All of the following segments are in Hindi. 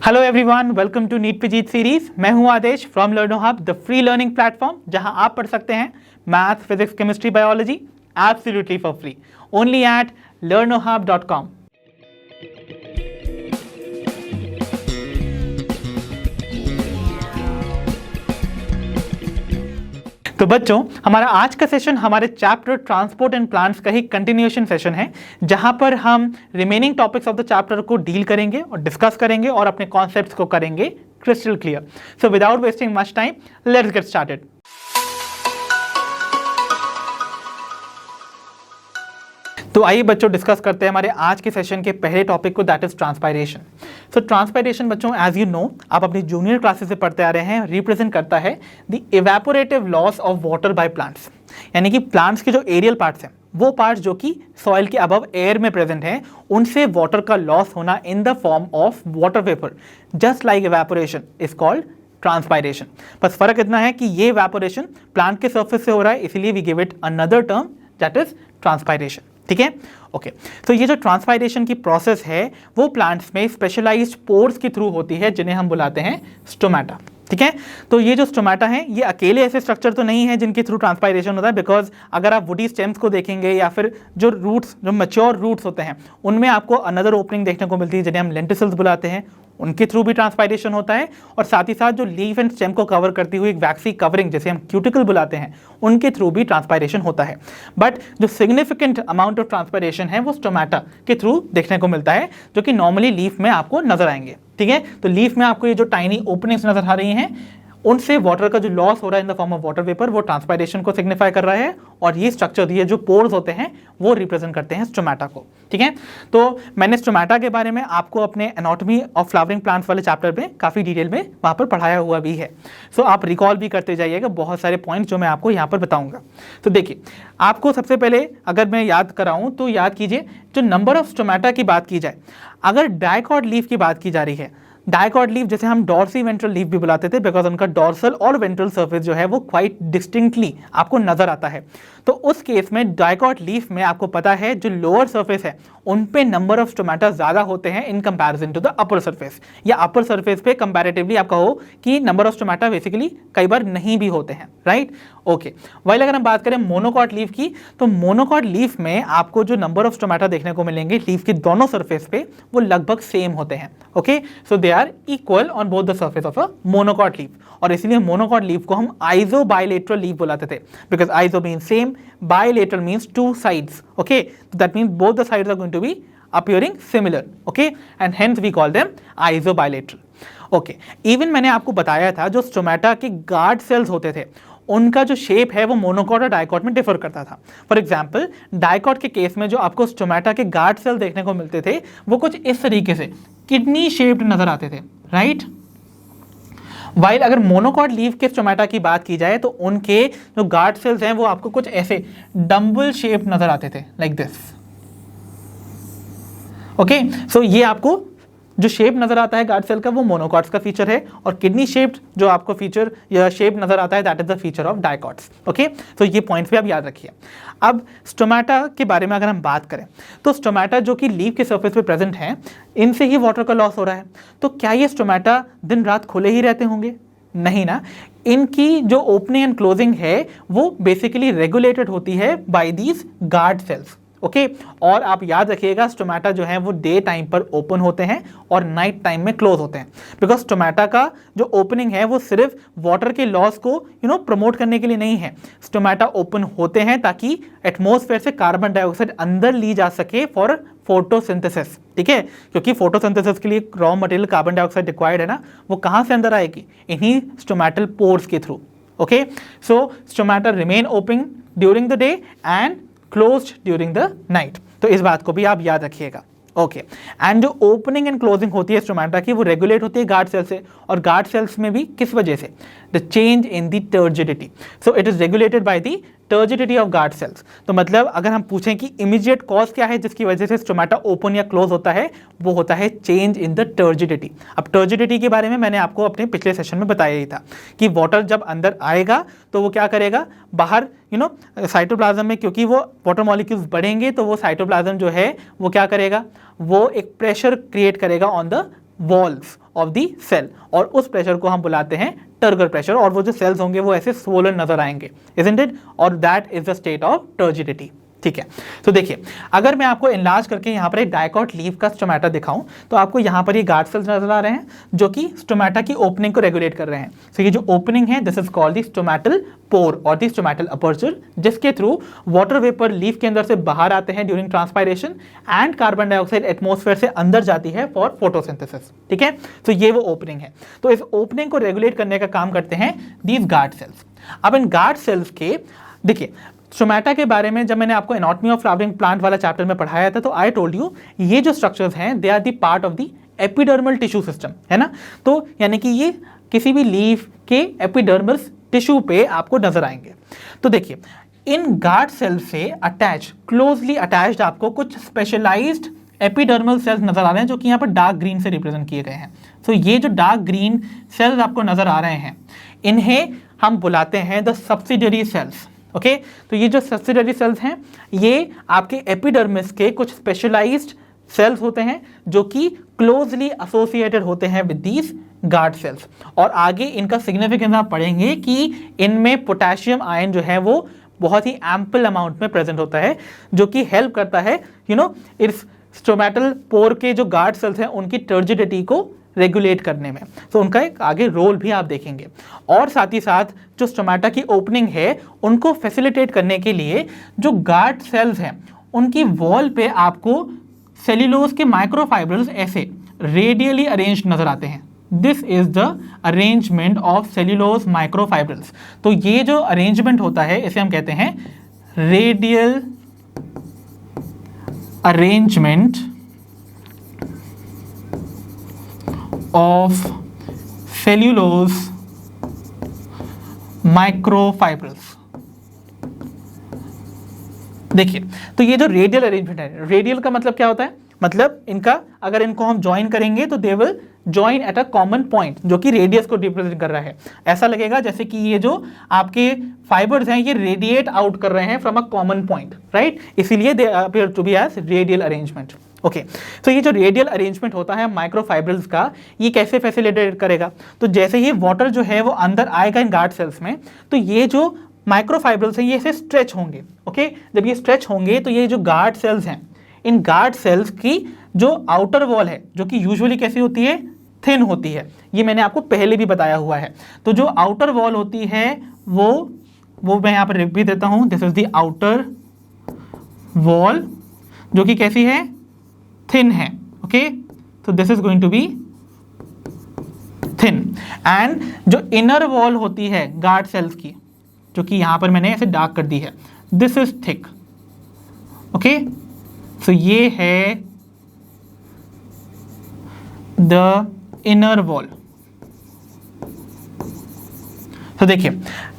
Hello everyone, welcome to NEET पे जीत सीरीज। मैं हूं Adesh from Learnohub, the free learning platform, जहां आप पढ़ सकते हैं math, physics, chemistry, biology absolutely for free only at learnohub.com। तो बच्चों, हमारा आज का सेशन हमारे चैप्टर ट्रांसपोर्ट एंड प्लांट्स का ही कंटिन्यूएशन सेशन है, जहां पर हम remaining topics of the chapter को डील करेंगे और डिस्कस करेंगे और अपने कॉन्सेप्ट्स को करेंगे crystal clear. So without wasting much time, let's get started. तो आइए बच्चों, डिस्कस करते हैं हमारे आज के सेशन के पहले टॉपिक को, that is transpiration. So transpiration बच्चों, एज यू नो, आप अपनी जूनियर क्लासेस से पढ़ते आ रहे हैं, रिप्रेजेंट करता है the evaporative loss of water by plants. यानी कि प्लांट्स के जो एरियल पार्ट्स हैं, वो पार्ट्स जो कि सॉइल के अबव एयर में प्रेजेंट हैं, उनसे वाटर का लॉस होना इन the form of water vapour, just like evaporation is called transpiration. बस फर्क इतना है कि ये इवेपोरेशन प्लांट के सर्फेस से हो रहा है, इसलिए we give it another term that is transpiration. ठीक है, ओके। तो ये जो ट्रांसपायरेशन की प्रोसेस है वो प्लांट्स में स्पेशलाइज्ड पोर्स के थ्रू होती है, जिन्हें हम बुलाते हैं स्टोमेटा। ठीक है, तो ये जो स्टोमेटा है, ये अकेले ऐसे स्ट्रक्चर तो नहीं है जिनके थ्रू ट्रांसपायरेशन होता है, बिकॉज अगर आप वुडी स्टेम्स को देखेंगे या फिर जो रूट्स, जो मैच्योर रूट्स होते हैं, उनमें आपको अनदर ओपनिंग देखने को मिलती है, जिन्हें हम लेंटिसल्स बुलाते हैं, उनके थ्रू भी ट्रांसपायरेशन होता है। और साथ ही साथ जो लीफ एंड स्टेम को कवर करती हुई एक वैक्सी कवरिंग, जिसे हम क्यूटिकल बुलाते हैं, उनके थ्रू भी ट्रांसपायरेशन होता है। बट जो सिग्निफिकेंट अमाउंट ऑफ ट्रांसपायरेशन है वो स्टोमेटा के थ्रू देखने को मिलता है, जो कि नॉर्मली लीफ में आपको नजर आएंगे। ठीक है, तो लीफ में आपको ये जो टाइनी ओपनिंग्स नजर आ रही हैं, उनसे वाटर का जो लॉस हो रहा है in the form of water vapour, वो ट्रांसपायरेशन को सिग्निफाई कर रहा है। और ये स्ट्रक्चर, ये जो पोर्स होते हैं, वो रिप्रेजेंट करते हैं स्टोमेटा को। ठीक है, तो मैंने स्टोमेटा के बारे में आपको अपने एनाटॉमी ऑफ फ्लावरिंग प्लांट्स वाले चैप्टर में काफ़ी डिटेल में वहाँ पर पढ़ाया हुआ भी है। सो आप रिकॉल भी करते जाइएगा बहुत सारे पॉइंट्स जो मैं आपको यहाँ पर बताऊँगा। तो देखिए, आपको सबसे पहले अगर मैं याद कराऊँ तो याद कीजिए, जो नंबर ऑफ स्टोमेटा की बात की जाए, अगर डाइकॉट लीफ की बात की जा रही है, डाइकॉट लीफ जैसे हम डॉर्सी वेंट्रल लीफ भी बुलाते थे, बिकॉज उनका डॉर्सल और वेंट्रल सरफेस जो है वो क्वाइट डिस्टिंक्टली आपको नजर आता है। तो उस केस में डाइकॉट लीफ में आपको पता है जो लोअर सरफेस है उन पे नंबर ऑफ स्टोमेटा ज्यादा होते हैं in comparison to the upper surface, या अपर सरफेस पे कंपैरेटिवली आप कहो कि नंबर ऑफ स्टोमेटा बेसिकली कई बार नहीं भी होते हैं, राइट। ओके, वाइल अगर हम बात करें मोनोकॉट लीफ की, तो मोनोकॉट लीफ में आपको जो नंबर ऑफ स्टोमेटा देखने को मिलेंगे लीफ के दोनों सरफेस पे, वो लगभग सेम होते हैं। Okay, so they are equal on both the surface of a monocot leaf, और इसलिए मोनोकॉट लीफ को हम आइजो बायलेटरल लीफ बुलाते थे, बिकॉज आइजो means same, bilateral means two sides. Okay, that means both the sides are going to be appearing similar. Okay, and hence we call them isobilateral. Okay, even मैंने आपको बताया था जो स्टोमेटा के गार्ड सेल्स होते थे, उनका जो शेप है वो मोनोकॉट और डाइकॉट में डिफर करता था। फॉर एग्जाम्पल, डाइकॉट के केस में जो आपको स्टोमेटा के गार्ड सेल देखने को मिलते थे, वो कुछ इस तरीके से किडनी शेप्ड नजर आते थे, राइट। वाइल अगर मोनोकॉट लीफ के स्टोमेटा की बात की जाए, तो उनके जो गार्ड सेल्स हैं वो आपको कुछ ऐसे डम्बल शेप नजर आते थे, लाइक दिस। ओके, सो ये आपको जो शेप नजर आता है गार्ड सेल का, वो मोनोकॉट्स का फीचर है, और किडनी शेप्ड जो आपको फीचर या शेप नजर आता है, that is the feature of dicots. Okay, तो ये पॉइंट्स भी आप याद रखिए। अब स्टोमेटा के बारे में अगर हम बात करें, तो स्टोमेटा जो कि लीफ के सरफेस पे प्रेजेंट हैं, इनसे ही वाटर का लॉस हो रहा है। तो क्या ये स्टोमेटा दिन रात खुले ही रहते होंगे? नहीं ना, इनकी जो ओपनिंग एंड क्लोजिंग है वो बेसिकली रेगुलेटेड होती है by these guard cells. Okay, और आप याद रखिएगा, स्टोमेटा जो है वो डे टाइम पर ओपन होते हैं और नाइट टाइम में क्लोज होते हैं, बिकॉज स्टोमेटा का जो ओपनिंग है वो सिर्फ वाटर के लॉस को प्रमोट करने के लिए नहीं है। स्टोमेटा ओपन होते हैं ताकि एटमॉस्फेयर से कार्बन डाइऑक्साइड अंदर ली जा सके फॉर फोटोसिंथेसिस। ठीक है, क्योंकि फोटोसिंथेसिस के लिए raw material carbon dioxide required है ना, वो कहाँ से अंदर आएगी? इन्हीं स्टोमेटल पोर्स के through. Okay, so stomata remain open during the day and closed during the night. तो इस बात को भी आप याद रखिएगा। ओके, एंड जो ओपनिंग एंड क्लोजिंग होती है स्टोमेटा की, वो रेगुलेट होती है गार्ड सेल से, और गार्ड सेल्स में भी किस वजह से? The change in the turgidity. So it is regulated by the turgidity of guard cells. तो मतलब अगर हम पूछें कि इमीडिएट कॉज क्या है जिसकी वजह से स्टोमेटा ओपन या क्लोज होता है, वो होता है चेंज इन द टर्जिडिटी। अब टर्जिडिटी के बारे में मैंने आपको अपने पिछले सेशन में बताया ही था कि वाटर जब अंदर आएगा तो वो क्या करेगा, बाहर साइटोप्लाज्म में, क्योंकि वो वाटर मॉलिक्यूल्स बढ़ेंगे, तो वो साइटोप्लाज्म जो है वो क्या करेगा, वो एक प्रेशर क्रिएट करेगा on the walls of the cell, और उस प्रेशर को हम बुलाते हैं टर्गर प्रेशर, और वो जो सेल्स होंगे वो ऐसे स्वोलन नजर आएंगे, इजंट इट, और that is the state of turgidity. ठीक है, तो देखिए अगर मैं आपको इनलार्ज करके यहाँ पर एक डायकॉट लीफ का स्टोमेटा दिखाऊं तो आपको यहाँ पर ये गार्ड सेल्स नजर आ रहे हैं जो कि स्टोमेटा की ओपनिंग को रेगुलेट कर रहे हैं। तो ये जो ओपनिंग है this is called the stomatal pore और द स्टोमेटल अपर्चर, जिसके थ्रू वाटर वेपर लीफ के अंदर से बाहर आते हैं during transpiration and carbon dioxide atmosphere से अंदर जाती है फॉर फोटोसिंथेसिस। ठीक है, तो ये वो ओपनिंग है। तो इस ओपनिंग को रेगुलेट करने का काम करते हैं दीज गार्ड सेल्स। अब इन गार्ड सेल्स के देखिए स्टोमेटा के बारे में जब मैंने आपको एनाटॉमी ऑफ फ्लावरिंग प्लांट वाला चैप्टर में पढ़ाया था तो आई टोल्ड यू ये जो स्ट्रक्चर्स हैं they are the part of the epidermal tissue system, है ना। तो यानी कि ये किसी भी लीफ के एपिडर्मल टिश्यू पे आपको नजर आएंगे। तो देखिए इन गार्ड सेल से अटैच क्लोजली अटैच्ड आपको कुछ स्पेशलाइज्ड एपिडर्मल सेल्स नजर आ रहे हैं जो कि यहाँ पर डार्क ग्रीन से रिप्रेजेंट किए गए हैं। तो ये जो डार्क ग्रीन सेल्स आपको नजर आ रहे हैं इन्हें हम बुलाते हैं द सब्सिडियरी सेल्स। ओके, तो ये जो सब्सिडियरी सेल्स हैं ये आपके एपिडर्मिस के कुछ स्पेशलाइज्ड सेल्स होते हैं जो कि क्लोजली एसोसिएटेड होते हैं विद दीज गार्ड सेल्स। और आगे इनका सिग्निफिकेंस आप पढ़ेंगे कि इनमें पोटेशियम आयन जो है वो बहुत ही एम्पल अमाउंट में प्रेजेंट होता है जो कि हेल्प करता है इस स्टोमेटल पोर के जो गार्ड सेल्स हैं उनकी टर्जिडिटी को रेगुलेट करने में। तो उनका एक आगे रोल भी आप देखेंगे। और साथ ही साथ जो स्टोमेटा की ओपनिंग है उनको फैसिलिटेट करने के लिए जो गार्ड सेल्स हैं उनकी वॉल पे आपको सेल्यूलोज के माइक्रोफाइब्रल्स ऐसे रेडियली अरेंज्ड नजर आते हैं। This is the arrangement of cellulose microfibrils. तो ये जो अरेंजमेंट होता है इसे हम कहते हैं रेडियल अरेंजमेंट ऑफ सेल्यूलोज माइक्रोफाइब्रल्स। देखिए तो ये जो रेडियल अरेंजमेंट है, रेडियल का मतलब क्या होता है, मतलब इनका अगर इनको हम ज्वाइन करेंगे तो they will join at a common point जो कि रेडियस को रिप्रेजेंट कर रहा है। ऐसा लगेगा जैसे कि ये जो आपके फाइबर्स हैं ये रेडिएट आउट कर रहे हैं from a common point, right, इसीलिए they appear to be as radial arrangement. Okay, तो ये जो रेडियल अरेंजमेंट होता है माइक्रोफाइब्रल्स का ये कैसे फैसिलिटेट करेगा, तो जैसे ही वाटर जो है वो अंदर आएगा इन गार्ड सेल्स में तो ये जो माइक्रोफाइब्रल्स हैं ये ऐसे स्ट्रेच होंगे। ओके, जब ये स्ट्रेच होंगे तो ये जो गार्ड सेल्स हैं इन गार्ड सेल्स की जो आउटर वॉल है जो कि यूजुअली कैसी होती है, थिन होती है, ये मैंने आपको पहले भी बताया हुआ है। तो जो आउटर वॉल होती है वो मैं यहाँ पर लिख भी देता हूँ, this is the outer wall जो कि कैसी है, थिन है। ओके, तो this is going to be thin. And जो इनर वॉल होती है गार्ड सेल्स की जो कि यहां पर मैंने ऐसे डार्क कर दी है, दिस इज थिक। ओके, तो ये है द इनर वॉल। तो देखिए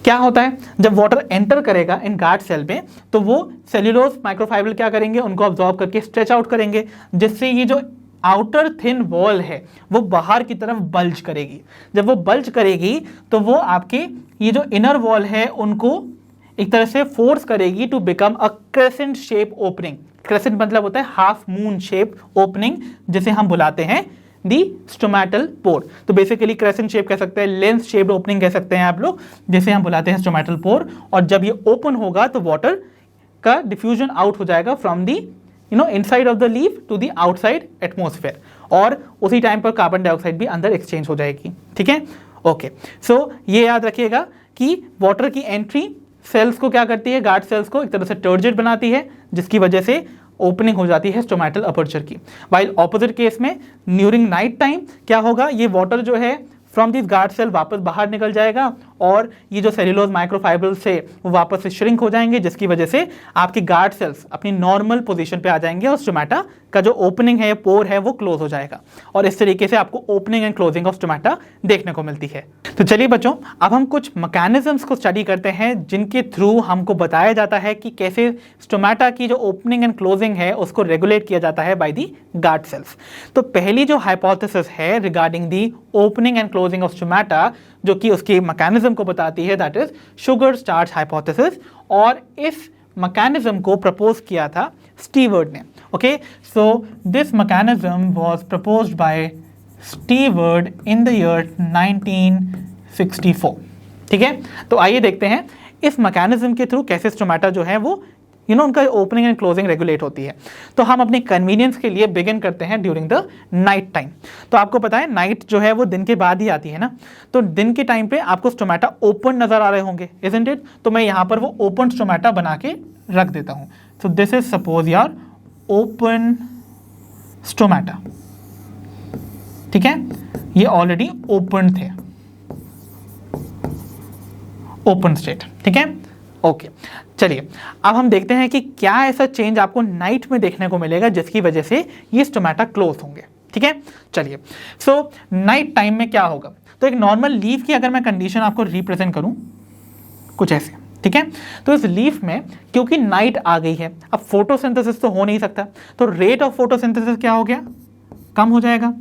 क्या होता है जब वाटर एंटर करेगा इन गार्ड सेल में तो वो सेल्यूलोज माइक्रोफाइबर क्या करेंगे, उनको ऑब्जॉर्ब करके स्ट्रेच आउट करेंगे, जिससे ये जो आउटर थिन वॉल है वो बाहर की तरफ बल्ज करेगी। जब वो बल्ज करेगी तो वो आपके ये जो इनर वॉल है उनको एक तरह से फोर्स करेगी to become a crescent shape opening. Crescent मतलब होता है हाफ मून शेप ओपनिंग, जिसे हम बुलाते हैं दी स्टोमेटल पोर। तो बेसिकली क्रेसेंट शेप कह सकते हैं, लेंस शेप्ड ओपनिंग कह सकते हैं आप लोग, जिसे हम बुलाते हैं स्टोमेटल पोर। और जब ये ओपन होगा तो वाटर का डिफ्यूजन आउट हो जाएगा from the inside of the leaf to the outside atmosphere, और उसी टाइम पर कार्बन डाइऑक्साइड भी अंदर एक्सचेंज हो जाएगी। ठीक है, ओके, सो ये याद रखिएगा कि वाटर की एंट्री सेल्स को क्या करती है, गार्ड सेल्स को एक तरह से टर्जिड बनाती है, जिसकी वजह से ओपनिंग हो जाती है स्टोमेटल अपर्चर की। वाइल ऑपोजिट केस में ड्यूरिंग नाइट टाइम क्या होगा, ये वाटर जो है फ्रॉम दिस गार्ड सेल वापस बाहर निकल जाएगा और ये जो सेल्यूलोज माइक्रोफाइबर से वो वापस से श्रिंक हो जाएंगे, जिसकी वजह से आपकी गार्ड सेल्स अपनी नॉर्मल पोजीशन पे आ जाएंगे और स्टोमेटा का जो ओपनिंग है, पोर है, वो क्लोज हो जाएगा। और इस तरीके से आपको opening and closing of stomata देखने को मिलती है। तो चलिए बच्चों, अब हम कुछ मैकेनिज्म्स को स्टडी करते हैं जिनके थ्रू हमको बताया जाता है कि कैसे स्टोमेटा की जो ओपनिंग एंड क्लोजिंग है उसको रेगुलेट किया जाता है बाय दी गार्ड सेल्स। तो पहली जो हाइपोथेसिस है regarding the opening and closing of stomata जो कि उसके मैकेनिज्म को बताती है, that is sugar starch hypothesis. और इस मैकेनिज्म को प्रपोज किया था स्टीवर्ट ने। Okay, so this mechanism was proposed by steward in the year 1964। ठीक है, तो आइए देखते हैं इस मैकेनिज्म के थ्रू कैसे स्टोमेटा जो है वो उनका ओपनिंग एंड क्लोजिंग रेगुलेट होती है। तो हम अपने कन्वीनियंस के लिए बिगिन करते हैं ड्यूरिंग द नाइट टाइम। तो आपको पता है नाइट जो है वो दिन के बाद ही आती है ना, तो दिन के टाइम पे आपको स्टोमेटा ओपन नजर आ रहे होंगे, इजंट इट? तो मैं यहाँ पर वो ओपन स्टोमेटा बना के रख देता हूँ। सो दिस इज सपोज यार ओपन स्टोमेटा। ठीक है, ये ऑलरेडी ओपन थे, ओपन स्टेट। ठीक है, ओके। चलिए अब हम देखते हैं कि क्या ऐसा चेंज आपको नाइट में देखने को मिलेगा जिसकी वजह से ये स्टोमेटा क्लोज होंगे। ठीक है, चलिए सो नाइट टाइम में क्या होगा। तो एक नॉर्मल लीफ की अगर मैं कंडीशन आपको रिप्रेजेंट करूं कुछ ऐसे, ठीक है, तो इस लीफ में क्योंकि नाइट आ गई है, अब फोटोसिंथेसिस तो हो नहीं सकता, तो रेट ऑफ फोटोसिंथेसिस क्या हो गया, कम हो जाएगा।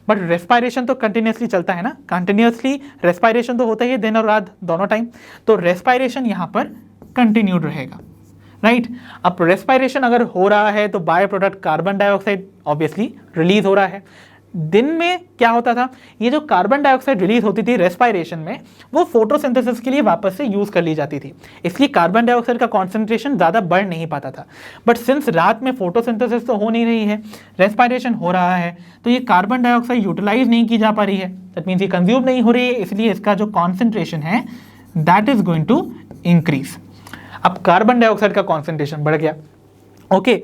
बट रेस्पायरेशन तो कंटिन्यूसली चलता है ना, कंटिन्यूसली रेस्पायरेशन तो होता ही है दिन और रात दोनों टाइम, तो रेस्पायरेशन यहाँ पर कंटिन्यूड रहेगा, राइट। अब रेस्पायरेशन अगर हो रहा है तो by product carbon dioxide obviously release हो रहा है। दिन में क्या होता था, ये जो कार्बन डाइऑक्साइड रिलीज होती थी रेस्पायरेशन में, वो फोटोसिंथेसिस के लिए वापस से यूज कर ली जाती थी, इसलिए कार्बन डाइऑक्साइड का कॉन्सेंट्रेशन ज़्यादा बढ़ नहीं पाता था। बट सिंस रात में फोटोसिंथेसिस तो हो नहीं रही है, रेस्पायरेशन हो रहा है, तो ये कार्बन डाइऑक्साइड यूटिलाइज नहीं की जा पा रही है, दैट मीन्स ये कंज्यूम नहीं हो रही है, इसलिए इसका जो कॉन्सेंट्रेशन है that is going to increase. अब कार्बन डाइऑक्साइड का कॉन्सेंट्रेशन बढ़ गया, ओके।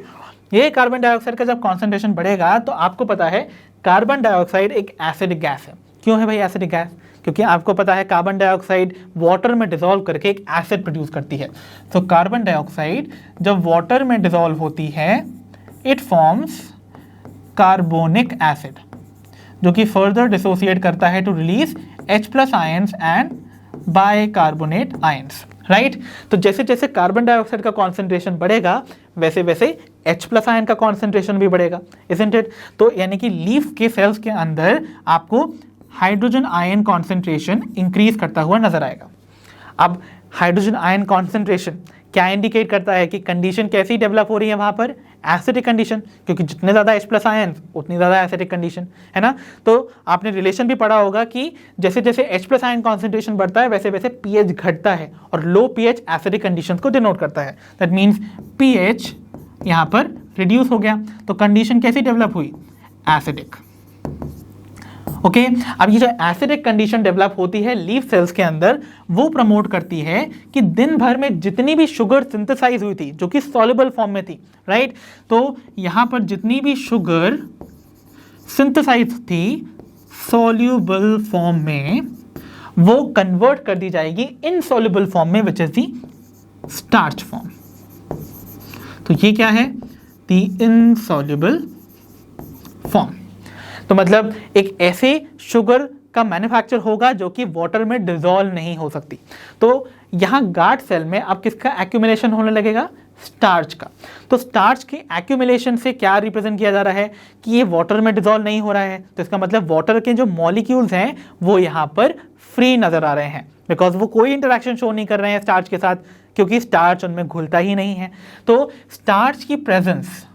ये कार्बन डाइऑक्साइड का जब कॉन्सेंट्रेशन बढ़ेगा तो आपको पता है कार्बन डाइऑक्साइड एक एसिडिक गैस है। क्यों है भाई एसिडिक गैस? क्योंकि आपको पता है कार्बन डाइऑक्साइड वाटर में डिसॉल्व करके एक एसिड प्रोड्यूस करती है। तो कार्बन डाइऑक्साइड जब वाटर में डिसॉल्व होती है इट फॉर्म्स कार्बोनिक एसिड, जो कि फर्दर डिसोसिएट करता है to release H+ ions and bicarbonate ions, right. तो जैसे जैसे कार्बन डाइऑक्साइड का कॉन्सेंट्रेशन बढ़ेगा वैसे वैसे H+ आयन का कॉन्सेंट्रेशन भी बढ़ेगा, इजंट इट? तो यानी कि लीफ के सेल्स के अंदर आपको हाइड्रोजन आयन कॉन्सेंट्रेशन इंक्रीज करता हुआ नजर आएगा। अब हाइड्रोजन आयन कॉन्सेंट्रेशन क्या इंडिकेट करता है कि कंडीशन कैसी डेवलप हो रही है वहां पर, एसिडिक कंडीशन, क्योंकि जितने ज़्यादा H+ आयन उतनी ज़्यादा एसिडिक कंडीशन है ना। तो आपने रिलेशन भी पढ़ा होगा कि जैसे जैसे H+ आयन कॉन्सेंट्रेशन बढ़ता है वैसे वैसे pH घटता है, और लो pH एसिडिक कंडीशन को डिनोट करता है। दैट मीन्स pH यहाँ पर रिड्यूस हो गया, तो कंडीशन कैसी डेवलप हुई, एसिडिक, ओके। अब ये जो एसिडिक कंडीशन डेवलप होती है लीफ सेल्स के अंदर, वो प्रमोट करती है कि दिन भर में जितनी भी शुगर सिंथेसाइज हुई थी जो कि सॉल्युबल फॉर्म में थी, राइट, तो यहां पर जितनी भी शुगर सिंथेसाइज थी सॉल्युबल फॉर्म में, वो कन्वर्ट कर दी जाएगी इनसॉल्युबल फॉर्म में, which is the starch form. तो ये क्या है, दी इनसॉल्युबल फॉर्म। तो मतलब एक ऐसे शुगर का मैन्युफैक्चर होगा जो कि वाटर में डिसॉल्व नहीं हो सकती। तो यहाँ गार्ड सेल में अब किसका एक्यूमुलेशन होने लगेगा, स्टार्च का। तो स्टार्च के एक्यूमुलेशन से क्या रिप्रेजेंट किया जा रहा है कि ये वाटर में डिसॉल्व नहीं हो रहा है, तो इसका मतलब वाटर के जो मॉलिक्यूल्स हैं वो यहाँ पर फ्री नजर आ रहे हैं, बिकॉज वो कोई इंटरेक्शन शो नहीं कर रहे हैं स्टार्च के साथ, क्योंकि स्टार्च उनमें घुलता ही नहीं है। तो स्टार्च की प्रेजेंस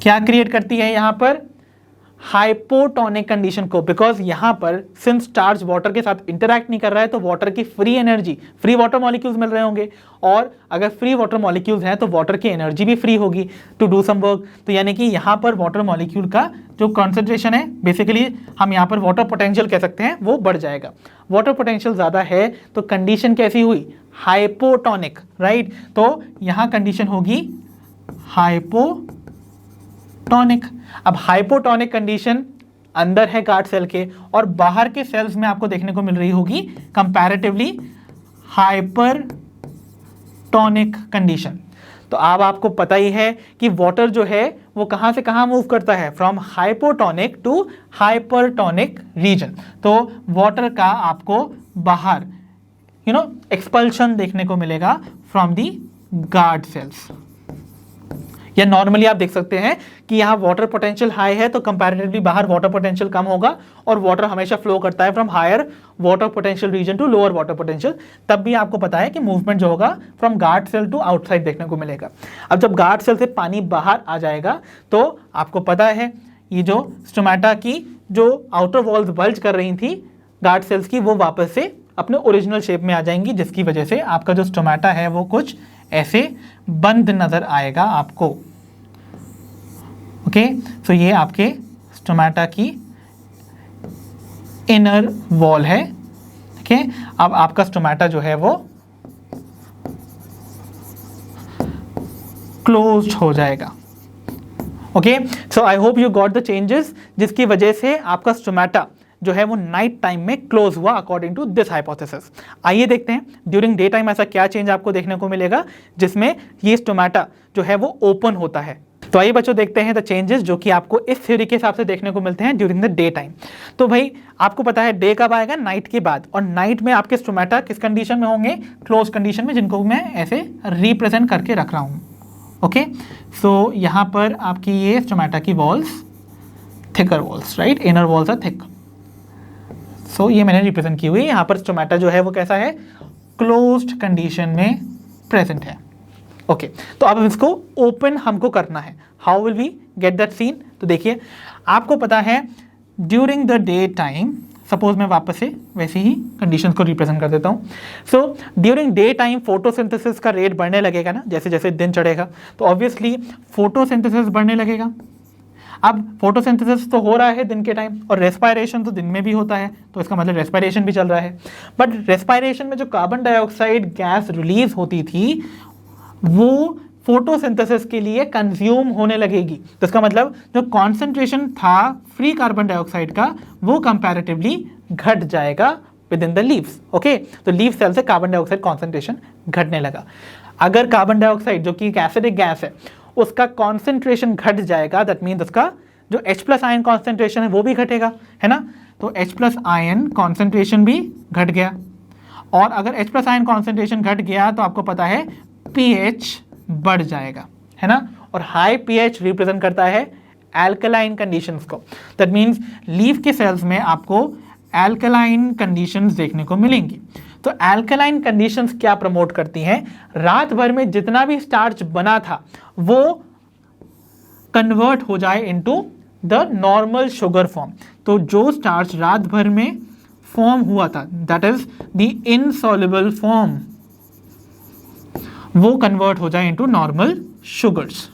क्या क्रिएट करती है यहाँ पर, हाइपोटोनिक कंडीशन को, बिकॉज यहां पर सिंस स्टार्च वाटर के साथ इंटरैक्ट नहीं कर रहा है तो वाटर की free energy, free water molecules मिल रहे होंगे, और अगर फ्री वाटर मॉलिक्यूल्स हैं तो वाटर की एनर्जी भी फ्री होगी टू डू सम वर्क। तो यानी कि यहां पर वाटर मॉलिक्यूल का जो कॉन्सेंट्रेशन है, बेसिकली हम यहां पर वाटर पोटेंशियल कह सकते हैं, वो बढ़ जाएगा। वाटर पोटेंशियल ज्यादा है तो कंडीशन कैसी हुई, हाइपोटोनिक, राइट। तो यहां कंडीशन होगी हाइपोटोनिक। अब हाइपोटोनिक कंडीशन अंदर है गार्ड सेल के, और बाहर के सेल्स में आपको देखने को मिल रही होगी कंपैरेटिवली हाइपरटोनिक कंडीशन। तो अब आपको पता ही है कि वाटर जो है वो कहां से कहां मूव करता है, from hypotonic to hypertonic region. तो वाटर का आपको बाहर एक्सपल्शन देखने को मिलेगा फ्रॉम दी गार्ड सेल्स। या नॉर्मली आप देख सकते हैं कि यहाँ वाटर पोटेंशियल हाई है तो कंपैरेटिवली बाहर वाटर पोटेंशियल कम होगा, और वाटर हमेशा फ्लो करता है from higher water potential region to lower water potential. तब भी आपको पता है कि मूवमेंट जो होगा from guard cell to outside देखने को मिलेगा। अब जब गार्ड सेल से पानी बाहर आ जाएगा तो आपको पता है ये जो स्टोमेटा की जो आउटर वॉल्स बल्ज कर रही थी गार्ड सेल्स की, वो वापस से अपने ओरिजिनल शेप में आ जाएंगी, जिसकी वजह से आपका जो स्टोमेटा है वो कुछ ऐसे बंद नजर आएगा आपको। ओके, सो ये आपके स्टोमेटा की इनर वॉल है। ठीक है, अब आपका स्टोमेटा जो है वो क्लोज्ड हो जाएगा। Okay, so I hope you got the changes, जिसकी वजह से आपका स्टोमेटा जो है वो नाइट टाइम में क्लोज हुआ अकॉर्डिंग टू दिस हाइपोथेसिस। आइए देखते हैं ड्यूरिंग डे टाइम ऐसा क्या चेंज आपको देखने को मिलेगा जिसमें ये स्टोमेटा जो है वो ओपन होता है। तो आइए बच्चों देखते हैं द चेंजेस जो कि आपको इस थ्योरी के हिसाब से देखने को मिलते हैं ड्यूरिंग द डे टाइम। तो भाई आपको पता है डे कब आएगा, नाइट के बाद, और नाइट में आपके स्टोमेटा किस कंडीशन में होंगे, क्लोज कंडीशन में, जिनको मैं ऐसे रिप्रेजेंट करके रख रहा हूँ। ओके, सो यहाँ पर आपकी ये स्टोमेटा की walls thicker walls, right, inner walls are thick. So ये मैंने रिप्रेजेंट की हुई, यहाँ पर स्टोमेटा जो है वो कैसा है, क्लोज्ड कंडीशन में प्रेजेंट है। ओके, तो अब इसको ओपन हमको करना है। How will we get that scene? तो देखिए, आपको पता है during the day time, suppose मैं वापस से वैसे ही कंडीशंस को रिप्रेजेंट कर देता हूँ। So during day time photosynthesis का रेट बढ़ने लगेगा ना, जैसे जैसे दिन चढ़ेगा, तो ऑब्वियसली फोटोसिंथेसिस बढ़ने लगेगा। अब फोटोसिंथेसिस तो हो रहा है दिन के टाइम, और रेस्पायरेशन तो दिन में भी होता है, तो इसका मतलब रेस्पायरेशन भी चल रहा है। बट रेस्पायरेशन में जो कार्बन डाइऑक्साइड गैस रिलीज होती थी वो फोटोसिंथेसिस के लिए कंज्यूम होने लगेगी। तो इसका मतलब जो कॉन्सेंट्रेशन था फ्री कार्बन डाइऑक्साइड का वो कंपैरेटिवली घट जाएगा with in the leaves. Okay, तो लीव सेल से कार्बन डाइऑक्साइड कॉन्सेंट्रेशन घटने लगा। अगर कार्बन डाइऑक्साइड जो कि एक एसिडिक गैस है उसका कॉन्सेंट्रेशन घट जाएगा, दैट मीन्स उसका जो H+ आयन कॉन्सेंट्रेशन है वो भी घटेगा, है ना। तो H+ आयन कॉन्सेंट्रेशन भी घट गया, और अगर H+ आयन कॉन्सेंट्रेशन घट गया तो आपको पता है pH बढ़ जाएगा, है ना। और हाई pH रिप्रेजेंट करता है एल्कलाइन कंडीशंस को। दैट मीन्स लीफ के सेल्स में आपको एल्कलाइन कंडीशंस देखने को मिलेंगी। तो एल्कलाइन कंडीशंस क्या प्रमोट करती हैं, रात भर में जितना भी स्टार्च बना था वो कन्वर्ट हो जाए into the normal sugar form. तो जो स्टार्च रात भर में फॉर्म हुआ था, that is the insoluble form, वो कन्वर्ट हो जाए इनटू नॉर्मल शुगर्स,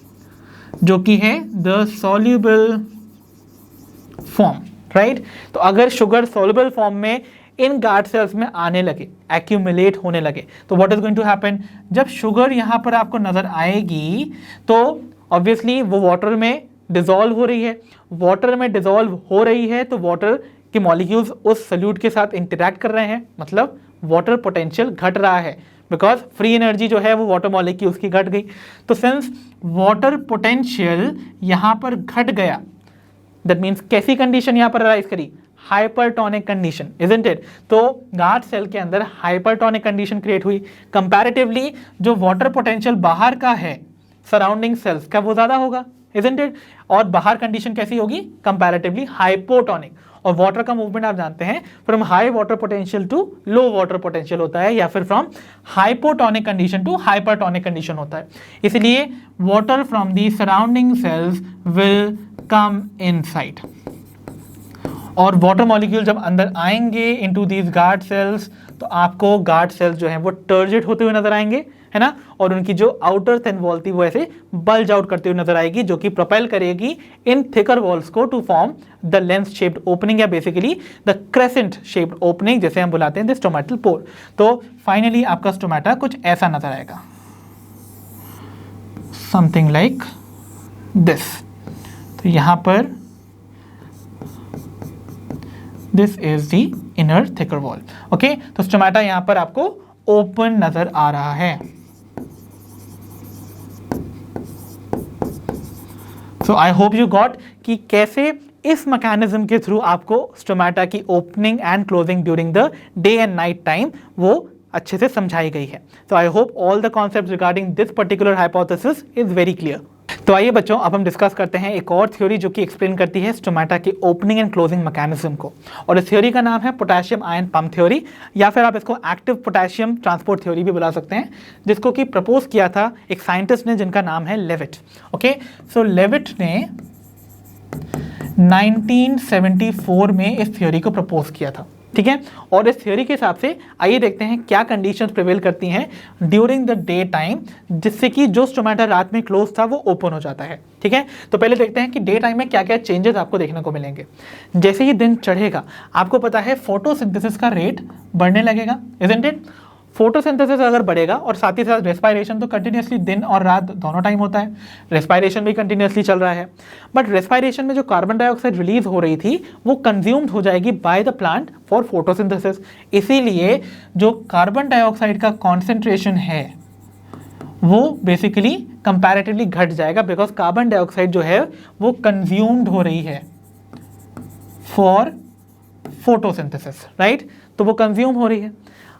जो कि है द सॉल्युबल फॉर्म, राइट। तो अगर शुगर सॉल्युबल फॉर्म में इन गार्ड सेल्स में आने लगे, एक्यूमुलेट होने लगे, तो what is going to happen, जब शुगर यहाँ पर आपको नजर आएगी तो ऑब्वियसली वो वाटर में डिसॉल्व हो रही है। वाटर में डिसॉल्व हो रही है तो वाटर के मॉलिक्यूल्स उस सॉल्यूट के साथ इंटरैक्ट कर रहे हैं, मतलब वाटर पोटेंशियल घट रहा है, बिकॉज फ्री एनर्जी जो है वो वाटर मॉलिक्यूल्स की घट गई। तो सिंस वाटर पोटेंशियल यहाँ पर घट गया, दैट मीन्स कैसी कंडीशन यहाँ पर अराइज करी, हाइपरटोनिक कंडीशन, इजंट इट। तो गार्ड सेल के अंदर हाइपरटोनिक कंडीशन क्रिएट हुई। कंपैरेटिवली जो वाटर पोटेंशियल बाहर का है सराउंडिंग सेल्स का वो ज्यादा होगा, इजंट इट। और बाहर कंडीशन कैसी होगी, कंपैरेटिवली हाइपोटोनिक। और वाटर का मूवमेंट आप जानते हैं from high water potential to low water potential होता है, या फिर from hypotonic condition to hypertonic condition होता है। इसलिए water from the surrounding cells will come inside, और वाटर मॉलिक्यूल जब अंदर आएंगे इनटू दीज गार्ड सेल्स तो आपको गार्ड सेल्स जो हैं वो टर्जिट होते हुए नजर आएंगे, है ना। और उनकी जो आउटर थिन वॉल थी वो ऐसे बल्ज आउट करते हुए नजर आएगी, जो कि प्रोपेल करेगी इन थिकर वॉल्स को to form the lens shaped opening, या basically the crescent shaped opening, जैसे हम बुलाते हैं द स्टोमेटल पोर। तो फाइनली आपका स्टोमेटा कुछ ऐसा नजर आएगा, समथिंग लाइक दिस। तो यहां पर this is the inner thicker wall. Okay, तो स्टोमेटा यहां पर आपको ओपन नजर आ रहा है। So I hope you got कि कैसे इस मैकेनिज्म के थ्रू आपको स्टोमेटा की opening and closing during the day and night time वो अच्छे से समझाई गई है। तो I hope all the concepts regarding this particular hypothesis is very clear. तो आइए बच्चों, अब हम डिस्कस करते हैं एक और थ्योरी जो कि एक्सप्लेन करती है स्टोमेटा की ओपनिंग एंड क्लोजिंग मैकेनिज्म को, और इस थ्योरी का नाम है पोटेशियम आयन पंप थ्योरी, या फिर आप इसको एक्टिव पोटेशियम ट्रांसपोर्ट थ्योरी भी बुला सकते हैं, जिसको कि प्रपोज किया था एक साइंटिस्ट ने जिनका नाम है लेविट। ओके, सो लेविट ने 1974 में इस थ्योरी को प्रपोज किया था, ठीक है। और इस थ्योरी के हिसाब से आइए देखते हैं क्या कंडीशंस प्रिवेल करती हैं ड्यूरिंग द डे टाइम, जिससे कि जो स्टोमेटा रात में क्लोज था वो ओपन हो जाता है, ठीक है। तो पहले देखते हैं कि डे टाइम में क्या क्या चेंजेस आपको देखने को मिलेंगे। जैसे ही दिन चढ़ेगा, आपको पता है फोटोसिंथेसिस का रेट बढ़ने लगेगा, इजंट इट। फोटोसिंथेसिस अगर बढ़ेगा और साथ ही साथ रेस्पायरेशन तो कंटिन्यूसली दिन और रात दोनों टाइम होता है, रेस्पायरेशन भी कंटिन्यूसली चल रहा है, बट रेस्पायरेशन में जो कार्बन डाइऑक्साइड रिलीज हो रही थी वो कंज्यूम्ड हो जाएगी by the plant for photosynthesis. इसीलिए जो कार्बन डाइऑक्साइड का कॉन्सेंट्रेशन है वो बेसिकली कंपैरेटिवली घट जाएगा, बिकॉज कार्बन डाइऑक्साइड जो है वो कंज्यूम्ड हो रही है फॉर फोटोसिंथेसिस, राइट। तो वो कंज्यूम हो रही है।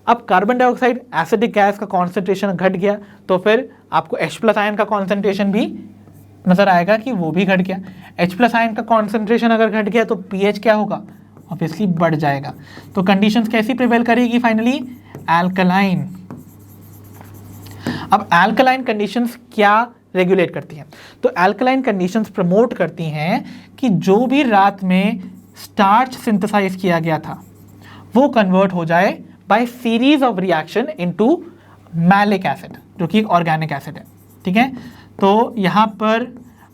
अब कार्बन डाइऑक्साइड एसिडिक गैस का कॉन्सेंट्रेशन घट गया तो फिर आपको H+ आयन का कॉन्सेंट्रेशन भी नजर आएगा कि वो भी घट गया। H+ आयन का कॉन्सेंट्रेशन अगर घट गया तो pH क्या होगा, ऑब्वियसली बढ़ जाएगा। तो कंडीशंस कैसी प्रिवेल करेगी फाइनली, एल्कलाइन। अब एल्कलाइन कंडीशंस क्या रेगुलेट करती हैं, तो एल्कलाइन कंडीशंस प्रमोट करती हैं कि जो भी रात में स्टार्च सिंथेसाइज किया गया था वो कन्वर्ट हो जाए bye series of reaction into malic acid, जो कि एक ऑर्गेनिक एसिड है, ठीक है। तो यहाँ पर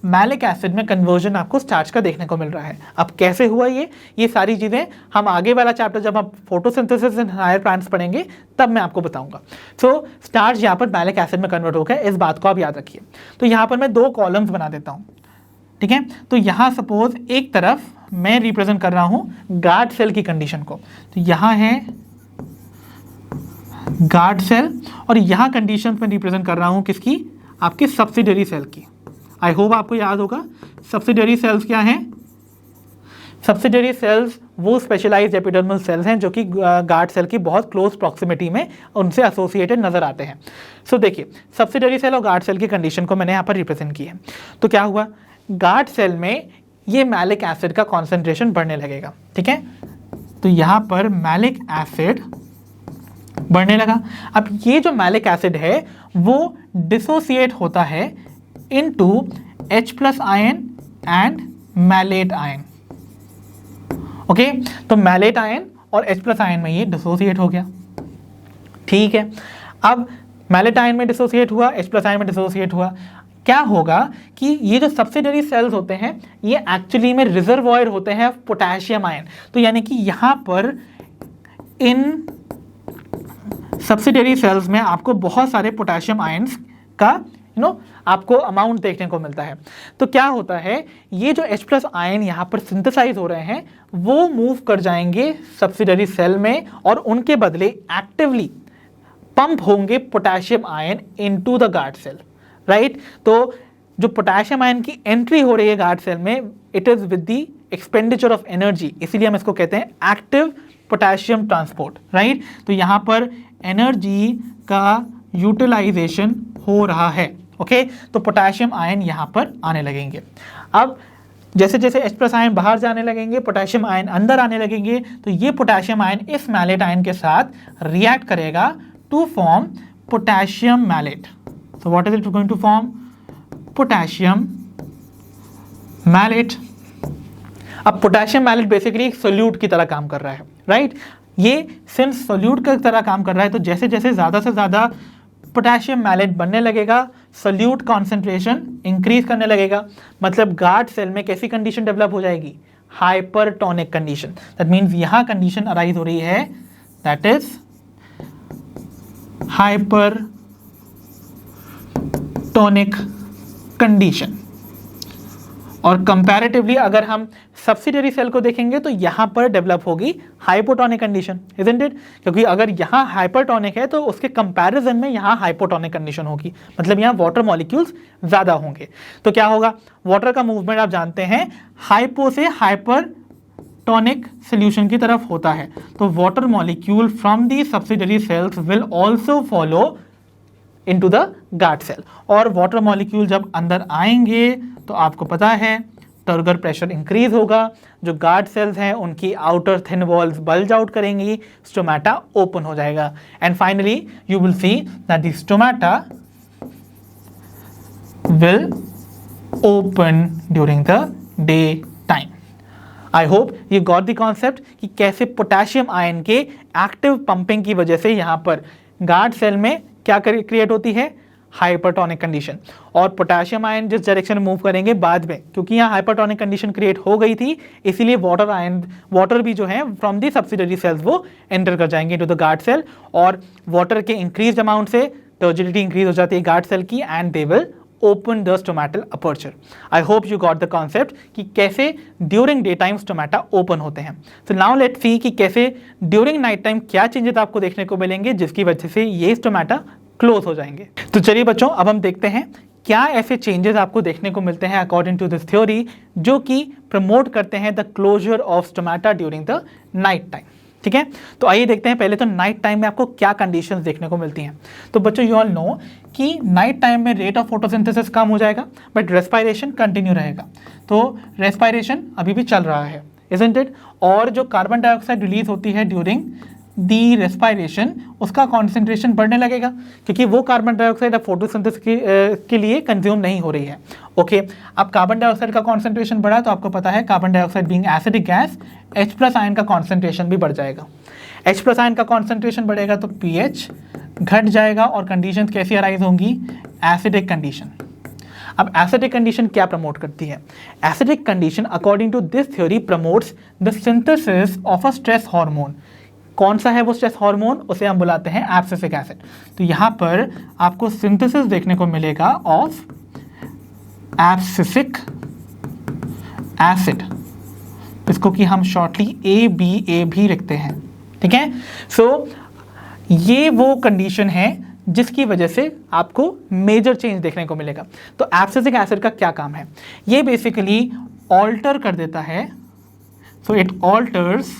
मैलिक एसिड में कन्वर्जन आपको स्टार्च का देखने को मिल रहा है। अब कैसे हुआ ये सारी चीज़ें हम आगे वाला चैप्टर जब हम फोटोसिंथेसिस इन हायर प्लांट्स पढ़ेंगे तब मैं आपको बताऊंगा। सो स्टार्च यहाँ पर मैलिक एसिड में कन्वर्ट हो गया, इस बात को आप याद रखिए। तो यहाँ पर मैं 2 कॉलम्स बना देता हूँ, ठीक है। तो यहाँ सपोज एक तरफ मैं रिप्रेजेंट कर रहा हूँ गार्ड सेल की कंडीशन को, तो यहाँ है गार्ड सेल और यहाँ कंडीशन में रिप्रेजेंट कर रहा हूँ किसकी, आपके सब्सिडरी सेल की। आई होप आपको याद होगा सब्सिडरी सेल्स क्या हैं। सब्सिडरी सेल्स वो स्पेशलाइज्ड एपिडर्मल सेल्स हैं जो कि गार्ड सेल की बहुत क्लोज प्रॉक्सिमिटी में उनसे एसोसिएटेड नजर आते हैं। सो देखिए, सब्सिडरी सेल और गार्ड सेल की कंडीशन को मैंने यहाँ पर रिप्रेजेंट की है। तो क्या हुआ, गार्ड सेल में ये मैलिक एसिड का कॉन्सेंट्रेशन बढ़ने लगेगा, ठीक है। तो यहाँ पर मैलिक एसिड बढ़ने लगा। अब ये जो मैलिक एसिड है वो डिसोसिएट होता है into H+ ion and mallet ion, okay. तो मैलेट आयन और H+ आयन में ये डिसोसिएट हो गया, ठीक है। अब मैलेट आयन में डिसोसिएट हुआ, H+ आयन में डिसोसिएट हुआ, क्या होगा कि ये जो सब्सिडरी सेल्स होते हैं ये एक्चुअली में रिजर्वॉयर होते हैं पोटेशियम आयन। तो यानी कि यहाँ पर इन सब्सिडरी सेल्स में आपको बहुत सारे पोटेशियम आयन्स का आपको अमाउंट देखने को मिलता है। तो क्या होता है, ये जो H+ आयन यहाँ पर सिंथेसाइज हो रहे हैं वो मूव कर जाएंगे सब्सिडरी सेल में और उनके बदले एक्टिवली पंप होंगे potassium ion into the guard cell, right. तो जो पोटेशियम आयन की एंट्री हो रही है गार्ड सेल में, it is with the expenditure of energy, इसीलिए हम इसको कहते हैं एक्टिव पोटेशियम ट्रांसपोर्ट, राइट। तो यहाँ पर एनर्जी का यूटिलाइजेशन हो रहा है, ओके। तो पोटेशियम आयन यहाँ पर आने लगेंगे। अब जैसे जैसे H+ आयन बाहर जाने लगेंगे, पोटेशियम आयन अंदर आने लगेंगे, तो ये पोटेशियम आयन इस मैलेट आयन के साथ रिएक्ट करेगा to form potassium malate. So what is it going to form? Potassium malate। अब पोटेशियम मैलेट बेसिकली एक सोल्यूट की तरह काम कर रहा है, राइट। ये सिंस सोल्यूट की तरह काम कर रहा है तो जैसे जैसे ज़्यादा से ज़्यादा पोटेशियम मैलेट बनने लगेगा, सोल्यूट कॉन्सेंट्रेशन इंक्रीज करने लगेगा। मतलब गार्ड सेल में कैसी कंडीशन डेवलप हो जाएगी, हाइपरटोनिक कंडीशन। दैट मीन्स यहाँ कंडीशन अराइज हो रही है, दैट इज हाइपरटोनिक कंडीशन। और कंपैरेटिवली अगर हम सब्सिडरी सेल को देखेंगे तो यहाँ पर डेवलप होगी हाइपोटोनिक कंडीशन, इजंट इट। क्योंकि अगर यहाँ हाइपरटोनिक है तो उसके कंपैरिजन में यहाँ हाइपोटोनिक कंडीशन होगी, मतलब यहाँ वाटर मॉलिक्यूल्स ज़्यादा होंगे। तो क्या होगा, वाटर का मूवमेंट आप जानते हैं हाइपो से हाइपरटोनिक सोल्यूशन की तरफ होता है। तो water molecule from the subsidiary cells will also follow into the guard cell. और वाटर मॉलिक्यूल जब अंदर आएंगे तो आपको पता है टर्गर प्रेशर इंक्रीज होगा, जो गार्ड सेल्स हैं उनकी outer thin walls bulge out करेंगी, स्टोमेटा ओपन हो जाएगा। And finally you will see that the stomata will open during the day time. I hope you got the concept कि कैसे पोटेशियम आयन के एक्टिव पंपिंग की वजह से यहाँ पर गार्ड सेल में क्या क्रिएट होती है, हाइपरटोनिक कंडीशन। और पोटेशियम आयन जिस डायरेक्शन में मूव करेंगे बाद में, क्योंकि यहाँ हाइपरटोनिक कंडीशन क्रिएट हो गई थी, इसीलिए वाटर भी जो है फ्रॉम दी सब्सिडरी सेल्स वो एंटर कर जाएंगे इनटू द गार्ड सेल, और वाटर के इंक्रीज अमाउंट से टर्जिडिटी इंक्रीज हो जाती है गार्ड सेल की, and they will open the stomatal aperture. I hope you got the concept कि कैसे during day time stomata open होते हैं। तो नाउ लेट्स सी कि कैसे ड्यूरिंग नाइट टाइम क्या चेंजेस आपको देखने को मिलेंगे जिसकी वजह से ये स्टोमेटा क्लोज हो जाएंगे। तो चलिए बच्चों, अब हम देखते हैं क्या ऐसे चेंजेस आपको देखने को मिलते हैं अकॉर्डिंग टू दिस थ्योरी जो कि प्रमोट करते हैं the closure of stomata during the night time. ठीक है, तो आइए देखते हैं पहले तो नाइट टाइम में आपको क्या कंडीशंस देखने को मिलती हैं। तो बच्चों, यू ऑल नो कि नाइट टाइम में रेट ऑफ फोटोसिंथेसिस कम हो जाएगा बट रेस्पिरेशन कंटिन्यू रहेगा। तो रेस्पिरेशन अभी भी चल रहा है, इजंट इट? और जो कार्बन डाइऑक्साइड रिलीज होती है ड्यूरिंग दी रेस्पिरेशन, उसका कॉन्सेंट्रेशन बढ़ने लगेगा क्योंकि वो कार्बन डाइऑक्साइड अब फोटोसिंथेसिस के लिए कंज्यूम नहीं हो रही है। ओके, अब कार्बन डाइऑक्साइड का कॉन्सेंट्रेशन बढ़ा तो आपको पता है carbon dioxide being acidic gas, H+ ion का कॉन्सेंट्रेशन भी बढ़ जाएगा। H+ आयन का कॉन्सेंट्रेशन बढ़ेगा तो pH घट जाएगा और कंडीशंस कैसी अराइज होंगी, एसिडिक कंडीशन। अब एसिडिक कंडीशन क्या प्रमोट करती है? Acidic condition according to this theory promotes the synthesis of a stress hormone. कौन सा है वो स्ट्रेस हार्मोन? उसे हम बुलाते हैं एब्सिसिक एसिड। तो यहाँ पर आपको सिंथेसिस देखने को मिलेगा ऑफ एब्सिसिक एसिड, इसको कि हम शॉर्टली ABA भी लिखते हैं। ठीक है, सो ये वो कंडीशन है जिसकी वजह से आपको मेजर चेंज देखने को मिलेगा। तो एब्सिसिक एसिड का क्या काम है? ये बेसिकली ऑल्टर कर देता है, so it alters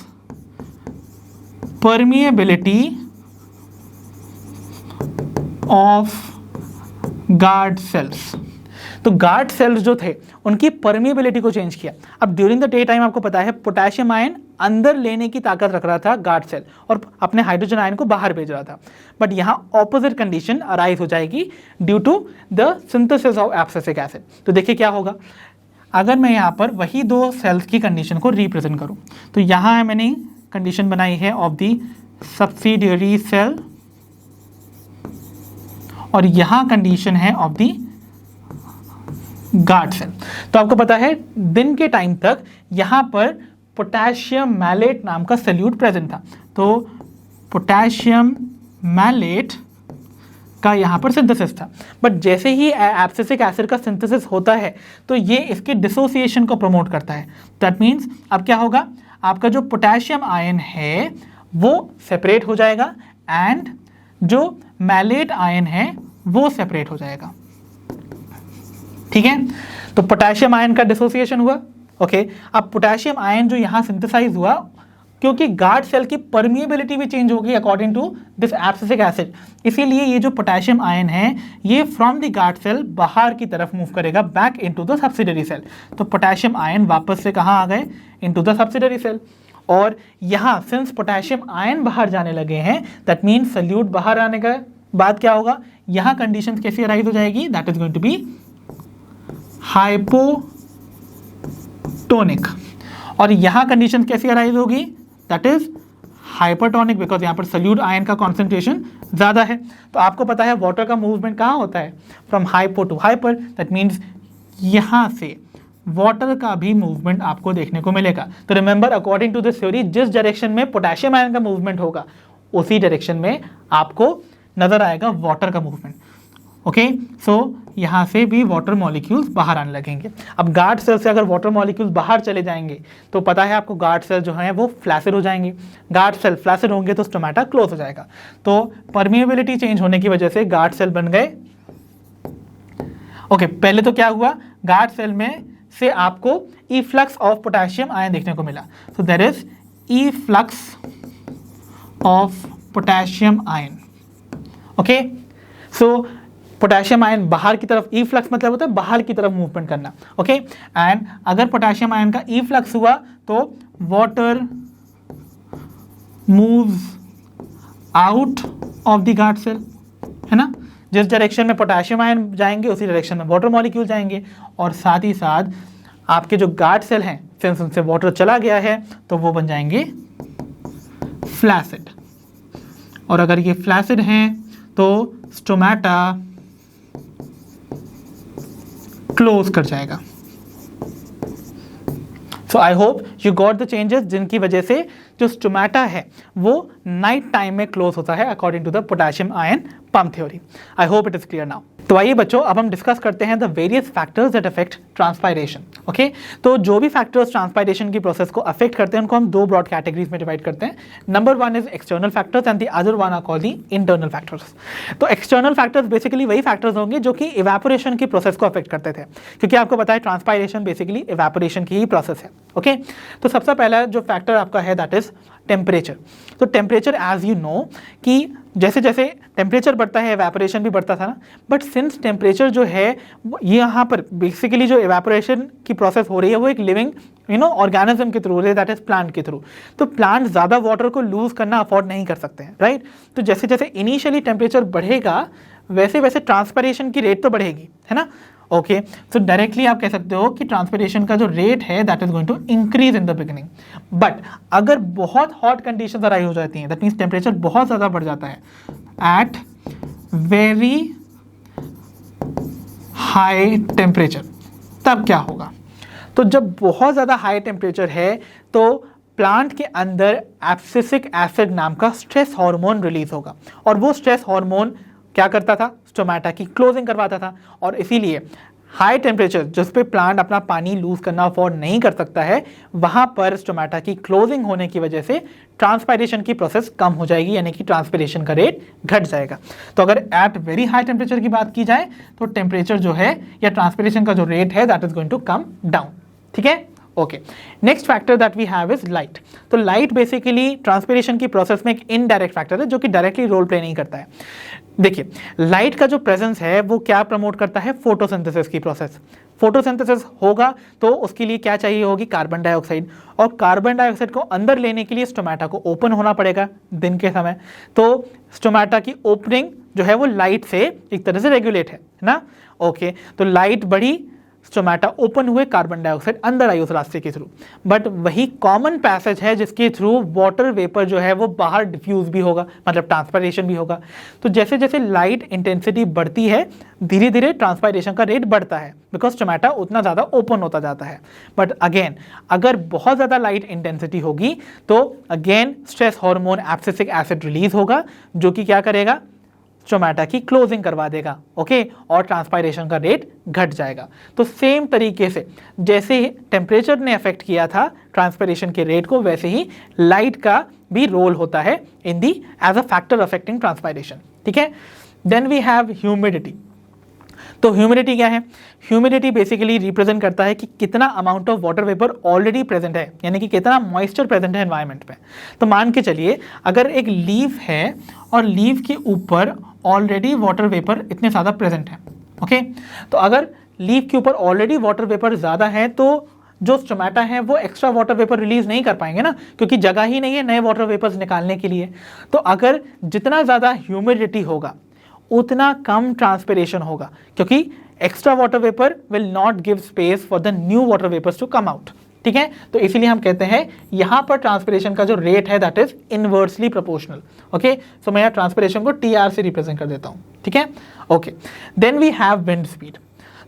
permeability of guard cells। तो गार्ड सेल्स जो थे उनकी परमिएबिलिटी को चेंज किया। अब ड्यूरिंग द डे टाइम आपको पता है पोटेशियम आयन अंदर लेने की ताकत रख रहा था गार्ड सेल और अपने हाइड्रोजन आयन को बाहर भेज रहा था, बट यहाँ ऑपोजिट कंडीशन अराइज हो जाएगी due to the synthesis of abscisic acid. तो देखिए क्या होगा, अगर मैं यहाँ पर वही दो सेल्स की कंडीशन को रिप्रेजेंट करूँ तो यहाँ मैंने कंडीशन बनाई है ऑफ दी सब्सिडियरी सेल और यहां कंडीशन है ऑफ दी गार्ड सेल। तो आपको पता है दिन के टाइम तक यहां पर पोटेशियम मैलेट नाम का सल्यूट प्रेजेंट था, तो पोटेशियम मैलेट का यहाँ पर सिंथेसिस था, बट जैसे ही एब्सिसिक एसिड का सिंथेसिस होता है तो ये इसके डिसोसिएशन को प्रमोट करता है। दैट मीन्स अब क्या होगा, आपका जो पोटेशियम आयन है वो सेपरेट हो जाएगा एंड जो मैलेट आयन है वो सेपरेट हो जाएगा। ठीक है, तो पोटेशियम आयन का डिसोसिएशन हुआ। ओके, अब पोटेशियम आयन जो यहाँ सिंथेसाइज हुआ, क्योंकि गार्ड सेल की परमिएबिलिटी भी चेंज होगी according to this abscisic acid, इसीलिए ये जो पोटेशियम आयन है ये फ्रॉम द गार्ड सेल बाहर की तरफ मूव करेगा back into the subsidiary cell. तो पोटेशियम आयन वापस से कहाँ आ गए, इनटू द सब्सिडरी सेल। और यहाँ सिंस पोटेशियम आयन बाहर जाने लगे हैं, दैट मीन्स सल्यूट बाहर आने के बाद क्या होगा, यहाँ कंडीशंस कैसी अराइज हो जाएगी, that is going to be hypotonic. और यहाँ कंडीशन कैसी अराइज होगी, दैट इज हाइपरटोनिक, बिकॉज यहाँ पर सल्यूट आयन का कॉन्सेंट्रेशन ज़्यादा है। तो आपको पता है वाटर का मूवमेंट कहाँ होता है, from hypo to hyper, that means यहाँ से वाटर का भी मूवमेंट आपको देखने को मिलेगा। तो remember according to this theory, जिस डायरेक्शन में पोटेशियम आयन का मूवमेंट होगा उसी डायरेक्शन में आपको नजर आएगा वाटर का मूवमेंट। ओके, सो यहाँ से भी वाटर मॉलिक्यूल्स बाहर आने लगेंगे। अब गार्ड सेल से अगर वाटर मॉलिक्यूल्स बाहर चले जाएंगे तो पता है आपको गार्ड सेल जो है वो फ्लैसिड हो जाएंगे। गार्ड सेल फ्लैसिड होंगे तो स्टोमेटा क्लोज हो जाएगा। तो परमिएबिलिटी चेंज होने की वजह से गार्ड सेल बन गए। ओके, पहले तो क्या हुआ, गार्ड सेल में से आपको इफ्लक्स ऑफ पोटेशियम आयन देखने को मिला। So there is efflux of potassium ion. Okay, so potassium ion बाहर की तरफ, इफ्लक्स मतलब होता है बाहर की तरफ मूवमेंट करना। ओके, एंड अगर पोटेशियम आयन का इफ्लक्स हुआ तो water moves out of the guard cell, है ना। जिस डायरेक्शन में पोटेशियम आयन जाएंगे उसी डायरेक्शन में वाटर मॉलिक्यूल जाएंगे, और साथ ही साथ आपके जो गार्ड सेल हैं, सिंस उनसे वाटर चला गया है तो वो बन जाएंगे फ्लैसिड, और अगर ये फ्लैसिड हैं तो स्टोमेटा क्लोज कर जाएगा। So I hope you got the changes जिनकी वजह से जो स्टोमेटा है वो नाइट टाइम में क्लोज होता है according to the potassium ion pump theory. I hope it is clear now. तो आइए बच्चों, अब हम डिस्कस करते हैं the various factors that affect transpiration. Okay, तो जो भी फैक्टर्स ट्रांसपायरेशन की प्रोसेस को अफेक्ट करते हैं उनको हम दो ब्रॉड कैटेगरीज में डिवाइड करते हैं। Number one is external factors and the other one are called the internal factors. तो एक्सटर्नल फैक्टर्स बेसिकली वही फैक्टर्स होंगे जो कि इवेपोरेशन की प्रोसेस को अफेक्ट करते थे, क्योंकि आपको पता है ट्रांसपायरेशन बेसिकली इवेपोरेशन की ही प्रोसेस है। ओके, तो सबसे पहला जो फैक्टर आपका है दैट इज टेम्परेचर। तो टेम्परेचर एज यू नो कि जैसे जैसे टेम्परेचर बढ़ता है एवेपोरेशन भी बढ़ता था ना, बट सिंस टेम्परेचर जो है ये यहाँ पर बेसिकली जो एवेपोरेशन की प्रोसेस हो रही है वो एक लिविंग ऑर्गेनिज्म के थ्रू हो रही है, दैट इज प्लांट के थ्रू। तो प्लांट ज़्यादा वाटर को लूज करना अफोर्ड नहीं कर सकते हैं, राइट। तो जैसे जैसे इनिशियली टेम्परेचर बढ़ेगा वैसे वैसे ट्रांसपायरेशन की रेट तो बढ़ेगी, है ना। ओके, तो डायरेक्टली आप कह सकते हो कि ट्रांसपायरेशन का जो रेट है that is going to increase in the beginning. But अगर बहुत हॉट कंडीशंस अराइज हो जाती हैं, दैट मीन्स टेम्परेचर बहुत ज़्यादा बढ़ जाता है एट वेरी हाई टेम्परेचर, तब क्या होगा? तो जब बहुत ज़्यादा हाई टेम्परेचर है तो प्लांट के अंदर एब्सिसिक एसिड नाम का स्ट्रेस हार्मोन रिलीज होगा, और वो स्ट्रेस हार्मोन क्या करता था? स्टोमेटा की क्लोजिंग करवाता था। और इसीलिए हाई टेम्परेचर जिस पे प्लांट अपना पानी लूज करना अफोर्ड नहीं कर सकता है, वहां पर स्टोमेटा की क्लोजिंग होने की वजह से ट्रांसपायरेशन की प्रोसेस कम हो जाएगी, यानी कि ट्रांसपायरेशन का रेट घट जाएगा। तो अगर एट वेरी हाई टेम्परेचर की बात की जाए तो टेम्परेचर जो है या ट्रांसपायरेशन का जो रेट है that is going to come down. ठीक है, okay. Next factor that we have is light. तो लाइट बेसिकली ट्रांसपायरेशन की प्रोसेस में एक इनडायरेक्ट फैक्टर है जो कि डायरेक्टली रोल प्ले नहीं करता है। देखिए, लाइट का जो प्रेजेंस है वो क्या प्रमोट करता है? फोटोसिंथेसिस की प्रोसेस। फोटोसिंथेसिस होगा तो उसके लिए क्या चाहिए होगी? कार्बन डाइऑक्साइड, और कार्बन डाइऑक्साइड को अंदर लेने के लिए स्टोमेटा को ओपन होना पड़ेगा दिन के समय। तो स्टोमेटा की ओपनिंग जो है वो लाइट से एक तरह से रेगुलेट है ना। ओके, तो लाइट बढ़ी, स्टोमेटा ओपन हुए, कार्बन डाइऑक्साइड अंदर आई उस रास्ते के थ्रू। बट वही कॉमन पैसेज है जिसके थ्रू वाटर वेपर जो है वो बाहर डिफ्यूज भी होगा, मतलब ट्रांसपायरेशन भी होगा। तो जैसे जैसे लाइट इंटेंसिटी बढ़ती है धीरे धीरे ट्रांसपायरेशन का रेट बढ़ता है, बिकॉज स्टोमेटा उतना ज़्यादा ओपन होता जाता है। बट अगेन अगर बहुत ज़्यादा लाइट इंटेंसिटी होगी तो again stress hormone abscisic acid release होगा, जो कि क्या करेगा? स्टोमेटा की क्लोजिंग करवा देगा। ओके, और ट्रांसपायरेशन का रेट घट जाएगा। तो सेम तरीके से जैसे टेम्परेचर ने अफेक्ट किया था ट्रांसपायरेशन के रेट को, वैसे ही लाइट का भी रोल होता है in the as a factor affecting transpiration. ठीक है, देन वी हैव ह्यूमिडिटी। तो ह्यूमिडिटी क्या है? ह्यूमिडिटी बेसिकली रिप्रेजेंट करता है कि कितना amount of water vapour already present है, यानी कि कितना मॉइस्चर प्रेजेंट है एनवायरनमेंट में। तो मान के चलिए अगर एक लीफ है और लीफ के ऊपर ऑलरेडी वाटर वेपर इतने ज़्यादा प्रेजेंट है। ओके, तो अगर लीफ के ऊपर ऑलरेडी वाटर वेपर ज़्यादा है तो जो स्टोमेटा है वो एक्स्ट्रा वाटर वेपर रिलीज नहीं कर पाएंगे ना, क्योंकि जगह ही नहीं है नए वाटर वेपर्स निकालने के लिए। तो अगर जितना ज़्यादा ह्यूमिडिटी होगा उतना कम ट्रांसपिरेशन होगा, क्योंकि extra water vapour will not give space for the new water vapours to come out. ठीक है, तो इसीलिए हम कहते हैं यहां पर ट्रांसपिरेशन का जो रेट है that is inversely proportional. Okay, so मैं यहाँ ट्रांसपिरेशन को टीआर से रिप्रेजेंट कर देता हूं। ठीक है, okay. Then we have wind speed.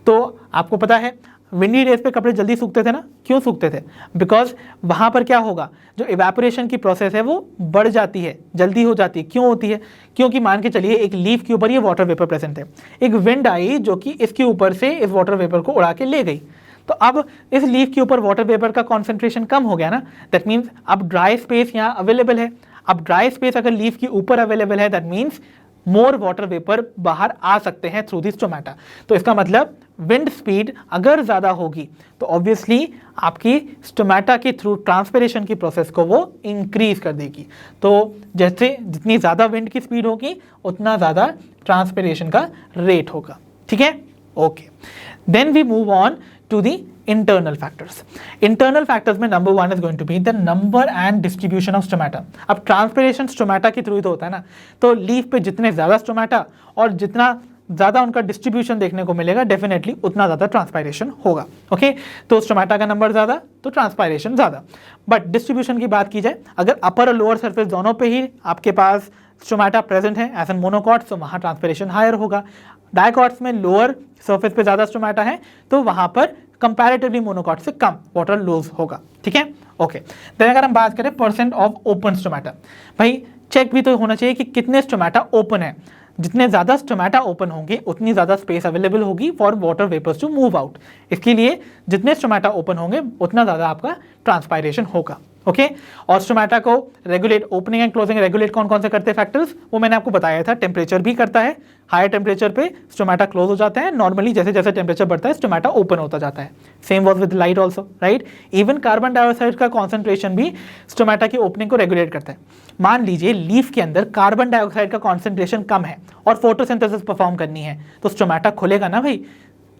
तो आपको पता है विंडी डेज पे कपड़े जल्दी सूखते थे ना। क्यों सूखते थे? बिकॉज वहाँ पर क्या होगा, जो इवेपोरेशन की प्रोसेस है वो बढ़ जाती है, जल्दी हो जाती है। क्यों होती है? क्योंकि मान के चलिए एक लीफ के ऊपर ये वाटर वेपर प्रेजेंट है, एक विंड आई जो कि इसके ऊपर से इस वाटर वेपर को उड़ा के ले गई। तो अब इस लीफ के ऊपर वाटर वेपर का कॉन्सेंट्रेशन कम हो गया ना, दैट मीन्स अब ड्राई स्पेस यहाँ अवेलेबल है। अब ड्राई स्पेस अगर लीफ के ऊपर अवेलेबल है that means more water vapour बाहर आ सकते हैं थ्रू दिस स्टोमेटा। तो इसका मतलब विंड स्पीड अगर ज़्यादा होगी तो ऑब्वियसली आपकी स्टोमेटा के थ्रू ट्रांसपिरेशन की प्रोसेस को वो इंक्रीज कर देगी। तो जैसे जितनी ज़्यादा विंड की स्पीड होगी उतना ज़्यादा ट्रांसपिरेशन का रेट होगा। ठीक है, okay. Then we move on to the internal factors. Internal factors में number one is going to be the number and distribution of stomata. अब ट्रांसपिरेशन स्टोमेटा के थ्रू ही तो होता है ना, तो लीफ पे जितने ज़्यादा स्टोमेटा और जितना ज़्यादा उनका डिस्ट्रीब्यूशन देखने को मिलेगा, डेफिनेटली उतना ज़्यादा ट्रांसपायरेशन होगा। ओके, तो स्टोमेटा का नंबर ज़्यादा तो ट्रांसपायरेशन ज़्यादा। बट डिस्ट्रीब्यूशन की बात की जाए, अगर अपर और लोअर सरफेस दोनों पे ही आपके पास स्टोमेटा प्रेजेंट है एज एन मोनोकॉट्स, तो वहाँ ट्रांसपायरेशन हायर होगा। डायकॉट्स में लोअर सरफेस पे ज़्यादा स्टोमेटा है तो वहाँ पर कंपैरेटिवली मोनोकॉट से कम वाटर लूज होगा। ठीक है, ओके। देन अगर हम बात करें परसेंट ऑफ ओपन स्टोमेटा, भाई चेक भी तो होना चाहिए कि कितने स्टोमेटा ओपन है। जितने ज़्यादा स्टोमेटा ओपन होंगे उतनी ज़्यादा स्पेस अवेलेबल होगी for water vapours to move out. इसके लिए जितने स्टोमेटा ओपन होंगे उतना ज़्यादा आपका ट्रांसपायरेशन होगा। ओके, और स्टोमेटा को regulate, opening and closing regulate कौन कौन से करते हैं फैक्टर्स, वो मैंने आपको बताया था। टेम्परेचर भी करता है, हायर टेम्परेचर पे स्टोमेटा क्लोज हो जाता है, नॉर्मली जैसे जैसे टेम्परेचर बढ़ता है स्टोमेटा ओपन होता जाता है। Same was with light also, right. Even carbon dioxide का कॉन्सेंट्रेशन भी स्टोमेटा की ओपनिंग को रेगुलेट करता है। मान लीजिए लीफ के अंदर कार्बन डाइऑक्साइड का कॉन्सेंट्रेशन कम है और फोटोसिंथेसिस परफॉर्म करनी है, तो स्टोमेटा खुलेगा ना भाई,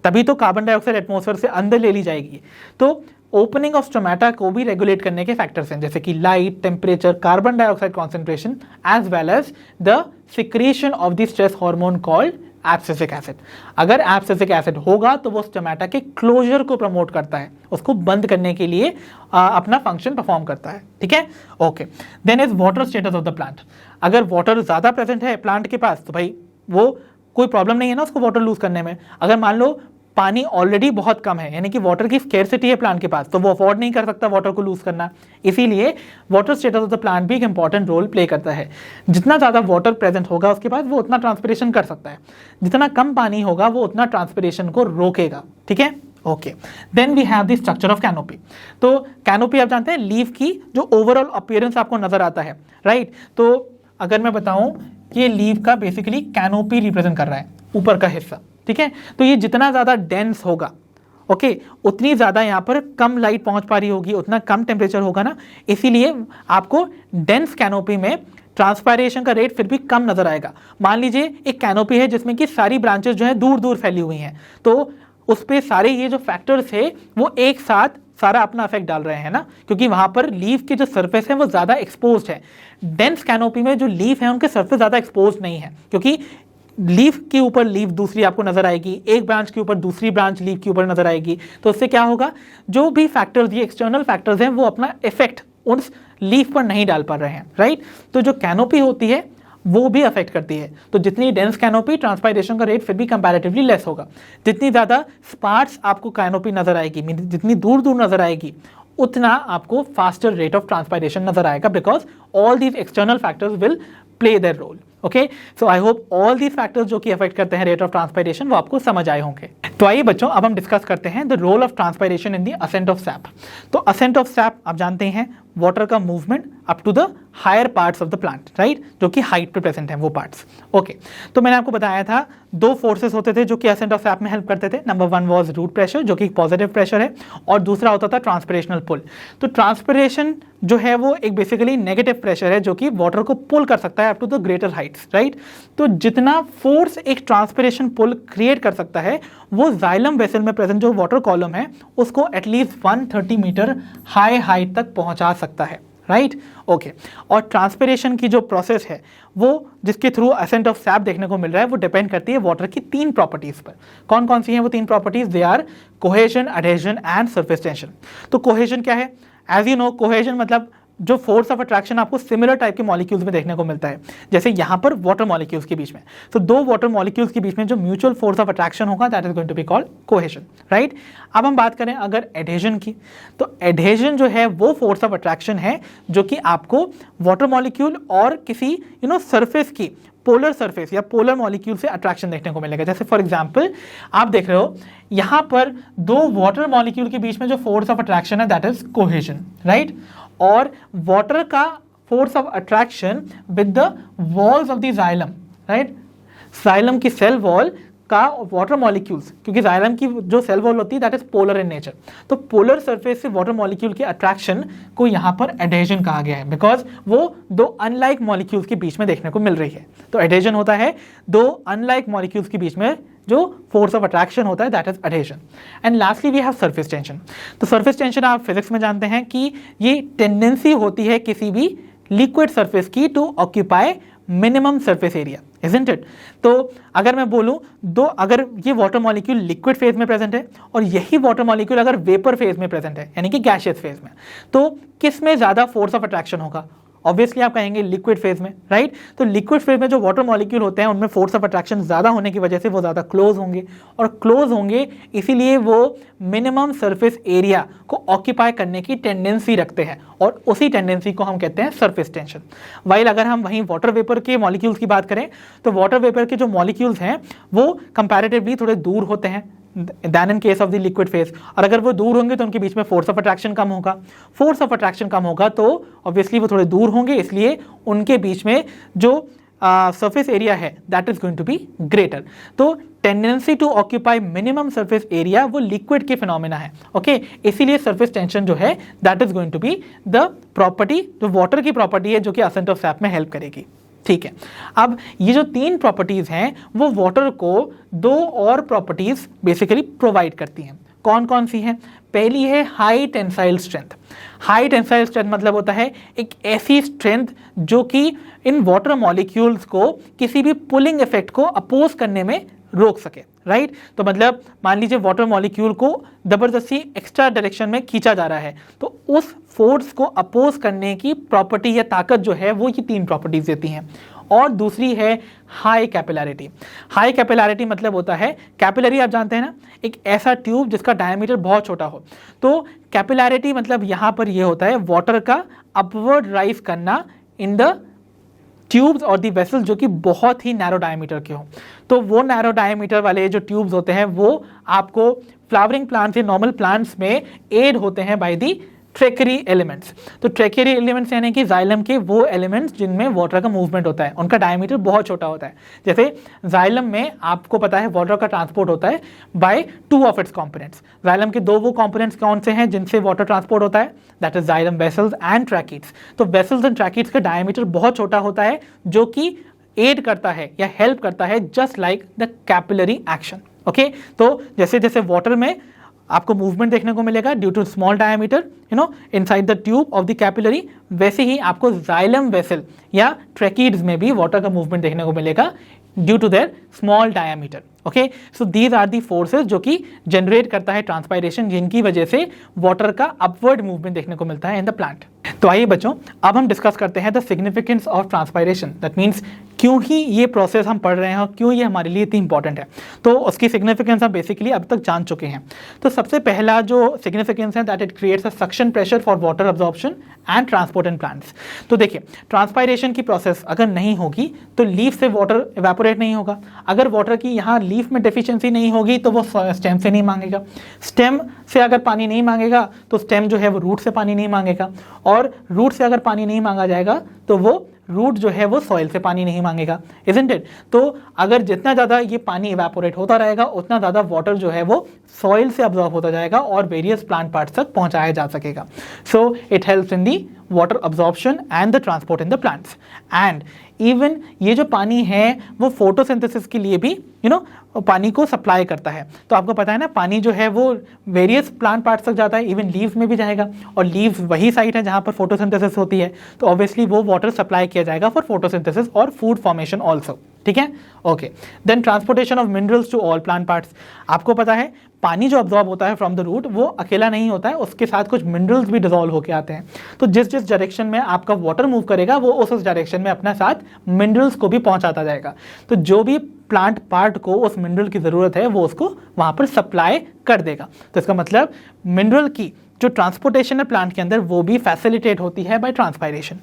तभी तो कार्बन डाइऑक्साइड एटमॉस्फेयर से अंदर ले ली जाएगी। तो ओपनिंग ऑफ स्टोमेटा को भी रेगुलेट करने के फैक्टर्स हैं, जैसे कि light, temperature, carbon dioxide concentration, as well as the secretion of the stress hormone called abscisic acid. अगर एब्सिसिक एसिड होगा तो वो स्टोमेटा के क्लोजर को प्रमोट करता है, उसको बंद करने के लिए अपना फंक्शन परफॉर्म करता है। ठीक है, okay. Then is water status of the plant. अगर वाटर ज़्यादा प्रेजेंट है प्लांट के पास तो भाई वो कोई प्रॉब्लम नहीं है ना उसको वाटर लूज करने में। अगर मान लो पानी ऑलरेडी बहुत कम है, यानी कि वाटर की स्केर्सिटी है प्लांट के पास, तो वो अफोर्ड नहीं कर सकता वाटर को लूज करना। इसीलिए water status of the plant भी एक इंपॉर्टेंट रोल प्ले करता है। जितना ज़्यादा वाटर प्रेजेंट होगा उसके पास वो उतना ट्रांसपिरेशन कर सकता है, जितना कम पानी होगा वो उतना ट्रांसपिरेशन को रोकेगा। ठीक है, okay. Then we have the structure of canopy. तो कैनोपी आप जानते हैं लीफ की जो ओवरऑल अपीयरेंस आपको नजर आता है, राइट। तो अगर मैं बताऊं कि लीफ का बेसिकली कैनोपी रिप्रेजेंट कर रहा है, ऊपर का हिस्सा। ठीक है, तो ये जितना ज़्यादा डेंस होगा, ओके, उतनी ज़्यादा यहाँ पर कम लाइट पहुँच पा रही होगी, उतना कम टेम्परेचर होगा ना, इसीलिए आपको डेंस कैनोपी में ट्रांसपायरेशन का रेट फिर भी कम नजर आएगा। मान लीजिए एक कैनोपी है जिसमें कि सारी ब्रांचेस जो है दूर दूर फैली हुई हैं, तो उस पर सारे ये जो फैक्टर्स है वो एक साथ सारा अपना इफेक्ट डाल रहे हैं ना, क्योंकि वहां पर लीफ की जो सरफेस है वो ज़्यादा एक्सपोज्ड है। डेंस कैनोपी में जो लीफ है उनके सरफेस ज़्यादा एक्सपोज नहीं है, क्योंकि लीफ के ऊपर लीफ दूसरी आपको नजर आएगी, एक ब्रांच के ऊपर दूसरी ब्रांच लीफ के ऊपर नजर आएगी। तो उससे क्या होगा, जो भी फैक्टर्स ये एक्सटर्नल फैक्टर्स हैं वो अपना इफेक्ट उस लीफ पर नहीं डाल पा रहे हैं, राइट। तो जो कैनोपी होती है वो भी अफेक्ट करती है। तो जितनी डेंस कैनोपी, ट्रांसपायरेशन का रेट फिर भी कंपैरेटिवली लेस होगा। जितनी ज़्यादा स्पार्स आपको कैनोपी नजर आएगी, जितनी दूर दूर नजर आएगी, उतना आपको फास्टर रेट ऑफ ट्रांसपायरेशन नजर आएगा, because all these external factors will play their role. Okay, so I hope all these factors जो कि अफेक्ट करते हैं रेट ऑफ ट्रांसपायरेशन वो आपको समझ आए होंगे। तो आइए बच्चों, अब हम डिस्कस करते हैं the role of transpiration in the ascent of sap. तो असेंट ऑफ सैप आप जानते हैं वाटर का movement up to the higher parts of the plant, right, जो कि हाइट पे प्रेजेंट है वो पार्ट्स। ओके, तो मैंने आपको बताया था दो फोर्सेस होते थे जो कि असेंट ऑफ सैप में हेल्प करते थे। Number one was root pressure जो कि पॉजिटिव प्रेशर है, और दूसरा होता था ट्रांसपिरेशनल पुल। तो ट्रांसपिरेशन जो है वो एक बेसिकली नेगेटिव प्रेशर है जो कि वाटर को पुल कर सकता है up to the greater heights, right. तो जितना फोर्स एक ट्रांसपिरेशन पुल क्रिएट कर सकता है वो जाइलम वेसल में प्रेजेंट जो वाटर कॉलम है उसको एटलीस्ट 130 मीटर हाई हाइट तक पहुंचा सकता है, राइट, ओके। और ट्रांसपिरेशन की जो प्रोसेस है वो जिसके थ्रू असेंट ऑफ सैप देखने को मिल रहा है वो डिपेंड करती है वाटर की तीन प्रॉपर्टीज पर। कौन कौन सी हैं वो तीन properties? They are cohesion, adhesion and surface tension. तो कोहेजन क्या है? एज यू नो, कोहेजन मतलब जो फोर्स ऑफ अट्रैक्शन आपको सिमिलर टाइप के मॉलिक्यूल्स में देखने को मिलता है, जैसे यहाँ पर वाटर मॉलिक्यूल्स के बीच में। तो दो वाटर मॉलिक्यूल्स के बीच में जो म्यूचुअल फोर्स ऑफ अट्रैक्शन होगा that is going to be called cohesion, right. अब हम बात करें अगर एडहेजन की, तो एडहेजन जो है वो फोर्स ऑफ अट्रैक्शन है जो कि आपको वाटर मॉलिक्यूल और किसी सरफेस की पोलर सरफेस या पोलर मॉलिक्यूल से अट्रैक्शन देखने को मिलेगा। जैसे फॉर एग्जांपल आप देख रहे हो यहाँ पर दो वाटर मॉलिक्यूल के बीच में जो फोर्स ऑफ अट्रैक्शन है दैट इज कोहेजन, राइट। और वाटर का force of attraction with the walls of the xylem, right. Xylem की सेल वॉल का वाटर मॉलिक्यूल्स, क्योंकि जाइलम की जो सेल वॉल होती है that is polar in nature, तो पोलर सरफेस से वाटर मॉलिक्यूल के अट्रैक्शन को यहाँ पर एडहेजन कहा गया है, बिकॉज वो दो अनलाइक मॉलिक्यूल्स के बीच में देखने को मिल रही है। तो एडहेजन होता है दो अनलाइक मॉलिक्यूल्स के बीच में जो फोर्स ऑफ अट्रैक्शन होता है that is adhesion. And lastly we have surface tension. तो सरफेस टेंशन आप फिजिक्स में जानते हैं कि ये टेंडेंसी होती है किसी भी लिक्विड सरफेस की to occupy minimum surface area. isn't it? तो अगर मैं बोलूं अगर ये वाटर मॉलिक्यूल लिक्विड फेज में प्रेजेंट है और यही वाटर मॉलिक्यूल अगर वेपर फेज में प्रेजेंट है यानी कि गैशियस फेज में, तो किस में ज्यादा फोर्स ऑफ अट्रैक्शन होगा? ऑब्वियसली आप कहेंगे लिक्विड फेज में, राइट? तो लिक्विड फेज में जो वाटर मॉलिक्यूल होते हैं उनमें फोर्स ऑफ अट्रैक्शन ज़्यादा होने की वजह से वो ज़्यादा क्लोज होंगे, और क्लोज होंगे इसीलिए वो मिनिमम सरफेस एरिया को ऑक्यूपाई करने की टेंडेंसी रखते हैं, और उसी टेंडेंसी को हम कहते हैं सरफेस टेंशन। वाइल अगर हम वहीं वाटर वेपर के मॉलिक्यूल्स की बात करें तो वाटर वेपर के जो मॉलिक्यूल्स हैं वो कंपैरेटिवली थोड़े दूर होते हैं than in case of the liquid phase, और अगर वो दूर होंगे तो उनके बीच में फोर्स ऑफ अट्रैक्शन कम होगा। फोर्स ऑफ अट्रैक्शन कम होगा तो ऑब्वियसली वो थोड़े दूर होंगे, इसलिए उनके बीच में जो सरफेस एरिया है that is going to be greater. तो tendency to occupy minimum surface area वो लिक्विड के फिनोमेना है, ओके? इसीलिए सरफेस टेंशन जो है that is going to be the property जो वाटर की प्रॉपर्टी है जो कि असेंट ऑफ सैप में हेल्प करेगी, ठीक है? अब ये जो तीन प्रॉपर्टीज हैं वो वाटर को दो और प्रॉपर्टीज बेसिकली प्रोवाइड करती हैं। कौन कौन सी हैं? पहली है high tensile strength. High tensile strength मतलब होता है एक ऐसी स्ट्रेंथ जो कि इन वाटर मॉलिक्यूल्स को किसी भी पुलिंग इफेक्ट को अपोज करने में रोक सके, राइट? तो मतलब मान लीजिए वाटर मॉलिक्यूल को जबरदस्ती एक्स्ट्रा डायरेक्शन में खींचा जा रहा है, तो उस फोर्स को अपोज करने की प्रॉपर्टी या ताकत जो है वो ये तीन प्रॉपर्टीज देती हैं। और दूसरी है हाई कैपिलैरिटी। हाई कैपिलैरिटी मतलब होता है, कैपिलरी आप जानते हैं ना, एक ऐसा ट्यूब जिसका डायमीटर बहुत छोटा हो। तो कैपिलैरिटी मतलब यहाँ पर ये होता है वाटर का अपवर्ड राइज करना इन द ट्यूब्स और दी वेसल्स जो कि बहुत ही नैरो डायमीटर के हो। तो वो नैरो डायमीटर वाले जो ट्यूब्स होते हैं वो आपको फ्लावरिंग प्लांट्स या नॉर्मल प्लांट्स में एड होते हैं बाय दी ट्रेकरी एलिमेंट्स। तो ट्रेकरी एलिमेंट्स यानी कि जाइलम के वो एलिमेंट्स जिनमें वाटर का मूवमेंट होता है, उनका डायमीटर बहुत छोटा होता है। जैसे जाइलम में आपको पता है वाटर का ट्रांसपोर्ट होता है by two of its components. Xylem के दो वो कंपोनेंट्स कौन से हैं जिनसे वाटर ट्रांसपोर्ट होता है? That is xylem vessels and tracheids. तो वेसल्स एंड ट्रैकीड्स का डायमीटर बहुत छोटा होता है जो कि एड करता है या हेल्प करता है just like the capillary action, okay? तो जैसे जैसे वाटर में आपको मूवमेंट देखने को मिलेगा due to small diameter inside the tube of the capillary, वैसे ही आपको जाइलम वेसल या ट्रैकीड्स में भी वाटर का मूवमेंट देखने को मिलेगा due to their small diameter, okay? So these are the forces जो कि जनरेट करता है ट्रांसपायरेशन, जिनकी वजह से वाटर का अपवर्ड मूवमेंट देखने को मिलता है इन द प्लांट। तो आइए बच्चों अब हम डिस्कस करते हैं the significance of transpiration. That means क्यों ही ये प्रोसेस हम पढ़ रहे हैं और क्यों ये हमारे लिए इतनी इंपॉर्टेंट है। तो उसकी सिग्निफिकेंस हम बेसिकली अब तक जान चुके हैं। तो सबसे पहला जो सिग्निफिकेंस है that it creates a suction pressure for water absorption and transport in plants. तो देखिए ट्रांसपायरेशन की प्रोसेस अगर नहीं होगी तो लीफ से वाटर इवेपोरेट नहीं होगा। अगर वाटर की यहाँ लीफ में डेफिशिएंसी नहीं होगी तो वो स्टेम से नहीं मांगेगा। स्टेम से अगर पानी नहीं मांगेगा तो स्टेम जो है वो रूट से पानी नहीं मांगेगा, और रूट से अगर पानी नहीं मांगा जाएगा तो वो रूट जो है वो सॉइल से पानी नहीं मांगेगा, इजंट इट? तो अगर जितना ज़्यादा ये पानी इवेपोरेट होता रहेगा उतना ज़्यादा वाटर जो है वो सॉइल से अब्जॉर्ब होता जाएगा और वेरियस प्लांट पार्ट्स तक पहुंचाया जा सकेगा। So it helps in the water absorption and the transport in the plants. And even ये जो पानी है वो फोटोसिंथेसिस के लिए भी पानी को सप्लाई करता है। तो आपको पता है ना पानी जो है वो वेरियस प्लांट पार्ट्स तक जाता है, इवन लीव्स में भी जाएगा, और लीव्स वही साइट है जहाँ पर फोटोसिंथेसिस होती है। तो ऑब्वियसली वो वाटर सप्लाई किया जाएगा फॉर फोटोसिंथेसिस और फूड फॉर्मेशन ऑल्सो, ठीक है? Okay, then transportation of minerals to all plant parts. आपको पता है पानी जो अब्जॉर्ब होता है फ्रॉम द रूट वो अकेला नहीं होता है, उसके साथ कुछ मिनरल्स भी डिसॉल्व होकर आते हैं। तो जिस जिस डायरेक्शन में आपका वाटर मूव करेगा वो उस डायरेक्शन में अपना साथ मिनरल्स को भी पहुंचाता जाएगा। तो जो भी प्लांट पार्ट को उस मिनरल की ज़रूरत है वो उसको वहाँ पर सप्लाई कर देगा। तो इसका मतलब मिनरल की जो ट्रांसपोर्टेशन है प्लांट के अंदर वो भी फैसिलिटेट होती है by transpiration.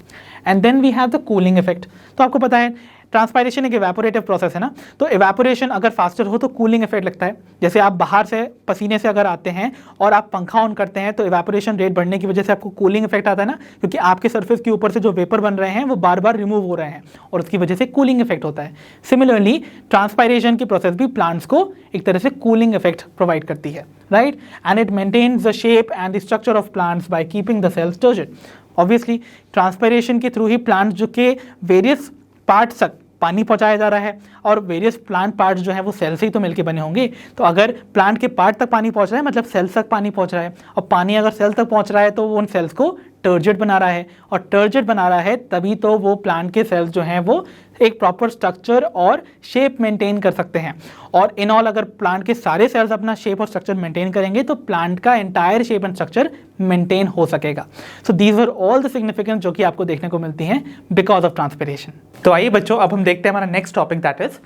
And then we have the cooling effect. तो आपको पता है ट्रांसपायरेशन एक इवेपोरेटिव प्रोसेस है ना, तो इवेपोरेशन अगर फास्टर हो तो कूलिंग इफेक्ट लगता है। जैसे आप बाहर से पसीने से अगर आते हैं और आप पंखा ऑन करते हैं तो इवेपोरेशन रेट बढ़ने की वजह से आपको कूलिंग इफेक्ट आता है ना, क्योंकि आपके सरफेस के ऊपर से जो वेपर बन रहे हैं वो बार बार रिमूव हो रहे हैं और उसकी वजह से कूलिंग इफेक्ट होता है। सिमिलरली ट्रांसपायरेशन की प्रोसेस भी प्लांट्स को एक तरह से कूलिंग इफेक्ट प्रोवाइड करती है, right? And it maintains the shape and the structure of plants by keeping the cells turgid. Obviously transpiration के थ्रू ही प्लांट्स जो के वेरियस पार्ट्स तक पानी पहुंचाया जा रहा है, और वेरियस प्लांट पार्ट्स जो है वो सेल से ही तो मिलके बने होंगे। तो अगर प्लांट के पार्ट तक पानी पहुंच रहा है मतलब सेल्स तक पानी पहुंच रहा है, और पानी अगर सेल तक पहुंच रहा है तो वो उन सेल्स को टर्जेट बना रहा है, और टर्जेट बना रहा है तभी तो वो प्लांट के सेल्स जो हैं वो एक प्रॉपर स्ट्रक्चर और शेप मेंटेन कर सकते हैं। और इन ऑल अगर प्लांट के सारे सेल्स अपना शेप और स्ट्रक्चर मेंटेन करेंगे तो प्लांट का entire shape and structure maintain हो सकेगा। So these are all the significance जो कि आपको देखने को मिलती हैं बिकॉज ऑफ ट्रांसपिरेशन। तो आइए बच्चों, अब हम देखते हैं हमारा next topic, that is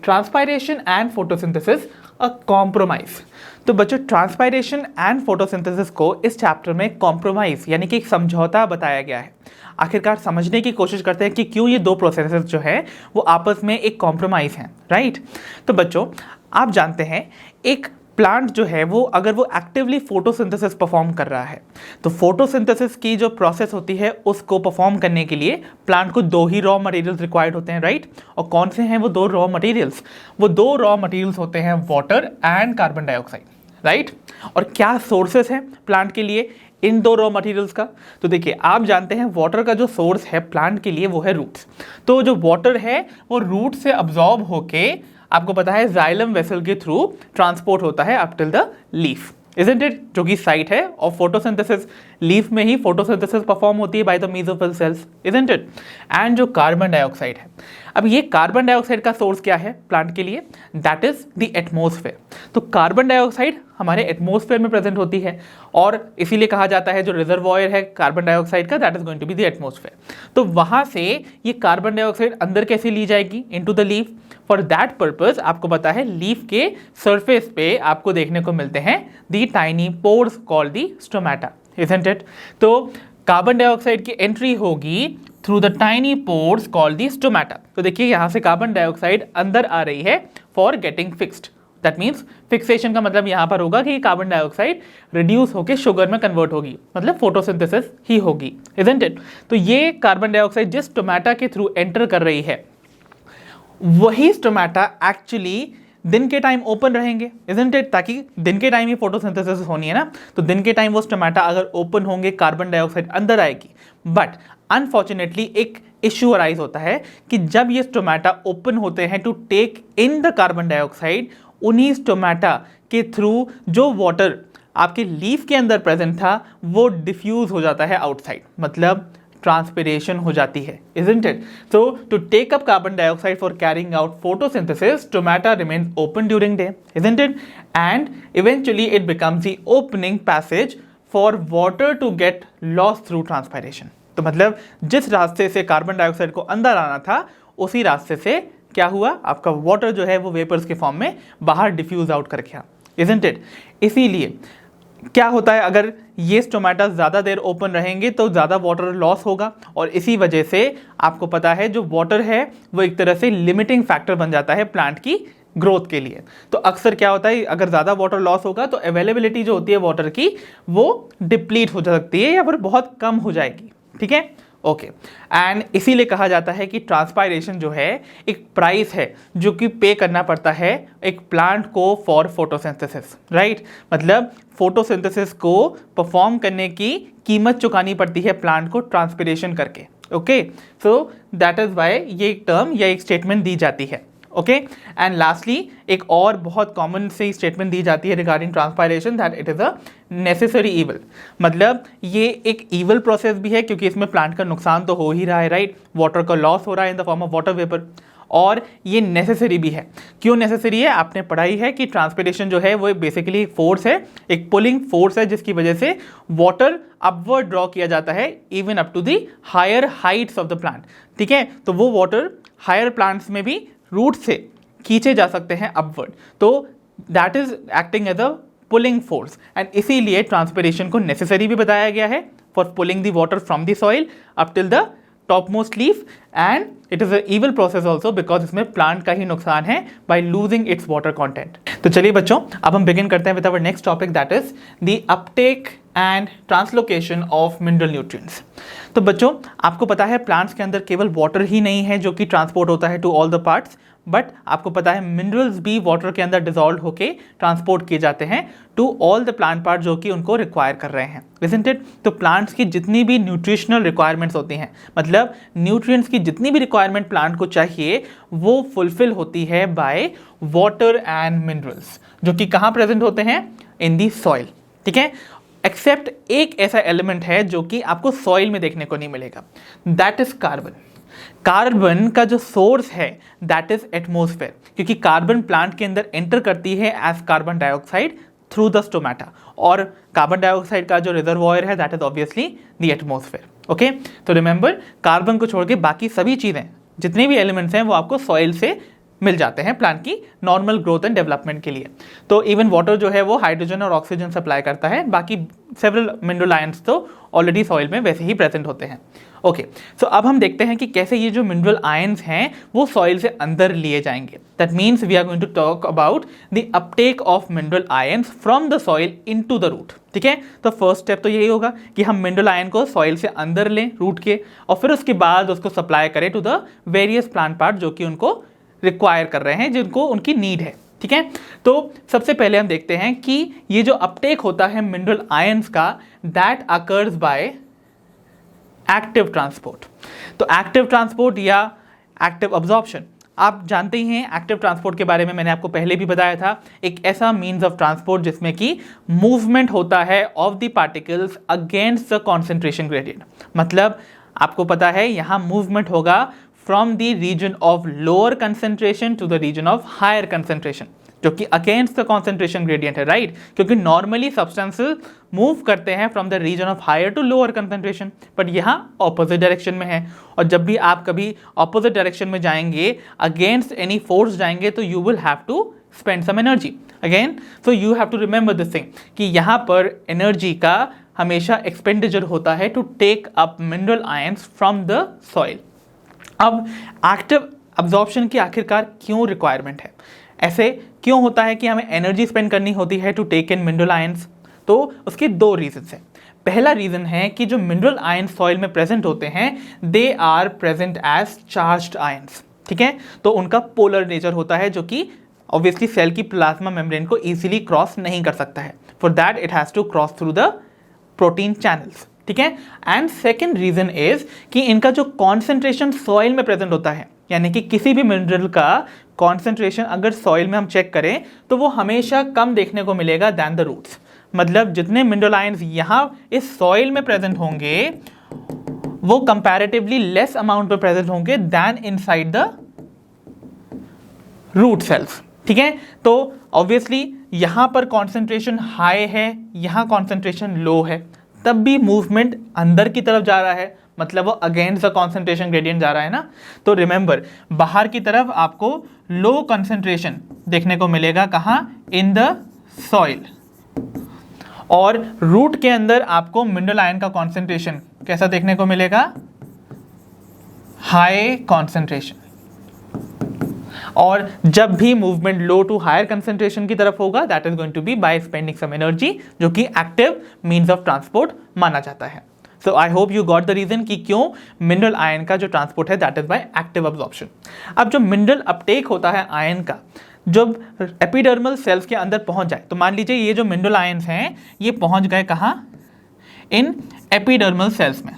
transpiration and photosynthesis a compromise. तो बच्चों, ट्रांसपायरेशन एंड फोटोसिंथेसिस को इस चैप्टर में कॉम्प्रोमाइज यानी कि एक समझौता बताया गया है। आखिरकार समझने की कोशिश करते हैं कि क्यों ये दो प्रोसेसेस जो है वो आपस में एक कॉम्प्रोमाइज हैं, राइट। तो बच्चों, आप जानते हैं एक प्लांट जो है वो अगर वो एक्टिवली फोटोसिंथेसिस परफॉर्म कर रहा है तो फोटोसिंथेसिस की जो प्रोसेस होती है उसको परफॉर्म करने के लिए प्लांट को दो ही रॉ मटेरियल्स रिक्वायर्ड होते हैं, राइट। और कौन से हैं वो दो रॉ मटेरियल्स? वो दो रॉ मटेरियल्स होते हैं water and carbon dioxide, right. और क्या सोर्सेस हैं प्लांट के लिए इन दो रॉ मटेरियल्स का? तो देखिए, आप जानते हैं वाटर का जो सोर्स है प्लांट के लिए वो है रूट्स। तो जो वाटर है वो रूट से अब्जॉर्ब होके आपको पता है जाइलम वेसल के थ्रू ट्रांसपोर्ट होता है up till the leaf, isn't it, जो कि साइट है ऑफ फोटोसिंथेसिस। लीफ में ही फोटोसिंथेसिस परफॉर्म होती है by the mesophyll sales, isn't it. And जो कार्बन डाइऑक्साइड है, अब ये कार्बन डाइऑक्साइड का सोर्स क्या है प्लांट के लिए? That is the atmosphere. तो कार्बन डाइऑक्साइड हमारे एटमॉस्फेयर में प्रेजेंट होती है और इसीलिए कहा जाता है जो रिजर्वॉयर है कार्बन डाइऑक्साइड का, that is going to be the atmosphere. तो वहां से ये कार्बन डाइऑक्साइड अंदर कैसे ली जाएगी? Into the leaf. For that purpose आपको पता है लीफ के सरफेस पे आपको देखने को मिलते हैं the tiny pores called the stomata, isn't it. तो कार्बन डाइऑक्साइड की एंट्री होगी through the tiny pores called the stomata. तो देखिए यहां से कार्बन डाइऑक्साइड अंदर आ रही है for getting fixed. That means fixation का मतलब यहां पर होगा कि कार्बन डाइऑक्साइड रिड्यूस होकर शुगर में कन्वर्ट होगी, मतलब फोटोसिंथेसिस ही होगी, इजंट इट। तो ये कार्बन डाइऑक्साइड जिस स्टोमेटा के थ्रू एंटर कर रही है वही स्टोमेटा एक्चुअली दिन के टाइम ओपन रहेंगे, इजंट इट, ताकि दिन के टाइम ही फोटोसिंथेसिस होनी है ना। तो दिन के टाइम वो स्टोमेटा अगर ओपन होंगे कार्बन डाइऑक्साइड अंदर आएगी। बट अनफॉर्चुनेटली एक इश्यू अराइज होता है कि जब ये स्टोमेटा ओपन होते हैं to take in the carbon dioxide, उन्हीं स्टोमेटा के थ्रू जो वाटर आपके लीफ के अंदर प्रेजेंट था वो डिफ्यूज हो जाता है आउटसाइड, मतलब ट्रांसपिरेशन हो जाती है, isn't it? So to take up carbon dioxide for carrying out photosynthesis, stomata remains open during day, isn't it? And eventually it becomes the opening passage for water to get lost through transpiration. तो मतलब जिस रास्ते से कार्बन डाइऑक्साइड को अंदर आना था उसी रास्ते से क्या हुआ, आपका वाटर जो है वो वेपर्स के फॉर्म में बाहर डिफ्यूज आउट कर गया, isn't it? इसीलिए क्या होता है, अगर ये स्टोमेटा ज़्यादा देर ओपन रहेंगे तो ज़्यादा वाटर लॉस होगा और इसी वजह से आपको पता है जो वाटर है वो एक तरह से लिमिटिंग फैक्टर बन जाता है प्लांट की ग्रोथ के लिए। तो अक्सर क्या होता है, अगर ज़्यादा वाटर लॉस होगा तो अवेलेबिलिटी जो होती है वाटर की वो डिप्लीट हो सकती है या फिर बहुत कम हो जाएगी, ठीक है, ओके। एंड इसीलिए कहा जाता है कि ट्रांसपायरेशन जो है एक प्राइस है जो कि पे करना पड़ता है एक प्लांट को फॉर फोटोसिंथेसिस, राइट। मतलब फोटोसिंथेसिस को परफॉर्म करने की कीमत चुकानी पड़ती है प्लांट को ट्रांसपिरेशन करके, okay. So that is why ये एक टर्म या एक स्टेटमेंट दी जाती है, ओके। एंड लास्टली एक और बहुत कॉमन सी स्टेटमेंट दी जाती है regarding transpiration, that it is a necessary evil. मतलब ये एक ईवल प्रोसेस भी है क्योंकि इसमें प्लांट का नुकसान तो हो ही रहा है, राइट। वाटर का लॉस हो रहा है in the form of water vapour, और ये नेसेसरी भी है। क्यों नेसेसरी है? आपने पढ़ाई है कि ट्रांसपिरेशन जो है वो बेसिकली एक फोर्स है, एक पुलिंग फोर्स है जिसकी वजह से वाटर अपवर्ड ड्रॉ किया जाता है even up to the higher heights of the plant, ठीक है। तो वो वाटर हायर प्लांट्स में भी रूट से खींचे जा सकते हैं अपवर्ड, तो that is acting as a pulling force. And इसीलिए ट्रांसपिरेशन को नेसेसरी भी बताया गया है for pulling the water from the soil up till the topmost leaf, and it is a evil process also because इसमें प्लांट का ही नुकसान है by losing its water content। तो चलिए बच्चों, अब हम बिगिन करते हैं with our next topic, that is the uptake and translocation of mineral nutrients। तो बच्चों आपको पता है प्लांट्स के अंदर केवल वाटर ही नहीं है जो कि ट्रांसपोर्ट होता है to all the parts, but आपको पता है मिनरल्स भी वाटर के अंदर डिसॉल्व होके ट्रांसपोर्ट किए जाते हैं to all the plant part जो कि उनको रिक्वायर कर रहे हैं, इजंट इट। तो प्लांट्स की जितनी भी न्यूट्रिशनल रिक्वायरमेंट्स होती हैं, मतलब न्यूट्रिएंट्स की जितनी भी रिक्वायरमेंट प्लांट को चाहिए वो फुलफिल होती है बाय वाटर एंड मिनरल्स, जो कि कहाँ प्रेजेंट होते हैं, इन दी सॉइल, ठीक है। एक्सेप्ट एक ऐसा एलिमेंट है जो कि आपको सॉइल में देखने को नहीं मिलेगा, दैट इज कार्बन। कार्बन का जो सोर्स है दैट इज एटमॉस्फेयर, क्योंकि कार्बन प्लांट के अंदर एंटर करती है as carbon dioxide through the stomata, और कार्बन डाइऑक्साइड का जो रिजर्वॉयर है that is obviously the atmosphere. Okay, तो रिमेंबर कार्बन को छोड़ के बाकी सभी चीज़ें, जितने भी एलिमेंट्स हैं वो आपको सॉइल से मिल जाते हैं प्लांट की नॉर्मल ग्रोथ एंड डेवलपमेंट के लिए। तो इवन वाटर जो है वो हाइड्रोजन और ऑक्सीजन सप्लाई करता है, बाकी सेवरल मिनरल आयंस तो ऑलरेडी सॉइल में वैसे ही प्रेजेंट होते हैं। ओके, सो अब हम देखते हैं कि कैसे ये जो मिनरल आयंस हैं वो सॉइल से अंदर लिए जाएंगे। That means we are going to talk about the uptake of mineral ions from the soil into the root. ठीक है, तो फर्स्ट स्टेप तो यही होगा कि हम मिनरल आयन को सॉइल से अंदर लें रूट के, और फिर उसके बाद उसको सप्लाई करें to the various plant part जो कि उनको रिक्वायर कर रहे हैं, जिनको उनकी नीड है। ठीक है, तो सबसे पहले हम देखते हैं कि ये जो अपटेक होता है मिनरल आयंस का, that occurs by active transport. तो एक्टिव ट्रांसपोर्ट या एक्टिव अब्जॉर्प्शन, आप जानते ही हैं एक्टिव ट्रांसपोर्ट के बारे में मैंने आपको पहले भी बताया था, एक ऐसा मीन्स ऑफ ट्रांसपोर्ट जिसमें कि मूवमेंट होता है of the particles against the concentration gradient. मतलब आपको पता है यहाँ मूवमेंट होगा from the region of lower concentration to the region of higher concentration, जो कि अगेंस्ट द कॉन्सेंट्रेशन ग्रेडियंट है, राइट? क्योंकि नॉर्मली सब्सटेंसेस मूव करते हैं from the region of higher to lower concentration, but यहाँ ऑपोजिट डायरेक्शन में है। और जब भी आप कभी ऑपोजिट डायरेक्शन में जाएंगे, अगेंस्ट एनी फोर्स जाएंगे, तो you will have to spend some energy again. So you have to remember this thing कि यहाँ पर एनर्जी का हमेशा एक्सपेंडिचर होता है to take up mineral ions from the soil. अब एक्टिव अब्जॉर्प्शन की आखिरकार क्यों रिक्वायरमेंट है? ऐसे क्यों होता है कि हमें एनर्जी स्पेंड करनी होती है to take in mineral ions? तो उसके दो रीजंस हैं। पहला रीजन है कि जो मिनरल आयंस सॉइल में प्रेजेंट होते हैं, they are present as charged ions. ठीक है, तो उनका पोलर नेचर होता है, जो कि ऑब्वियसली सेल की प्लाज्मा मेम्ब्रेन को इजीली क्रॉस नहीं कर सकता है। For that it has to cross through the protein channels. ठीक है, एंड सेकेंड रीजन इज कि इनका जो कॉन्सेंट्रेशन सॉइल में प्रेजेंट होता है, यानी कि किसी भी मिनरल का कॉन्सेंट्रेशन अगर सॉइल में हम चेक करें तो वो हमेशा कम देखने को मिलेगा दैन द रूट्स। मतलब जितने मिनरल आयंस यहाँ इस सॉइल में प्रेजेंट होंगे वो कंपैरेटिवली लेस अमाउंट पे प्रेजेंट होंगे than inside the root cells. ठीक है, तो ऑब्वियसली यहाँ पर कॉन्सेंट्रेशन हाई है, यहाँ कॉन्सेंट्रेशन लो है, तब भी मूवमेंट अंदर की तरफ जा रहा है, मतलब वो अगेंस्ट द कॉन्सेंट्रेशन ग्रेडियंट जा रहा है ना। तो रिमेंबर, बाहर की तरफ आपको लो कॉन्सेंट्रेशन देखने को मिलेगा, कहाँ? In the soil. और रूट के अंदर आपको मिनरल आयन का कॉन्सेंट्रेशन कैसा देखने को मिलेगा? High concentration. और जब भी movement low to higher concentration की तरफ होगा, that is going to be by spending some energy, जो कि एक्टिव मींस ऑफ ट्रांसपोर्ट माना जाता है। So I hope you got the reason कि क्यों मिनरल आयन का जो ट्रांसपोर्ट है that is by active absorption. अब जो मिनरल अपटेक होता है आयन का, जब एपिडर्मल सेल्स के अंदर पहुंच जाए, तो मान लीजिए ये जो मिनरल आयंस हैं ये पहुंच गए कहाँ? इन एपिडर्मल सेल्स में।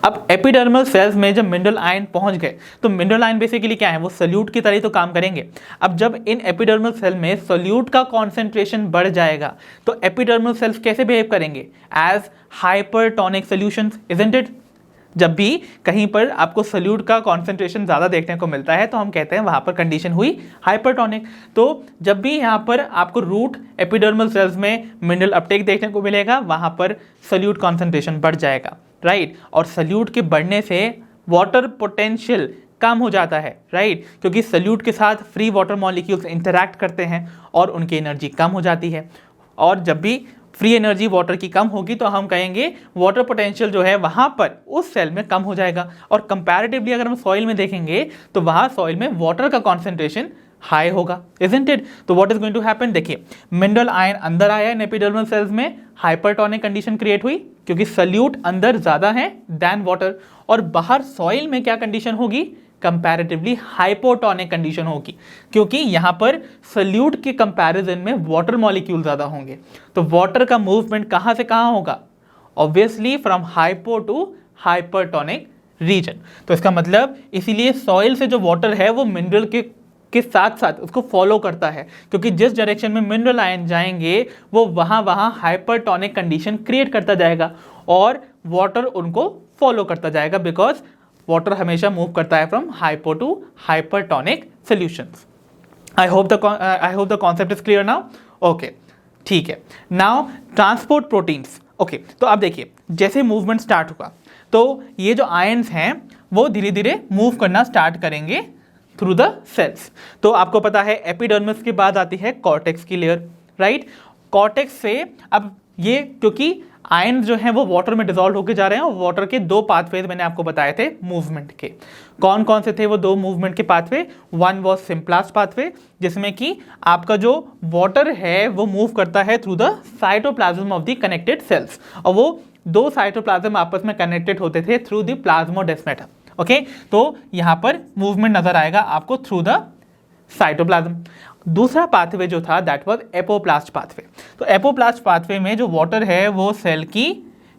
अब एपिडर्मल सेल्स में जब मिनरल आयन पहुंच गए, तो मिनरल आयन बेसिकली क्या है? वो सोल्यूट की तरह तो काम करेंगे। अब जब इन एपिडर्मल सेल में सोल्यूट का कॉन्सेंट्रेशन बढ़ जाएगा, तो एपिडर्मल सेल्स कैसे बिहेव करेंगे? As hypertonic solutions, isn't it? जब भी कहीं पर आपको सोल्यूट का कॉन्सेंट्रेशन ज़्यादा देखने को मिलता है, तो हम कहते हैं वहाँ पर कंडीशन हुई हाइपरटोनिक। तो जब भी यहाँ पर आपको रूट एपिडर्मल सेल्स में मिनरल अपटेक देखने को मिलेगा, वहाँ पर सोल्यूट कॉन्सेंट्रेशन बढ़ जाएगा, राइट? और सोल्यूट के बढ़ने से वाटर पोटेंशियल कम हो जाता है, राइट? क्योंकि सोल्यूट के साथ फ्री वाटर मॉलिक्यूल्स इंटरैक्ट करते हैं और उनकी एनर्जी कम हो जाती है। और जब भी फ्री एनर्जी वाटर की कम होगी, तो हम कहेंगे वाटर पोटेंशियल जो है वहाँ पर उस सेल में कम हो जाएगा। और कंपैरेटिवली अगर हम सॉइल में देखेंगे, तो वहाँ सॉइल में वाटर का कॉन्सेंट्रेशन हाई होगा, इजंट इट? तो what is going to happen? देखिए, मिनरल आयन अंदर आया इन एपिडर्मल सेल्स में, हाइपरटोनिक कंडीशन क्रिएट हुई क्योंकि सोल्यूट अंदर ज्यादा है दैन वाटर। और बाहर सॉइल में क्या कंडीशन होगी? कंपैरेटिवली हाइपोटोनिक कंडीशन होगी, क्योंकि यहाँ पर सोल्यूट के कंपैरिजन में वाटर मॉलिक्यूल ज्यादा होंगे। तो वाटर का मूवमेंट कहाँ से कहाँ होगा? Obviously from hypo to hypertonic region. तो इसका मतलब इसीलिए सॉइल से जो वाटर है वो मिनरल के के साथ साथ उसको फॉलो करता है, क्योंकि जिस डायरेक्शन में मिनरल आयन जाएंगे वो वहाँ हाइपरटोनिक कंडीशन क्रिएट करता जाएगा और वाटर उनको फॉलो करता जाएगा, बिकॉज वाटर हमेशा मूव करता है from hypo to hypertonic solutions. I hope the concept is clear now. Okay, ठीक है। Now transport proteins. ओके, तो अब देखिए जैसे मूवमेंट स्टार्ट हुआ तो ये जो आयंस हैं वो धीरे धीरे मूव करना स्टार्ट करेंगे थ्रू द सेल्स। तो आपको पता है एपिडर्मिस के बाद आती है कॉर्टेक्स की लेयर, राइट। कॉर्टेक्स से अब ये क्योंकि आयन जो हैं वो वाटर में डिसॉल्व होकर जा रहे हैं और वाटर के दो पाथवेज मैंने आपको बताए थे मूवमेंट के। कौन कौन से थे वो दो मूवमेंट के pathway? One was symplast pathway, जिसमें कि आपका जो वाटर है वो मूव करता है through the cytoplasm of the connected cells, और वो दो साइटोप्लाज्म आपस में कनेक्टेड होते थे थ्रू द प्लाज्मोडेस्माटा। ओके, तो यहाँ पर मूवमेंट नजर आएगा आपको थ्रू द साइटोप्लाज्म। दूसरा पाथवे जो था दैट वाज एपोप्लास्ट पाथवे। तो एपोप्लास्ट पाथवे में जो वाटर है वो सेल की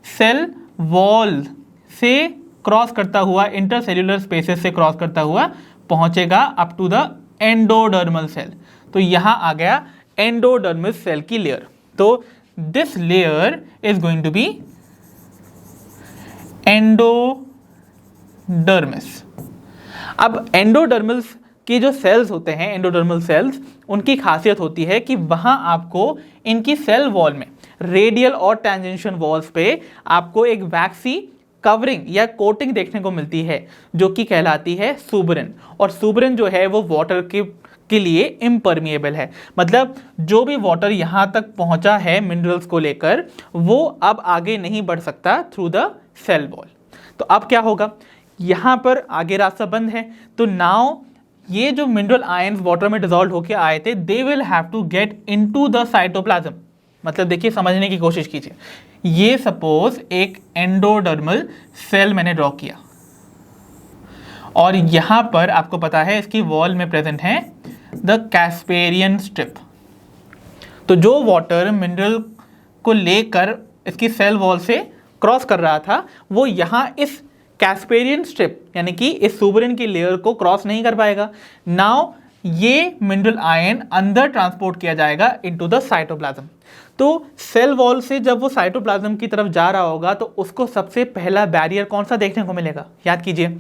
सेल वॉल से क्रॉस करता हुआ, इंटरसेल्यूलर स्पेसेस से क्रॉस करता हुआ पहुंचेगा up to the endodermal cell. तो यहां आ गया एंडोडर्मल सेल की लेयर। तो this layer is going to be endodermis. अब एंडोडर्मल के जो सेल्स होते हैं, एंडोडर्मल सेल्स, उनकी खासियत होती है कि वहां आपको इनकी सेल वॉल में रेडियल और टेंजेंशियल वॉल्स पे आपको एक वैक्सी कवरिंग या कोटिंग देखने को मिलती है जो कि कहलाती है सुबरिन। और सुबरिन जो है वो वाटर के लिए इम्परमिएबल है, मतलब जो भी वाटर यहां तक पहुंचा है मिनरल्स को लेकर वो अब आगे नहीं बढ़ सकता थ्रू द सेल वॉल। तो अब क्या होगा, यहां पर आगे रास्ता बंद है। तो नाउ ये जो मिनरल आयंस वाटर में डिसॉल्व होकर आए थे they will have to get into the cytoplasm. मतलब देखिए, समझने की कोशिश कीजिए। ये सपोज एक एंडोडर्मल सेल मैंने ड्रॉ किया और यहां पर आपको पता है इसकी वॉल में प्रेजेंट है द कैस्पेरियन स्ट्रिप। तो जो वाटर मिनरल को लेकर इसकी सेल वॉल से क्रॉस कर रहा था वो यहां इस कैस्पेरियन स्ट्रिप यानी कि इस सुबरिन की लेयर को क्रॉस नहीं कर पाएगा। नाउ ये मिनरल आयन अंदर ट्रांसपोर्ट किया जाएगा इनटू द साइटोप्लाज्म। तो सेल वॉल से जब वो साइटोप्लाज्म की तरफ जा रहा होगा तो उसको सबसे पहला बैरियर कौन सा देखने को मिलेगा? याद कीजिए,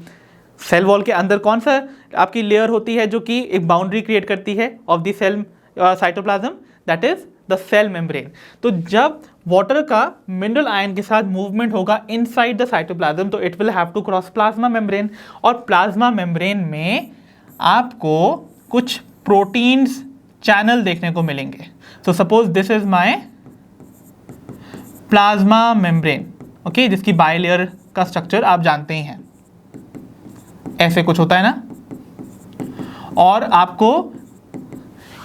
सेल वॉल के अंदर कौन सा आपकी लेयर होती है जो कि एक बाउंड्री क्रिएट करती है of the cell cytoplasm? That is the cell membrane. तो जब वाटर का मिनरल आयन के साथ मूवमेंट होगा इनसाइड द साइटोप्लाज्म तो it will have to cross plasma membrane, और प्लाज्मा मेम्ब्रेन में आपको कुछ प्रोटीन्स चैनल देखने को मिलेंगे। So suppose this is my plasma membrane, okay, जिसकी बाइलेयर का स्ट्रक्चर आप जानते ही हैं, ऐसे कुछ होता है ना। और आपको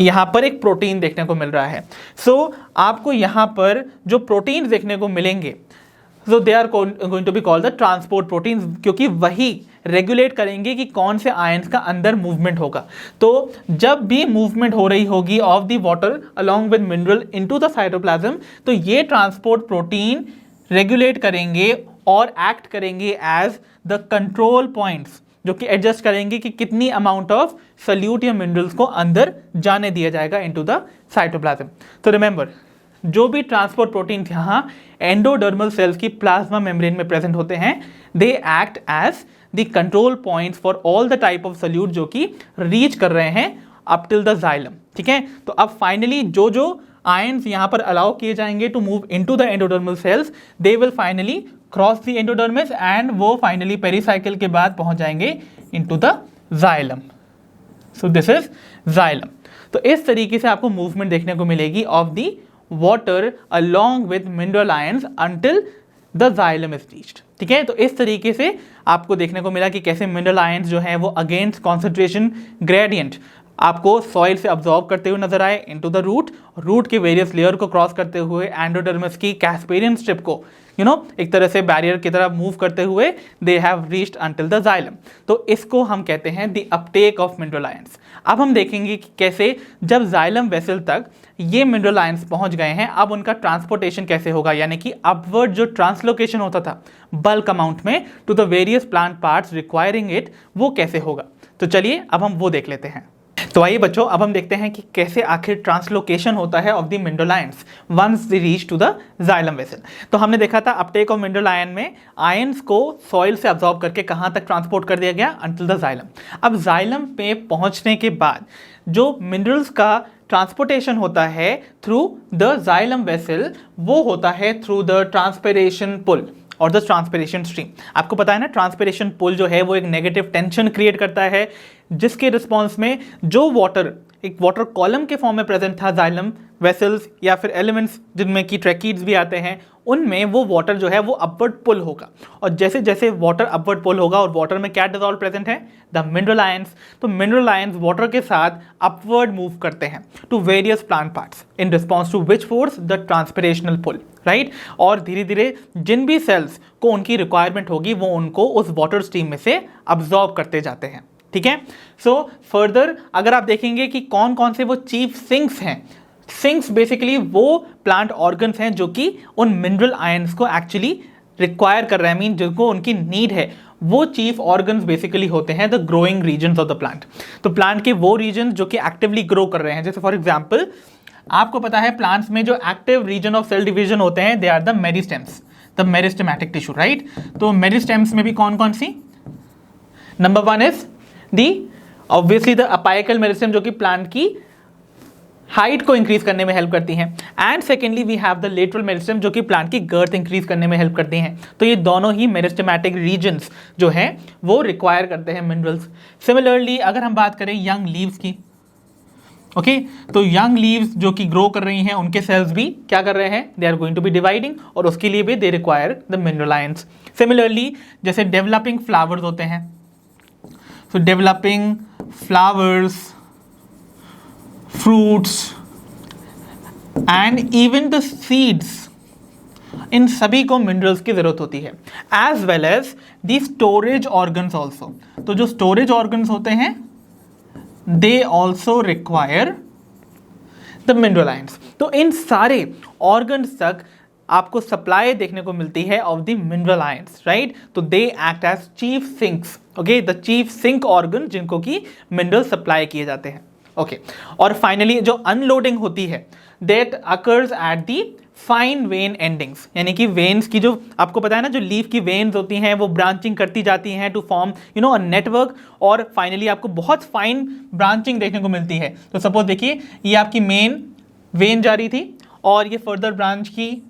यहां पर एक प्रोटीन देखने को मिल रहा है। सो आपको यहां पर जो प्रोटीन देखने को मिलेंगे so they are going to be called the transport proteins, क्योंकि वही रेगुलेट करेंगे कि कौन से आयंस का अंदर मूवमेंट होगा। तो जब भी मूवमेंट हो रही होगी of the water along with mineral into the cytoplasm तो ये ट्रांसपोर्ट प्रोटीन रेगुलेट करेंगे और एक्ट करेंगे एज द कंट्रोल पॉइंट्स, जो कि एडजस्ट करेंगे कि कितनी अमाउंट ऑफ सल्यूट या मिनरल्स को अंदर जाने दिया जाएगा इनटू द साइटोप्लाज्म। तो रिमेंबर, जो भी ट्रांसपोर्ट प्रोटीन यहाँ एंडोडर्मल सेल्स की प्लाज्मा मेम्ब्रेन में प्रेजेंट होते हैं they act as the control points for all the type of solute जो कि रीच कर रहे हैं अप टिल द जाइलम। ठीक है, तो अब फाइनली जो जो आयंस यहाँ पर अलाउ किए जाएंगे to move into the endodermal cells they will finally cross the endodermis and वो फाइनली पेरिसाइकिल के बाद पहुंच जाएंगे into the xylem. So this is xylem. तो इस तरीके से आपको मूवमेंट देखने को मिलेगी of the water along with mineral ions until the xylem is reached. ठीक है, तो इस तरीके से आपको देखने को मिला कि कैसे मिनरल आयंस जो हैं वो अगेंस्ट कॉन्सेंट्रेशन ग्रेडियंट आपको सॉइल से अब्जॉर्ब करते हुए नजर आए इनटू द रूट के वेरियस लेयर को क्रॉस करते हुए एंडोडर्मिस की कैस्पेरियन स्ट्रिप को एक तरह से बैरियर की तरह मूव करते हुए they have reached until the xylem. तो इसको हम कहते हैं the uptake of mineral ions. अब हम देखेंगे कि कैसे जब जाइलम वेसल तक ये मिनरल आयंस पहुंच गए हैं अब उनका ट्रांसपोर्टेशन कैसे होगा, यानी कि अपवर्ड जो ट्रांसलोकेशन होता था बल्क अमाउंट में to the various plant parts requiring it वो कैसे होगा। तो चलिए अब हम वो देख लेते हैं। तो आइए बच्चों, अब हम देखते हैं कि कैसे आखिर ट्रांसलोकेशन होता है of the mineral ions once they reach to the xylem vessel. तो हमने देखा था अपटेक ऑफ मिनरल आयन में आयंस को सॉइल से अब्सॉर्ब करके कहाँ तक ट्रांसपोर्ट कर दिया गया, अंटिल द जाइलम। अब जाइलम पे पहुंचने के बाद जो मिनरल्स का ट्रांसपोर्टेशन होता है थ्रू द जाइलम वेसल, वो होता है थ्रू द ट्रांसपिरेशन पुल और द ट्रांसपिरेशन स्ट्रीम। आपको पता है ना, ट्रांसपिरेशन पुल जो है वो एक नेगेटिव टेंशन क्रिएट करता है, जिसके रिस्पॉन्स में जो वाटर एक वाटर कॉलम के फॉर्म में प्रेजेंट था जाइलम वेसल्स या फिर एलिमेंट्स जिनमें की ट्रैकीड्स भी आते हैं, उनमें वो वाटर जो है वो अपवर्ड पुल होगा। और जैसे जैसे वाटर अपवर्ड पुल होगा, और वाटर में क्या डिजॉल्व प्रेजेंट है, द मिनरल आयंस। तो मिनरल आयंस वाटर के साथ अपवर्ड मूव करते हैं to various plant parts in response to which force, the transpirational pull, right. और धीरे धीरे जिन भी सेल्स को उनकी रिक्वायरमेंट होगी वो उनको उस वाटर स्ट्रीम में से अब्जॉर्ब करते जाते हैं, ठीक है। सो फर्दर अगर आप देखेंगे कि कौन कौन से वो चीफ सिंक्स हैं, सिंक्स बेसिकली वो प्लांट ऑर्गन्स हैं जो कि उन मिनरल आयंस को एक्चुअली रिक्वायर कर रहे हैं, मीन जिनको उनकी नीड है। वो चीफ ऑर्गन्स बेसिकली होते हैं the growing regions of the plant. तो प्लांट के वो रीजन जो कि एक्टिवली ग्रो कर रहे हैं, जैसे फॉर एग्जाम्पल आपको पता है प्लांट्स में जो active region of cell division होते हैं, they are the meristems, the meristematic tissue, right. तो मेरिस्टेम्स में भी कौन कौन सी, number one is the obviously the apical meristem जो कि प्लांट की हाइट को इंक्रीज करने में हेल्प करती हैं, and secondly we have the lateral meristem जो कि प्लांट की गर्थ इंक्रीज करने में हेल्प करती हैं। तो ये दोनों ही मेरिस्टेमेटिक रीजन्स जो हैं वो रिक्वायर करते हैं मिनरल्स। सिमिलरली अगर हम बात करें यंग लीव्स की, ओके, तो यंग लीव्स जो कि ग्रो कर रही हैं उनके सेल्स भी क्या कर रहे हैं, they are going to be dividing, और उसके लिए भी they require the mineral ions. Similarly जैसे डेवलपिंग फ्लावर्स होते हैं, so developing flowers, fruits and even the seeds, इन सभी को मिनरल्स की जरूरत होती है, as well as the storage organs also. तो जो स्टोरेज ऑर्गन्स होते हैं they also require the mineral ions. तो इन सारे ऑर्गन्स तक आपको सप्लाई देखने को मिलती है of the mineral ions, right. तो they act as chief sinks, okay, the chief sink organ जिनको कि मिनरल सप्लाई किए जाते हैं, ओके। और फाइनली जो अनलोडिंग होती है that occurs at the fine vein endings, यानी कि वेन्स की जो आपको पता है ना, जो लीफ की वेन्स होती हैं वो ब्रांचिंग करती जाती हैं टू फॉर्म अ नेटवर्क, और फाइनली आपको बहुत फाइन ब्रांचिंग देखने को मिलती है। तो सपोज देखिए ये आपकी मेन वेन जा रही थी और ये फर्दर ब्रांच की,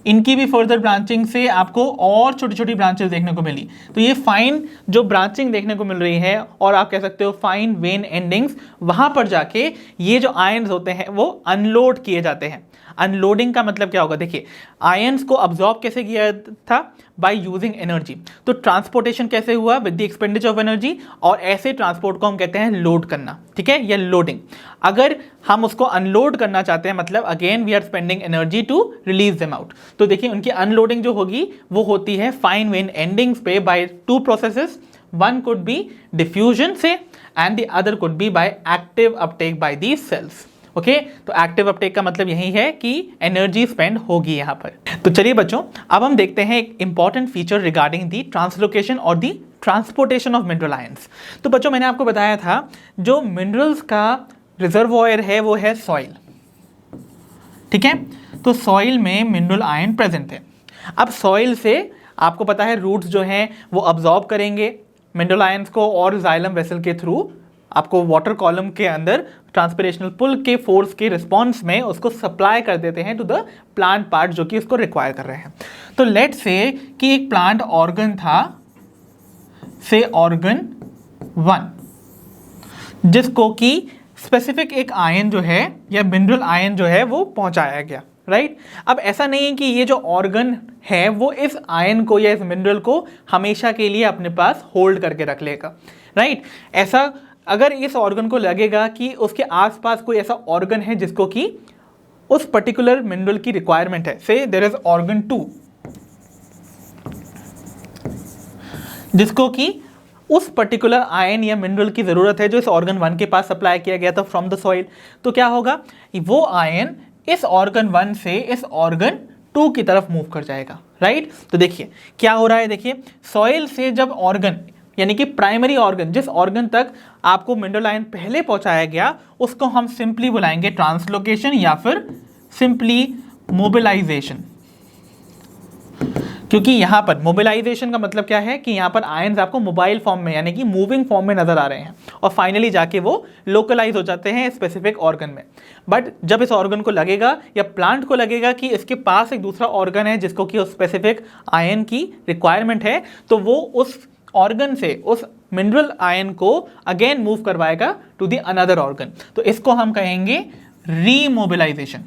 इनकी भी फर्दर ब्रांचिंग से आपको और छोटी छोटी ब्रांचेस देखने को मिली। तो ये फाइन जो ब्रांचिंग देखने को मिल रही है, और आप कह सकते हो फाइन वेन एंडिंग्स, वहां पर जाके ये जो आयंस होते हैं वो अनलोड किए जाते हैं। अनलोडिंग का मतलब क्या होगा, देखिए आयंस को अब्सॉर्ब कैसे किया था, बाय यूजिंग एनर्जी। तो ट्रांसपोर्टेशन कैसे हुआ, with the expenditure of energy, और ऐसे ट्रांसपोर्ट को हम कहते हैं लोड करना, ठीक है, या लोडिंग। अगर हम उसको अनलोड करना चाहते हैं, मतलब again we are spending energy to release them out. तो देखिए उनकी अनलोडिंग जो होगी वो होती है फाइन वेन एंडिंग्स पे by two processes, one could be diffusion से and the other could be by active uptake by these cells, okay. तो एक्टिव अपटेक का मतलब यही है कि एनर्जी स्पेंड होगी यहां पर। तो चलिए बच्चों, अब हम देखते हैं एक important feature regarding the translocation और दी ट्रांसपोर्टेशन ऑफ मिनरल आयंस। तो बच्चों मैंने आपको बताया था जो मिनरल्स का रिजर्वॉयर है वो है सॉइल, ठीक है। तो सॉइल में मिनरल आयन प्रेजेंट है। अब सॉइल से आपको पता है रूट्स जो हैं वो अब्जॉर्ब करेंगे मिनरल आयंस को, और जाइलम वेसल के थ्रू आपको वाटर कॉलम के अंदर ट्रांसपिरेशनल पुल के फोर्स के रिस्पॉन्स में उसको सप्लाई कर देते हैं टू द प्लांट पार्ट जो कि उसको रिक्वायर कर रहे हैं। तो लेट से कि एक प्लांट ऑर्गन था, से ऑर्गन 1, जिसको कि स्पेसिफिक एक आयन जो है या मिनरल आयन जो है वो पहुंचाया गया, राइट। अब ऐसा नहीं है कि ये जो ऑर्गन है वो इस आयन को या इस मिनरल को हमेशा के लिए अपने पास होल्ड करके रख लेगा, राइट। ऐसा अगर इस ऑर्गन को लगेगा कि उसके आसपास कोई ऐसा ऑर्गन है जिसको कि उस पर्टिकुलर मिनरल की रिक्वायरमेंट है, से देयर इज ऑर्गन 2 जिसको कि उस पर्टिकुलर आयन या मिनरल की जरूरत है जो इस ऑर्गन 1 के पास सप्लाई किया गया था फ्रॉम द सॉइल, तो क्या होगा, वो आयन इस ऑर्गन 1 से इस ऑर्गन 2 की तरफ मूव कर जाएगा, राइट। तो देखिए क्या हो रहा है, देखिए सॉइल से जब ऑर्गन यानी कि प्राइमरी ऑर्गन, जिस ऑर्गन तक आपको मिनरल आयन पहले पहुंचाया गया उसको हम सिंपली बुलाएंगे ट्रांसलोकेशन या फिर सिंपली मोबिलाइजेशन। क्योंकि यहां पर मोबिलाइजेशन का मतलब क्या है कि यहां पर आयंस आपको मोबाइल फॉर्म में यानी कि मूविंग फॉर्म में नजर आ रहे हैं और फाइनली जाके वो लोकलाइज हो जाते हैं स्पेसिफिक ऑर्गन में। बट जब इस ऑर्गन को लगेगा या प्लांट को लगेगा कि इसके पास एक दूसरा ऑर्गन है जिसको कि उस स्पेसिफिक आयन की रिक्वायरमेंट है, तो वो उस ऑर्गन से उस मिनरल आयन को अगेन मूव करवाएगा टू द अनदर ऑर्गन। तो इसको हम कहेंगे रीमोबिलाइजेशन,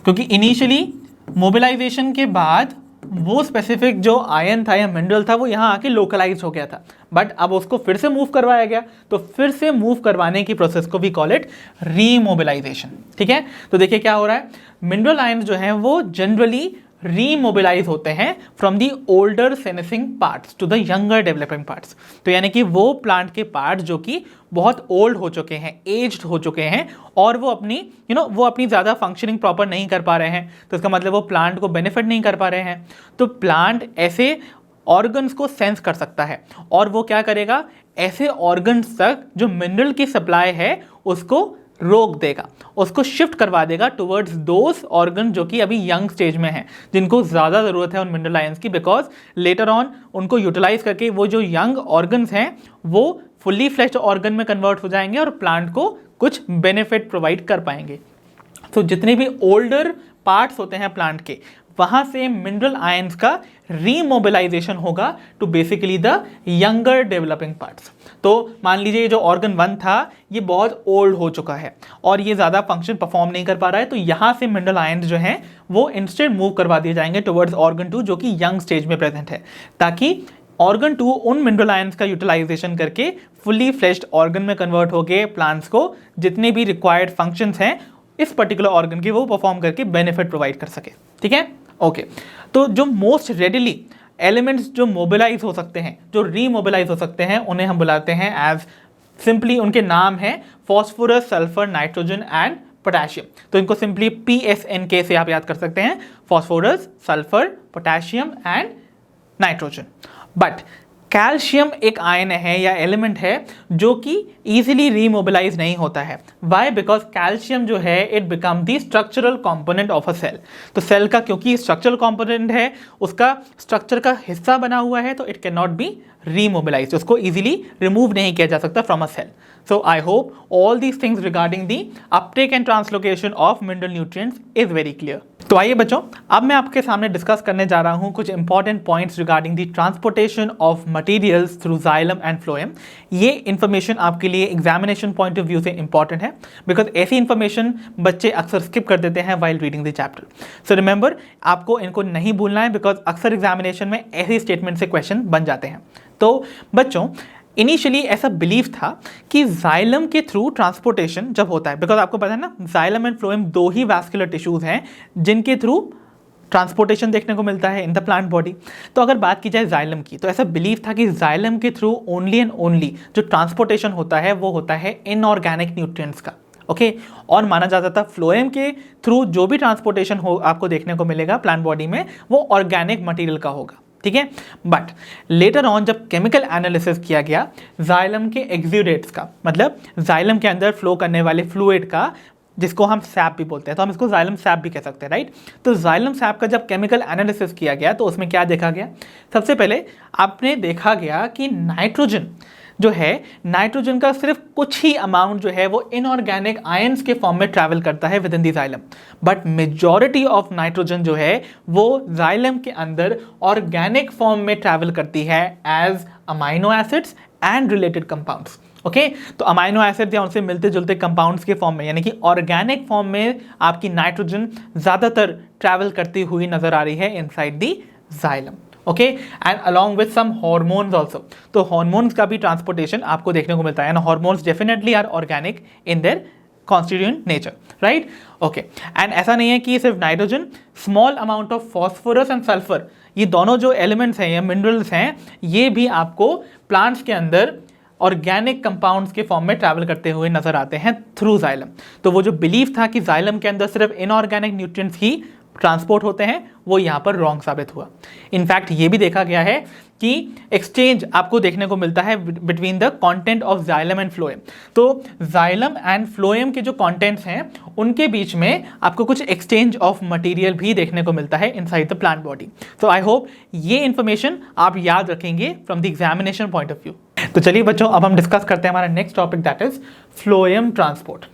क्योंकि इनिशियली मोबिलाइजेशन के बाद वो स्पेसिफिक जो आयन था या मिनरल था वो यहाँ आके लोकलाइज हो गया था, बट अब उसको फिर से मूव करवाया गया, तो फिर से मूव करवाने की प्रोसेस को भी कॉल इट रीमोबिलाइजेशन। ठीक है, तो देखिए क्या हो रहा है, मिनरल आयन जो है वो जनरली रीमोबिलाइज होते हैं from the older senescing parts to the younger developing parts. तो यानी कि वो प्लांट के पार्ट जो कि बहुत ओल्ड हो चुके हैं, एज्ड हो चुके हैं और वो अपनी वो अपनी ज़्यादा फंक्शनिंग प्रॉपर नहीं कर पा रहे हैं, तो इसका मतलब वो प्लांट को बेनिफिट नहीं कर पा रहे हैं। तो प्लांट ऐसे ऑर्गन्स को सेंस कर सकता है और वो क्या करेगा, ऐसे ऑर्गन्स तक जो मिनरल की सप्लाई है उसको रोक देगा, उसको शिफ्ट करवा देगा टुवर्ड्स दोस ऑर्गन जो कि अभी यंग स्टेज में हैं, जिनको ज़्यादा ज़रूरत है उन मिनरल आयंस की, बिकॉज लेटर ऑन उनको यूटिलाइज करके वो जो यंग ऑर्गन्स हैं वो फुल्ली फ्लेश्ड ऑर्गन में कन्वर्ट हो जाएंगे और प्लांट को कुछ बेनिफिट प्रोवाइड कर पाएंगे। तो जितने भी ओल्डर पार्ट्स होते हैं प्लांट के, वहां से मिनरल आयंस का रीमोबिलाइजेशन होगा to basically the younger developing parts. तो मान लीजिए ये जो ऑर्गन 1 था ये बहुत ओल्ड हो चुका है और ये ज़्यादा फंक्शन परफॉर्म नहीं कर पा रहा है, तो यहाँ से मिनरल आयंस जो हैं वो इंस्टेड मूव करवा दिए जाएंगे टुवर्ड्स ऑर्गन 2 जो कि यंग स्टेज में प्रेजेंट है, ताकि ऑर्गन 2 उन मिनरल आयंस का यूटिलाइजेशन करके फुल्ली फ्लेश्ड ऑर्गन में कन्वर्ट हो गए, प्लांट्स को जितने भी रिक्वायर्ड फंक्शंस हैं इस पर्टिकुलर ऑर्गन की वो परफॉर्म करके बेनिफिट प्रोवाइड कर सके। ठीक है, ओके। तो जो मोस्ट रेडिली एलिमेंट्स जो मोबिलाइज हो सकते हैं, जो रीमोबिलाइज हो सकते हैं, उन्हें हम बुलाते हैं एज सिंपली, उनके नाम है phosphorus, sulphur, nitrogen and potassium. तो इनको सिंपली PSNK से आप याद कर सकते हैं, phosphorus, sulphur, potassium and nitrogen. But calcium एक आयन है या एलिमेंट है जो कि इजीली रीमोबिलाइज नहीं होता है। वाई? बिकॉज कैल्शियम जो है it become the structural component of a cell. तो सेल का क्योंकि स्ट्रक्चरल कंपोनेंट है, उसका स्ट्रक्चर का हिस्सा बना हुआ है, तो it can not be remobilize, उसको इजीली रिमूव नहीं किया जा सकता from a cell. So I hope all these things regarding the uptake and translocation of mineral nutrients is very clear. तो आइए बच्चों, अब मैं आपके सामने डिस्कस करने जा रहा हूं कुछ important points regarding the transportation of materials through xylem and phloem. ये इन्फॉर्मेशन आपके लिए एग्जामिनेशन पॉइंट ऑफ व्यू से इंपॉर्टेंट है, बिकॉज ऐसी इन्फॉर्मेशन बच्चे अक्सर स्किप कर देते हैं while reading the chapter. So remember, आपको इनको नहीं भूलना है, बिकॉज अक्सर एग्जामिनेशन में ऐसे स्टेटमेंट से क्वेश्चन बन जाते हैं। तो बच्चों, इनिशियली ऐसा बिलीव था कि जाइलम के थ्रू ट्रांसपोर्टेशन जब होता है, बिकॉज आपको पता है ना xylem and phloem 2 he vascular tissues हैं जिनके थ्रू ट्रांसपोर्टेशन देखने को मिलता है इन द प्लांट बॉडी। तो अगर बात की जाए जाइलम की, तो ऐसा बिलीव था कि जाइलम के थ्रू ओनली एंड ओनली जो ट्रांसपोर्टेशन होता है वो होता है इनऑर्गेनिक न्यूट्रिएंट्स का, ओके। और माना जाता था फ्लोएम के थ्रू जो भी ट्रांसपोर्टेशन हो आपको देखने को मिलेगा प्लांट बॉडी में वो ऑर्गेनिक मटेरियल का होगा, ठीक है। बट लेटर ऑन जब केमिकल एनालिसिस किया गया जाइलम के एक्सुडेट्स का, मतलब जाइलम के अंदर फ्लो करने वाले फ्लूइड का, जिसको हम सैप भी बोलते हैं, तो हम इसको जाइलम सैप भी कह सकते हैं, राइट। तो जाइलम सैप का जब केमिकल एनालिसिस किया गया तो उसमें क्या देखा गया, सबसे पहले आपने देखा गया कि नाइट्रोजन जो है, नाइट्रोजन का सिर्फ कुछ ही अमाउंट जो है वो इनऑर्गेनिक आयंस के फॉर्म में ट्रैवल करता है with in the xylem, but majority of nitrogen जो है वो जाइलम के अंदर ऑर्गेनिक फॉर्म में ट्रैवल करती है as amino acids and related compounds, okay. तो अमाइनो एसिड या उनसे मिलते जुलते कंपाउंड्स के फॉर्म में, यानी कि ऑर्गेनिक फॉर्म में आपकी नाइट्रोजन ज़्यादातर ट्रैवल करती हुई नजर आ रही है inside the xylem, okay. And along with some hormones also, तो हॉर्मोन्स का भी ट्रांसपोर्टेशन आपको देखने को मिलता है, एंड hormones definitely are organic in their constituent nature, right, okay. And ऐसा नहीं है कि सिर्फ nitrogen, small amount of phosphorus and sulphur, ये दोनों जो एलिमेंट्स हैं या मिनरल्स हैं, ये भी आपको प्लांट्स के अंदर ऑर्गेनिक कंपाउंड्स के फॉर्म में ट्रैवल करते हुए नजर आते हैं थ्रू जाइलम। तो वो जो बिलीफ था कि जाइलम के अंदर सिर्फ इनऑर्गेनिक न्यूट्रिएंट्स ही ट्रांसपोर्ट होते हैं वो यहाँ पर रॉन्ग साबित हुआ। इनफैक्ट ये भी देखा गया है कि एक्सचेंज आपको देखने को मिलता है between the content of xylem and phloem. तो जाइलम एंड फ्लोएम के जो कंटेंट्स हैं उनके बीच में आपको कुछ एक्सचेंज ऑफ मटेरियल भी देखने को मिलता है इनसाइड द प्लांट बॉडी। तो आई होप ये इंफॉर्मेशन आप याद रखेंगे from the examination point of view. तो चलिए बच्चों, अब हम डिस्कस करते हैं हमारा next topic, that is phloem transport.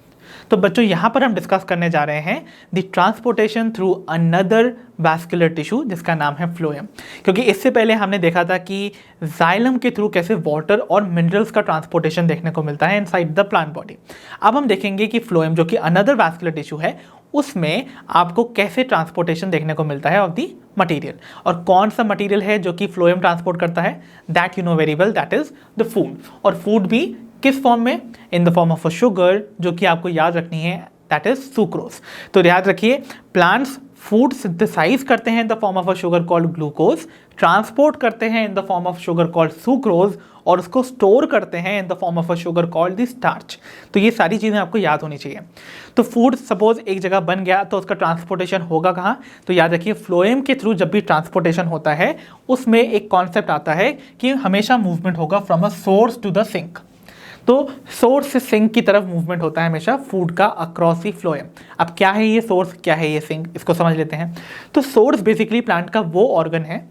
तो बच्चों यहाँ पर हम डिस्कस करने जा रहे हैं the transportation through another vascular tissue जिसका नाम है फ्लोएम। क्योंकि इससे पहले हमने देखा था कि जाइलम के थ्रू कैसे वाटर और मिनरल्स का ट्रांसपोर्टेशन देखने को मिलता है इनसाइड द प्लांट बॉडी। अब हम देखेंगे कि फ्लोएम जो कि अनदर वैस्कुलर टिश्यू है उसमें आपको कैसे ट्रांसपोर्टेशन देखने को मिलता है ऑफ दी मटेरियल, और कौन सा मटेरियल है जो कि फ्लोएम ट्रांसपोर्ट करता है, that you know very well, that is the food. और फूड भी किस फॉर्म में, इन the form of a sugar, जो कि आपको याद रखनी है, दैट इज सुक्रोज। तो याद रखिए, प्लांट्स फूड सिंथेसाइज करते हैं इन the form of a sugar called glucose, transport करते हैं इन the form of sugar called sucrose, और उसको स्टोर करते हैं इन the form of a sugar called the starch. तो ये सारी चीज़ें आपको याद होनी चाहिए। तो फूड सपोज एक जगह बन गया तो उसका ट्रांसपोर्टेशन होगा कहाँ, तो याद रखिए फ्लोएम के थ्रू जब भी ट्रांसपोर्टेशन होता है उसमें एक कॉन्सेप्ट आता है कि हमेशा मूवमेंट होगा from a source to the sink. तो सोर्स से सिंक की तरफ मूवमेंट होता है हमेशा फूड का अक्रॉस दी फ्लोएम। अब क्या है ये सोर्स, क्या है ये सिंक, इसको समझ लेते हैं। तो सोर्स बेसिकली प्लांट का वो ऑर्गन है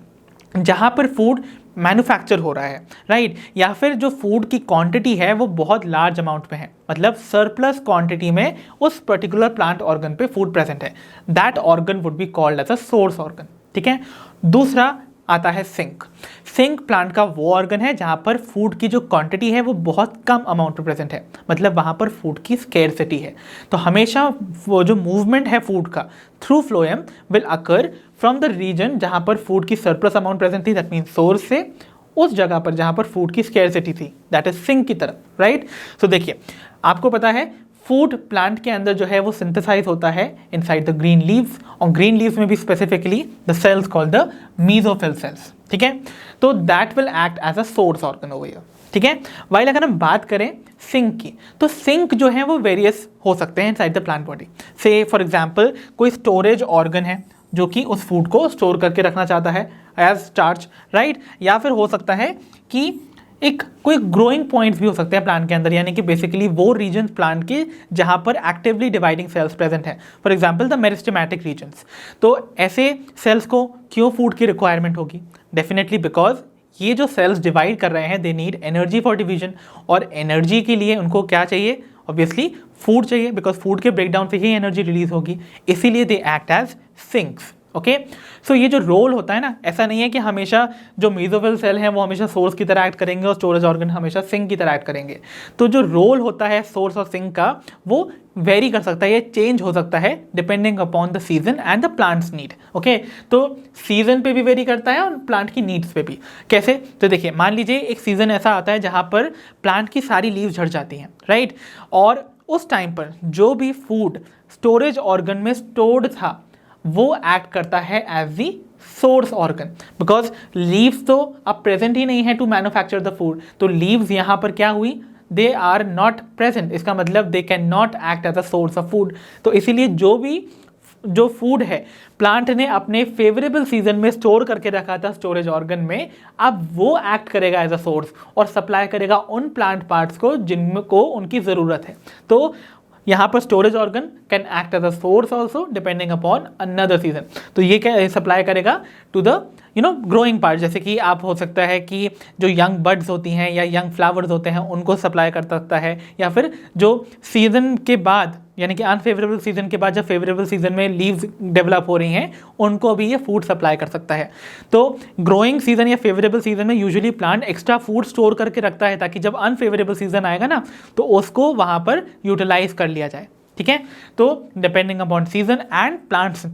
जहाँ पर फूड मैन्युफैक्चर हो रहा है, राइट, या फिर जो फूड की क्वांटिटी है वो बहुत लार्ज अमाउंट में है, मतलब सरप्लस क्वांटिटी में उस पर्टिकुलर प्लांट ऑर्गन पे फूड प्रेजेंट है, that organ would be called as a source organ. ठीक है। दूसरा आता है सिंक। सिंक प्लांट का वो ऑर्गन है जहाँ पर फूड की जो क्वांटिटी है वो बहुत कम अमाउंट में प्रेजेंट है, मतलब वहाँ पर फूड की स्केर्सिटी है। तो हमेशा वो जो मूवमेंट है फूड का through phloem will occur from the region जहाँ पर फूड की सरप्लस अमाउंट प्रेजेंट थी, दैट मीन सोर्स से उस जगह पर जहाँ पर फूड की स्केर्सिटी थी, दैट इज सिंक की तरफ, राइट। सो देखिए, आपको पता है फूड प्लांट के अंदर जो है वो सिंथेसाइज होता है इनसाइड द ग्रीन लीव्स, और ग्रीन लीव्स में भी specifically the cells called the mesophyll cells. ठीक है। तो that will act as a source organ over here. ठीक है। वाइल अगर हम बात करें सिंक की, तो सिंक जो है वो वेरियस हो सकते हैं इनसाइड द प्लांट बॉडी। से फॉर एग्जांपल कोई स्टोरेज ऑर्गन है जो कि उस फूड को स्टोर करके रखना चाहता है एज स्टार्च, राइट, या फिर हो सकता है कि एक कोई ग्रोइंग पॉइंट्स भी हो सकते हैं प्लांट के अंदर, यानी कि बेसिकली वो रीजन प्लांट के जहाँ पर एक्टिवली डिवाइडिंग सेल्स प्रेजेंट है, for example the meristematic regions. तो ऐसे सेल्स को क्यों फूड की रिक्वायरमेंट होगी, डेफिनेटली बिकॉज ये जो सेल्स डिवाइड कर रहे हैं they need energy for division, और एनर्जी के लिए उनको क्या चाहिए, ऑब्वियसली फूड चाहिए, बिकॉज फूड के ब्रेकडाउन से ही एनर्जी रिलीज होगी, इसीलिए they act as sinks. Okay. So ये जो रोल होता है ना, ऐसा नहीं है कि हमेशा जो मेसोफिल सेल हैं वो हमेशा सोर्स की तरह एक्ट करेंगे और स्टोरेज ऑर्गन हमेशा सिंक की तरह एक्ट करेंगे। तो जो रोल होता है सोर्स और सिंक का वो वेरी कर सकता है, ये चेंज हो सकता है depending upon the season and the plants need. Okay. तो सीजन पे भी वेरी करता है और प्लांट की नीड्स पे भी। कैसे, तो देखिए, मान लीजिए एक सीजन ऐसा आता है जहाँ पर प्लांट की सारी लीव्स झड़ जाती हैं, राइट, और उस टाइम पर जो भी फूड स्टोरेज ऑर्गन में स्टोर्ड था वो एक्ट करता है as the source organ, because leaves तो अब प्रेजेंट ही नहीं है टू मैन्युफैक्चर द फूड। तो लीव्स यहाँ पर क्या हुई, दे आर नॉट प्रेजेंट, इसका मतलब they can not act as a source of food. तो इसीलिए जो फूड है प्लांट ने अपने फेवरेबल सीजन में स्टोर करके रखा था स्टोरेज ऑर्गन में, अब वो एक्ट करेगा एज अ सोर्स और सप्लाई करेगा उन प्लांट पार्ट्स को जिनको उनकी ज़रूरत है। तो यहाँ पर storage organ can act as a source also depending upon another season. तो ये क्या सप्लाई करेगा टू द ग्रोइंग पार्ट, जैसे कि आप हो सकता है कि जो यंग बड्स होती हैं या यंग फ्लावर्स होते हैं उनको सप्लाई कर सकता है, या फिर जो सीजन के बाद यानी कि अनफेवरेबल सीजन के बाद जब फेवरेबल सीजन में लीव्स डेवलप हो रही हैं उनको भी ये फूड सप्लाई कर सकता है। तो ग्रोइंग सीजन या फेवरेबल सीजन में usually plant extra food store करके रखता है ताकि जब अनफेवरेबल सीजन आएगा ना तो उसको वहाँ पर यूटिलाइज कर लिया जाए। ठीक है। तो depending upon season and plants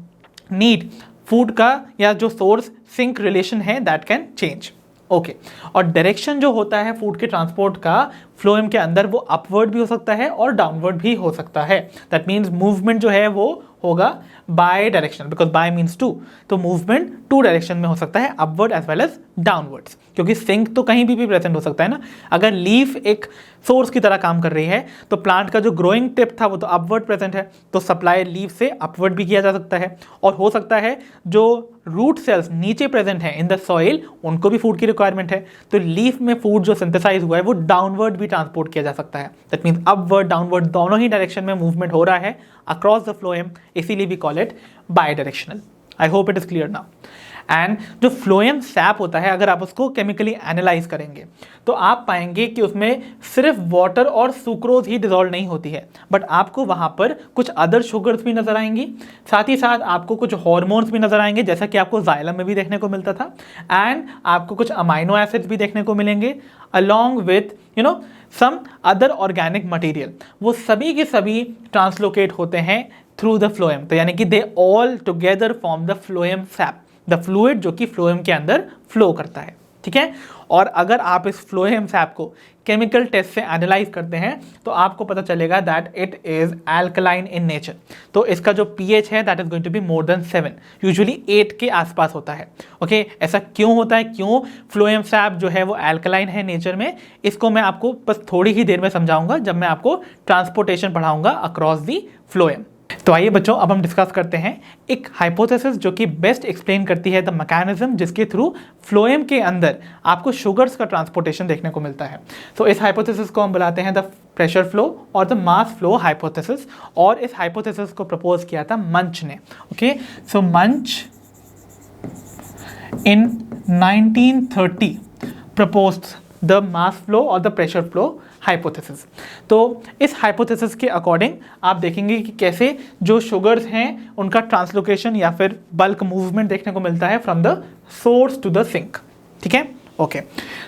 need food का या जो सोर्स सिंक रिलेशन है दैट कैन चेंज। ओके। और डायरेक्शन जो होता है फूड के ट्रांसपोर्ट का फ्लोएम के अंदर वो अपवर्ड भी हो सकता है और डाउनवर्ड भी हो सकता है। दैट मीन्स मूवमेंट जो है वो होगा bidirectional, because bi means two, तो मूवमेंट टू डायरेक्शन में हो सकता है, upward as well as downwards, क्योंकि सिंक तो कहीं भी प्रेजेंट हो सकता है ना। अगर लीफ एक सोर्स की तरह काम कर रही है तो प्लांट का जो ग्रोइंग टिप था वो तो अपवर्ड प्रेजेंट है, तो सप्लाई लीफ से अपवर्ड भी किया जा सकता है। और हो सकता है जो रूट सेल्स नीचे प्रेजेंट हैं इन द सॉइल, उनको भी फूड की रिक्वायरमेंट है, तो लीफ में फूड जो सिंथेसाइज हुआ है वो डाउनवर्ड भी ट्रांसपोर्ट किया जा सकता है। दैट मीन्स अपवर्ड डाउनवर्ड दोनों ही डायरेक्शन में मूवमेंट हो रहा है अक्रॉस द फ्लोएम, इसीलिए we call it bidirectional. I hope it is clear now. And जो फ्लोएम सैप होता है, अगर आप उसको केमिकली एनालाइज करेंगे तो आप पाएंगे कि उसमें सिर्फ वाटर और सुक्रोज ही डिजोल्व नहीं होती है, बट आपको वहाँ पर कुछ अदर शुगर्स भी नजर आएंगी, साथ ही साथ आपको कुछ हार्मोन्स भी नजर आएंगे, जैसा कि आपको जाइलम में भी देखने को मिलता था, एंड आपको कुछ अमाइनो एसिड्स भी देखने को मिलेंगे along with some other organic material. वो सभी के सभी ट्रांसलोकेट होते हैं थ्रू द फ्लोएम, तो यानी कि they all together form the phloem SAP, the fluid जो कि फ्लोएम के अंदर फ्लो करता है। ठीक है, और अगर आप इस फ्लोएम सैप को केमिकल टेस्ट से एनालाइज करते हैं तो आपको पता चलेगा that it is alkaline in nature. तो इसका जो pH है that is going to be more than 7, usually 8 के आसपास होता है। ओके, ऐसा क्यों होता है, क्यों फ्लोएम सैप जो है वो एल्कलाइन है नेचर में, इसको मैं आपको बस थोड़ी ही देर में समझाऊंगा जब मैं आपको ट्रांसपोर्टेशन पढ़ाऊंगा अक्रॉस दी फ्लोएम। तो आइए बच्चों, अब हम डिस्कस करते हैं एक हाइपोथेसिस जो कि बेस्ट एक्सप्लेन करती है द मैकेनिज्म जिसके थ्रू फ्लोएम के अंदर आपको शुगर्स का ट्रांसपोर्टेशन देखने को मिलता है। तो इस हाइपोथेसिस को हम बुलाते हैं द प्रेशर फ्लो और द मास फ्लो हाइपोथेसिस, और इस हाइपोथेसिस को प्रपोज किया था मंच ने। ओके, सो मंच इन 1930 प्रपोज्ड द मास फ्लो और द प्रेशर फ्लो हाइपोथेसिस। तो इस हाइपोथेसिस के अकॉर्डिंग आप देखेंगे कि कैसे जो शुगर्स हैं उनका ट्रांसलोकेशन या फिर बल्क मूवमेंट देखने को मिलता है from the source to the sink. ठीक है, ओके,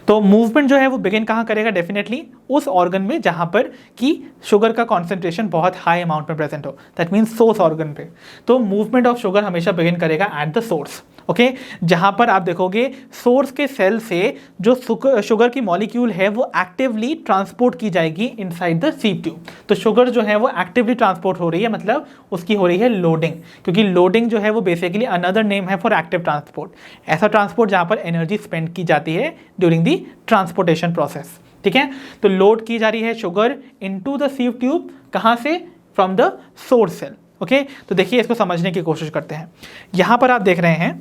तो मूवमेंट जो है वो बिगिन कहाँ करेगा, डेफिनेटली उस ऑर्गन में जहाँ पर कि शुगर का कॉन्सेंट्रेशन बहुत हाई अमाउंट में प्रेजेंट हो, दैट मीन्स सोर्स ऑर्गन पे। तो मूवमेंट ऑफ शुगर हमेशा बिगिन करेगा एट द सोर्स। ओके, जहाँ पर आप देखोगे सोर्स के सेल से जो शुगर की मॉलिक्यूल है वो एक्टिवली ट्रांसपोर्ट की जाएगी इनसाइड द सीव ट्यूब। तो शुगर जो है वो एक्टिवली ट्रांसपोर्ट हो रही है, मतलब उसकी हो रही है लोडिंग, क्योंकि लोडिंग जो है वो बेसिकली अनदर नेम है फॉर एक्टिव ट्रांसपोर्ट, ऐसा ट्रांसपोर्ट जहाँ पर एनर्जी स्पेंड की जाती है ड्यूरिंग दी ट्रांसपोर्टेशन प्रोसेस। ठीक है, तो लोड की जा रही है sugar into the sieve tube, कहाँ से, from the source cell. Okay, तो देखिए इसको समझने की कोशिश करते हैं। यहाँ पर आप देख रहे हैं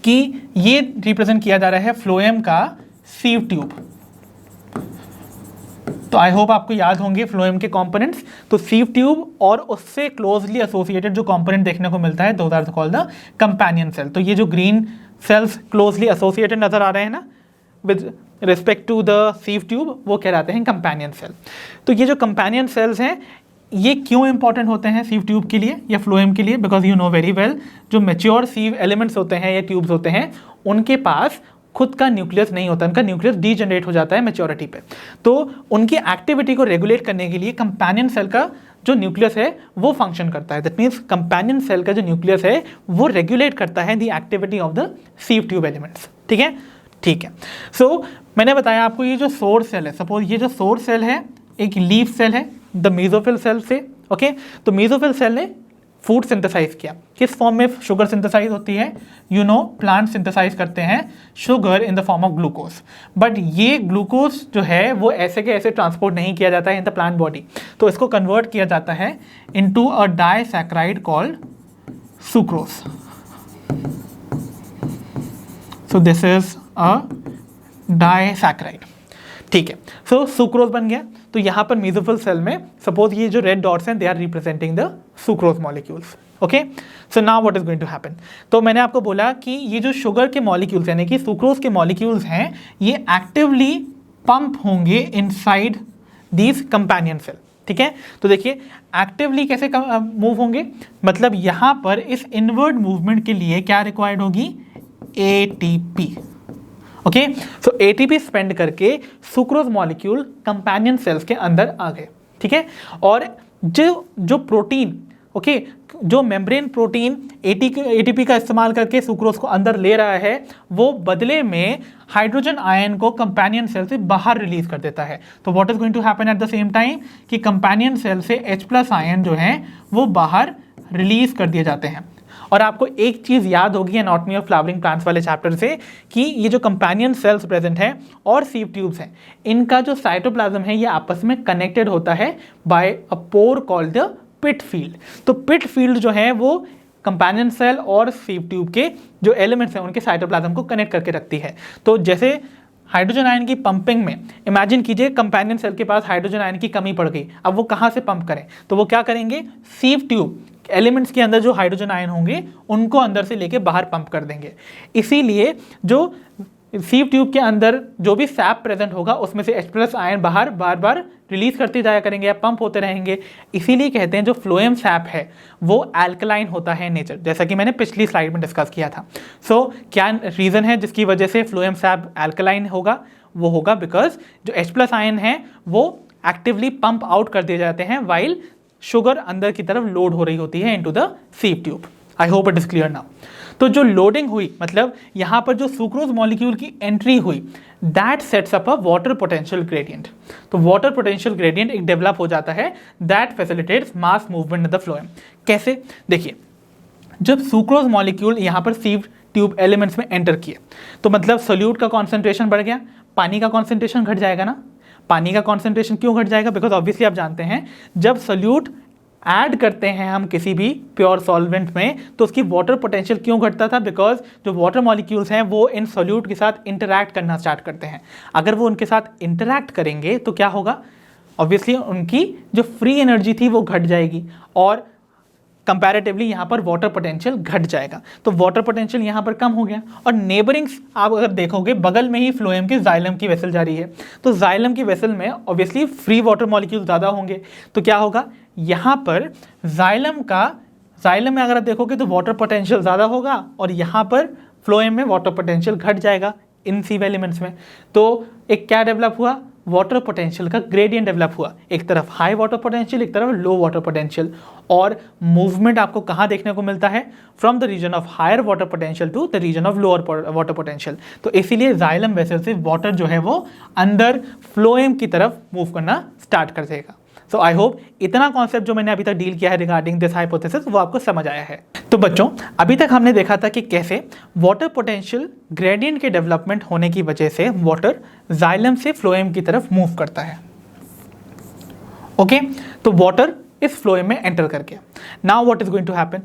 कि ये रिप्रेजेंट किया जा रहा है फ्लोएम का सीव ट्यूब। तो आई होप आपको याद होंगे फ्लोएम के कंपोनेंट्स। तो सीव ट्यूब और उससे क्लोजली एसोसिएटेड जो कंपोनेंट देखने को मिलता है those are called the companion cell. तो ये जो ग्रीन सेल्स क्लोजली एसोसिएटेड नजर आ रहे हैं ना with respect to the sieve tube, वो कहलाते हैं कंपेनियन सेल। तो ये जो कंपेनियन सेल्स हैं ये क्यों इंपॉर्टेंट होते हैं सीव ट्यूब के लिए या फ्लोएम के लिए, because you know very well जो मेच्योर सीव एलिमेंट्स होते हैं या ट्यूब्स होते हैं उनके पास खुद का न्यूक्लियस नहीं होता, उनका न्यूक्लियस डीजनरेट हो जाता है मेच्योरिटी पे। तो उनकी एक्टिविटी को रेगुलेट करने के लिए कंपेनियन सेल का जो न्यूक्लियस है वो फंक्शन करता है। दैट मीन्स कंपेनियन सेल का जो न्यूक्लियस है वो रेगुलेट करता है the activity of the sieve tube elements. ठीक है, ठीक है। सो मैंने बताया आपको ये जो सोर्स सेल है, सपोज ये जो सोर्स सेल है एक लीफ सेल है द मेसोफिल सेल से। ओके, तो मेसोफिल सेल ने फूड सिंथेसाइज किया, किस फॉर्म में शुगर सिंथेसाइज होती है, यू नो प्लांट सिंथेसाइज करते हैं sugar in the form of glucose, but ये ग्लूकोज जो है वो ऐसे के ऐसे ट्रांसपोर्ट नहीं किया जाता है इन द प्लांट बॉडी, तो इसको कन्वर्ट किया जाता है into a disaccharide called sucrose. So this is a disaccharide. ठीक है, सो सुक्रोज बन गया। तो यहाँ पर मेसोफिल सेल में सपोज ये जो रेड डॉट्स हैं they are representing the sucrose molecules. Okay, so now what is going to happen, तो मैंने आपको बोला कि ये जो शुगर के मॉलिक्यूल्स यानी कि सुक्रोज के मॉलिक्यूल्स हैं ये एक्टिवली पंप होंगे इनसाइड दीज कंपेनियन सेल। ठीक है, तो देखिए एक्टिवली कैसे मूव होंगे, मतलब यहाँ पर इस इनवर्ड मूवमेंट के लिए क्या रिक्वायर्ड होगी, एटीपी। ओके, सो एटीपी स्पेंड करके सुक्रोज मॉलिक्यूल कंपेनियन सेल्स के अंदर आ गए। ठीक है, और जो प्रोटीन जो मेम्ब्रेन प्रोटीन एटीपी का इस्तेमाल करके सुक्रोज को अंदर ले रहा है वो बदले में हाइड्रोजन आयन को कंपेनियन सेल से बाहर रिलीज कर देता है। तो what is going to happen at the same time कि कंपेनियन सेल से H+ आयन जो है वो बाहर रिलीज कर दिए जाते हैं। और आपको एक चीज़ याद होगी एनाटॉमी ऑफ फ्लावरिंग प्लांट्स वाले चैप्टर से कि ये जो कंपेनियन सेल्स प्रेजेंट हैं और सीव ट्यूब्स हैं, इनका जो साइटोप्लाज्म है ये आपस में कनेक्टेड होता है by a pore called the pit field. तो पिट फील्ड जो है वो कंपेनियन सेल और सीव ट्यूब के जो एलिमेंट्स हैं उनके साइटोप्लाज्म को कनेक्ट करके रखती है। तो जैसे हाइड्रोजन आयन की पंपिंग में इमेजिन कीजिए कंपेनियन सेल के पास हाइड्रोजन आयन की कमी पड़ गई, अब वो कहाँ से पंप करें, तो वो क्या करेंगे, सीव ट्यूब एलिमेंट्स के अंदर जो हाइड्रोजन आयन होंगे उनको अंदर से लेके बाहर पंप कर देंगे। इसीलिए जो सीव ट्यूब के अंदर जो भी सैप प्रेजेंट होगा उसमें से H+ आयन बाहर बार बार रिलीज करते जाया करेंगे या पंप होते रहेंगे। इसीलिए कहते हैं जो फ्लोएम सैप है वो एल्कलाइन होता है नेचर, जैसा कि मैंने पिछली स्लाइड में डिस्कस किया था। सो क्या रीज़न है जिसकी वजह से फ्लोएम सैप एल्कलाइन होगा, वो होगा बिकॉज जो H+ आयन है वो एक्टिवली पंप आउट कर दिए जाते हैं वाइल शुगर अंदर की तरफ लोड हो रही होती है into the sieve tube. I hope it is clear now. तो जो लोडिंग हुई मतलब यहाँ पर जो सुक्रोज मॉलिक्यूल की एंट्री हुई that sets up a water potential gradient. तो वाटर पोटेंशियल ग्रेडियंट एक डेवलप हो जाता है that facilitates mass movement in the phloem. कैसे, देखिए जब सुक्रोज मॉलिक्यूल यहाँ पर सीव ट्यूब एलिमेंट्स में एंटर किए तो मतलब सोल्यूट का कॉन्सेंट्रेशन बढ़ गया, पानी का कॉन्सेंट्रेशन घट जाएगा ना। पानी का कॉन्सेंट्रेशन क्यों घट जाएगा, बिकॉज ऑब्वियसली आप जानते हैं जब सोल्यूट ऐड करते हैं हम किसी भी प्योर सॉल्वेंट में तो उसकी वाटर पोटेंशियल क्यों घटता था, बिकॉज जो वाटर मॉलिक्यूल्स हैं वो इन सोल्यूट के साथ इंटरैक्ट करना स्टार्ट करते हैं। अगर वो उनके साथ इंटरैक्ट करेंगे तो क्या होगा, ऑब्वियसली उनकी जो फ्री एनर्जी थी वो घट जाएगी और कंपैरेटिवली यहाँ पर वाटर पोटेंशियल घट जाएगा। तो वाटर पोटेंशियल यहाँ पर कम हो गया और नेबरिंग्स आप अगर देखोगे बगल में ही फ्लोएम की जाइलम की वेसल जा रही है, तो जाइलम की वेसल में ऑब्वियसली फ्री वाटर मॉलिक्यूल ज़्यादा होंगे। तो क्या होगा, यहाँ पर जाइलम में अगर आप देखोगे तो वाटर पोटेंशियल ज़्यादा होगा और यहाँ पर फ्लोएम में वाटर पोटेंशियल घट जाएगा इन सीव एलिमेंट्स में। तो एक क्या डेवलप हुआ, वाटर पोटेंशियल का ग्रेडियंट डेवलप हुआ, एक तरफ हाई वाटर पोटेंशियल एक तरफ लो वाटर पोटेंशियल। और मूवमेंट आपको कहाँ देखने को मिलता है, from the region of higher water potential to the region of lower water potential. तो इसीलिए जाइलम वेसल से वाटर जो है वो अंदर फ्लोएम की तरफ मूव करना स्टार्ट कर देगा। सो आई होप इतना कॉन्सेप्ट जो मैंने अभी तक डील किया है रिगार्डिंग दिस हाइपोथेसिस वो आपको समझ आया है। तो बच्चों अभी तक हमने देखा था कि कैसे वाटर पोटेंशियल ग्रेडियंट के डेवलपमेंट होने की वजह से वाटर जाइलम से फ्लोएम की तरफ मूव करता है। ओके, तो वाटर इस फ्लोएम में एंटर करके now what is going to happen,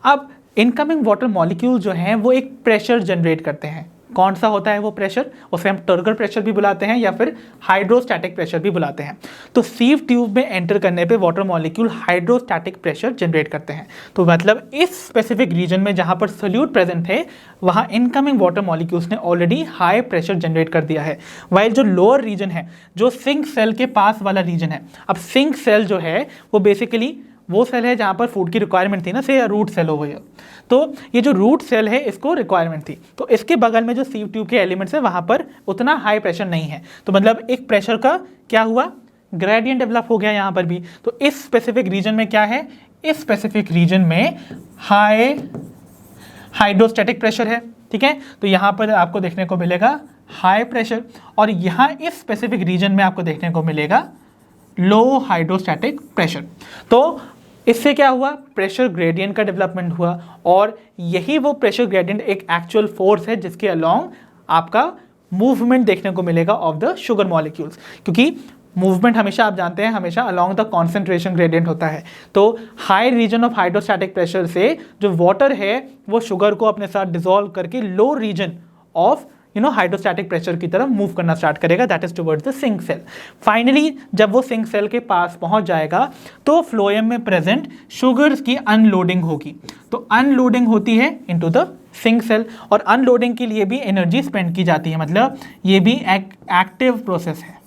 अब इनकमिंग वाटर मॉलिक्यूल जो हैं वो एक प्रेशर जनरेट करते हैं। कौन सा होता है वो प्रेशर, उसे हम टर्गर प्रेशर भी बुलाते हैं या फिर हाइड्रोस्टैटिक प्रेशर भी बुलाते हैं। तो सीव ट्यूब में एंटर करने पे water molecule hydrostatic pressure generate करते हैं। तो मतलब इस स्पेसिफिक रीजन में जहां पर सोल्यूट प्रेजेंट है वहां इनकमिंग वाटर मॉलिक्यूल्स ने ऑलरेडी हाई प्रेशर जनरेट कर दिया है। वाइल जो लोअर रीजन है, जो सिंक सेल के पास वाला रीजन है, अब सिंक सेल जो है वो बेसिकली वो सेल है जहाँ पर फूड की रिक्वायरमेंट थी ना, से रूट सेल हो गई। तो ये जो रूट सेल है इसको रिक्वायरमेंट थी, तो इसके बगल में जो सीव ट्यूब के एलिमेंट्स है वहाँ पर उतना हाई प्रेशर नहीं है। तो मतलब एक प्रेशर का क्या हुआ, ग्रेडियंट डेवलप हो गया यहाँ पर भी। तो इस स्पेसिफिक रीजन में क्या है, इस स्पेसिफिक रीजन में हाई हाइड्रोस्टैटिक प्रेशर है, ठीक है। तो यहाँ पर आपको देखने को मिलेगा हाई प्रेशर और यहाँ इस स्पेसिफिक रीजन में आपको देखने को मिलेगा लो हाइड्रोस्टैटिक प्रेशर। तो इससे क्या हुआ, प्रेशर ग्रेडियंट का डेवलपमेंट हुआ और यही वो प्रेशर ग्रेडियंट एक एक्चुअल फोर्स है जिसके अलोंग आपका मूवमेंट देखने को मिलेगा ऑफ द शुगर मॉलिक्यूल्स, क्योंकि मूवमेंट हमेशा आप जानते हैं हमेशा अलोंग द कॉन्सेंट्रेशन ग्रेडियंट होता है। तो high region of hydrostatic pressure से जो वाटर है वो शुगर को अपने साथ डिसॉल्व करके low region of hydrostatic pressure की तरफ मूव करना स्टार्ट करेगा, that is towards the sink cell. Finally जब वो सिंक सेल के पास पहुंच जाएगा तो फ्लोएम में प्रेजेंट शुगर्स की अनलोडिंग होगी। तो अनलोडिंग होती है इनटू द सिंक सेल और अनलोडिंग के लिए भी एनर्जी स्पेंड की जाती है, मतलब ये भी एक एक्टिव प्रोसेस है,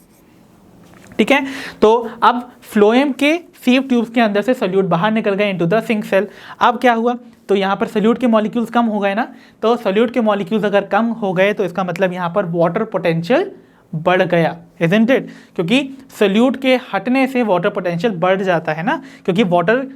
ठीक है। तो अब फ्लोएम के सीव ट्यूब्स के अंदर से सोल्यूट बाहर निकल गए इनटू द सिंक सेल। अब क्या हुआ, तो यहाँ पर सोल्यूट के मॉलिक्यूल्स कम हो गए ना, तो सोल्यूट के मॉलिक्यूल्स अगर कम हो गए तो इसका मतलब यहाँ पर वाटर पोटेंशियल बढ़ गया, इजंट इट, क्योंकि सोल्यूट के हटने से वाटर पोटेंशियल बढ़ जाता है ना, क्योंकि वाटर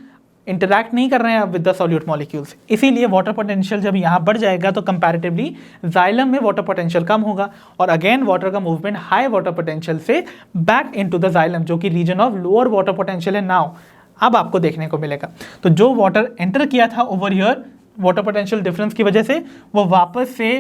इंटरैक्ट नहीं कर रहे हैं विद द सॉल्यूट मॉलिक्यूल्स। इसीलिए वाटर पोटेंशियल जब यहाँ बढ़ जाएगा तो कंपैरेटिवली जाइलम में वाटर पोटेंशियल कम होगा और अगेन वाटर का मूवमेंट हाई वाटर पोटेंशियल से बैक इनटू द जाइलम जो कि region of lower water potential है। नाउ अब आपको देखने को मिलेगा। तो जो वाटर एंटर किया था over here water potential difference की वजह से, वो वापस से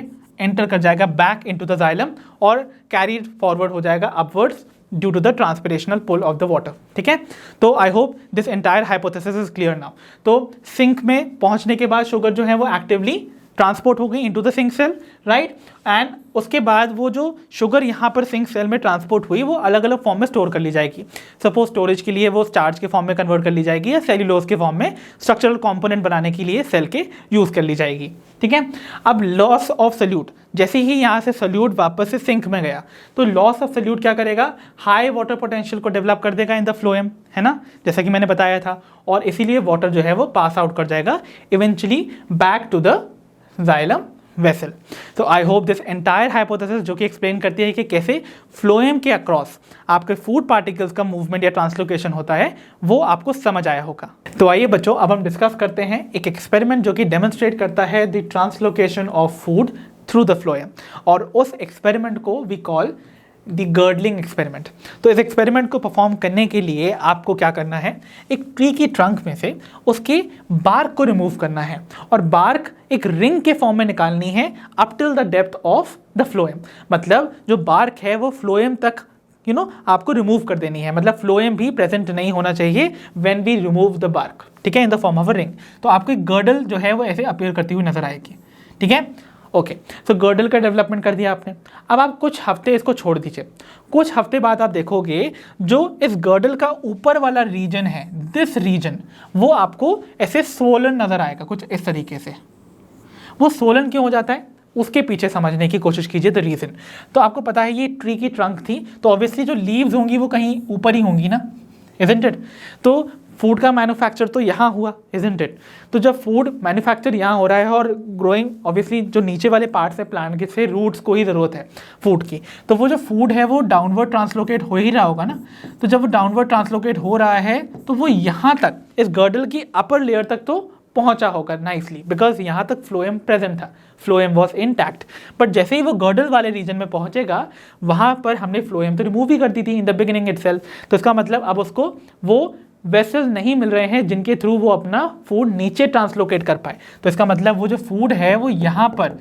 एंटर कर जाएगा बैक इनटू द जाइलम और कैरी फॉरवर्ड हो जाएगा upwards due to the transpirational pull of the water. ठीक है, तो I hope this entire hypothesis is clear now. तो सिंक में पहुंचने के बाद शुगर जो है वो एक्टिवली ट्रांसपोर्ट हो गई into the sink cell, right, and उसके बाद वो जो शुगर यहाँ पर सिंक सेल में ट्रांसपोर्ट हुई वो अलग अलग फॉर्म में स्टोर कर ली जाएगी। सपोज स्टोरेज के लिए वो स्टार्च के फॉर्म में कन्वर्ट कर ली जाएगी या सेल्यूलोज के फॉर्म में स्ट्रक्चरल कंपोनेंट बनाने के लिए सेल के यूज़ कर ली जाएगी। ठीक है, अब लॉस ऑफ सल्यूट, जैसे ही यहाँ से सल्यूट वापस से सिंक में गया तो लॉस ऑफ सल्यूट क्या करेगा, हाई वाटर पोटेंशियल को डेवलप कर देगा इन द फ्लोएम, है ना, जैसा कि मैंने बताया था, और इसीलिए वाटर जो है वो पास आउट कर जाएगा eventually back to the xylem vessel. तो I hope this entire hypothesis जो कि एक्सप्लेन करती है कि कैसे फ्लोएम के अक्रॉस आपके फूड पार्टिकल्स का मूवमेंट या ट्रांसलोकेशन होता है, वो आपको समझ आया होगा। तो आइए बच्चों, अब हम डिस्कस करते हैं एक एक्सपेरिमेंट जो कि डेमोन्स्ट्रेट करता है the translocation of food through the phloem, और उस एक्सपेरिमेंट को we call the girdling experiment. तो इस एक्सपेरिमेंट को परफॉर्म करने के लिए आपको क्या करना है, एक ट्री की ट्रंक में से उसके बार्क को रिमूव करना है और बार्क एक रिंग के फॉर्म में निकालनी है up till the depth of the phloem. मतलब जो बार्क है वो फ्लोएम तक आपको रिमूव कर देनी है, मतलब फ्लोएम भी प्रेजेंट नहीं होना चाहिए when we remove the bark, ठीक है, in the form of a ring. तो आपको एक गर्डल जो है वो ऐसे अपीयर करती हुई नजर आएगी। ठीक है, ओके, तो गर्डल का डेवलपमेंट कर दिया आपने। अब आप कुछ हफ्ते इसको छोड़ दीजिए, कुछ हफ्ते बाद आप देखोगे जो इस गर्डल का ऊपर वाला रीजन है, दिस रीजन, वो आपको ऐसे सोलन नजर आएगा कुछ इस तरीके से। वो सोलन क्यों हो जाता है उसके पीछे समझने की कोशिश कीजिए द रीजन। तो आपको पता है ये ट्री की ट्रंक थी, तो ऑब्वियसली जो लीव्स होंगी वो कहीं ऊपर ही होंगी ना, इजंट इट। तो फूड का मैन्युफैक्चर तो यहाँ हुआ, इजंट इट। तो जब फूड मैन्युफैक्चर यहाँ हो रहा है और ग्रोइंग ऑब्वियसली जो नीचे वाले पार्ट्स है प्लांट के से रूट्स को ही ज़रूरत है फूड की, तो वो जो फूड है वो डाउनवर्ड ट्रांसलोकेट हो ही रहा होगा ना। तो जब वो डाउनवर्ड ट्रांसलोकेट हो रहा है तो वो यहाँ तक इस गर्डल की अपर लेयर तक तो पहुंचा होगा नाइसली, बिकॉज यहाँ तक फ्लोएम प्रेजेंट था, फ्लोएम वॉज इंटैक्ट। बट जैसे ही वो गर्डल वाले रीजन में पहुंचेगा वहाँ पर हमने फ्लोएम तो रिमूव ही कर दी थी इन द बिगिनिंग इटसेल्फ। तो इसका मतलब अब उसको वो वेसल्स नहीं मिल रहे हैं जिनके थ्रू वो अपना फूड नीचे ट्रांसलोकेट कर पाए। तो इसका मतलब वो जो फूड है वो यहाँ पर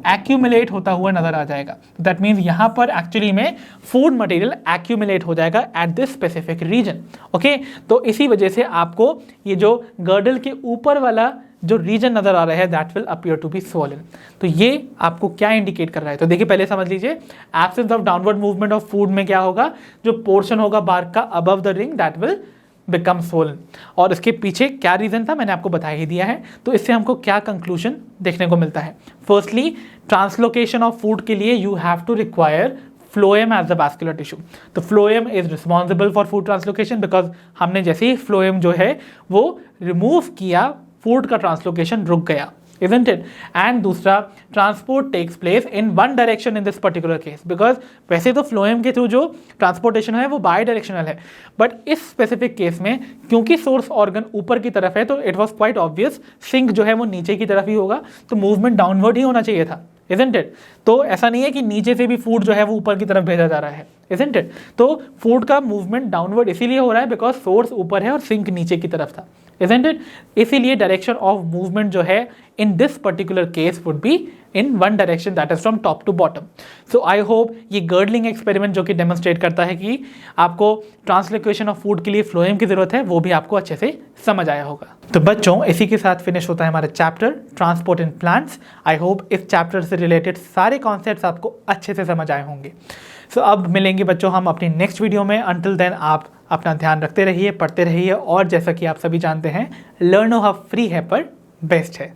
एक्यूमुलेट होता हुआ नजर आ जाएगा। दैट मीन्स यहाँ पर एक्चुअली में फूड मटेरियल एक्यूमुलेट हो जाएगा at this specific region. Okay, तो इसी वजह से आपको ये जो गर्डल के ऊपर वाला जो रीजन नजर आ रहा है that will appear to be swollen. तो ये आपको क्या इंडिकेट कर रहा है, तो देखिए पहले समझ लीजिए, absence of downward movement of food में क्या होगा, जो पोर्शन होगा बार्क का above the ring that will become swollen. और इसके पीछे क्या रीजन था मैंने आपको बता ही दिया है। तो इससे हमको क्या कंक्लूजन देखने को मिलता है, फर्स्टली ट्रांसलोकेशन ऑफ फूड के लिए you have to require phloem as the vascular tissue. तो phloem is responsible for food translocation because हमने जैसे ही फ्लोएम जो है वो रिमूव किया फूड का ट्रांसलोकेशन रुक गया, isn't it? And दूसरा, transport takes place in one direction in this particular case, because वैसे तो फ्लोएम के थ्रू जो ट्रांसपोर्टेशन है वो बाई डायरेक्शनल है, बट इस स्पेसिफिक केस में क्योंकि सोर्स ऑर्गन ऊपर की तरफ है तो it was quite obvious sink जो है वो नीचे की तरफ ही होगा, तो मूवमेंट डाउनवर्ड ही होना चाहिए था, isn't it? तो ऐसा नहीं है कि नीचे से भी फूड जो है वो ऊपर की तरफ भेजा जा रहा है, isn't it? तो फूड का मूवमेंट डाउनवर्ड इसीलिए हो रहा है बिकॉज सोर्स ऊपर है और सिंक नीचे की तरफ था, isn't it? इसीलिए डायरेक्शन ऑफ मूवमेंट जो है in this particular case would be in one direction that is from top to bottom. So I hope ये गर्डलिंग एक्सपेरिमेंट जो कि डेमोन्स्ट्रेट करता है कि आपको ट्रांसलोकेशन ऑफ फूड के लिए फ्लोएम की जरूरत है वो भी आपको अच्छे से समझ आया होगा। तो बच्चों इसी के साथ फिनिश होता है हमारा chapter transport in plants. I hope इस चैप्टर से रिलेटेड सारे कॉन्सेप्ट्स आपको अच्छे से समझ आए होंगे। सो अब मिलेंगे बच्चों हम अपनी नेक्स्ट वीडियो में। अंटिल देन आप अपना ध्यान रखते रहिए, पढ़ते रहिए, और जैसा कि आप सभी जानते हैं लर्नो हब फ्री है पर बेस्ट है।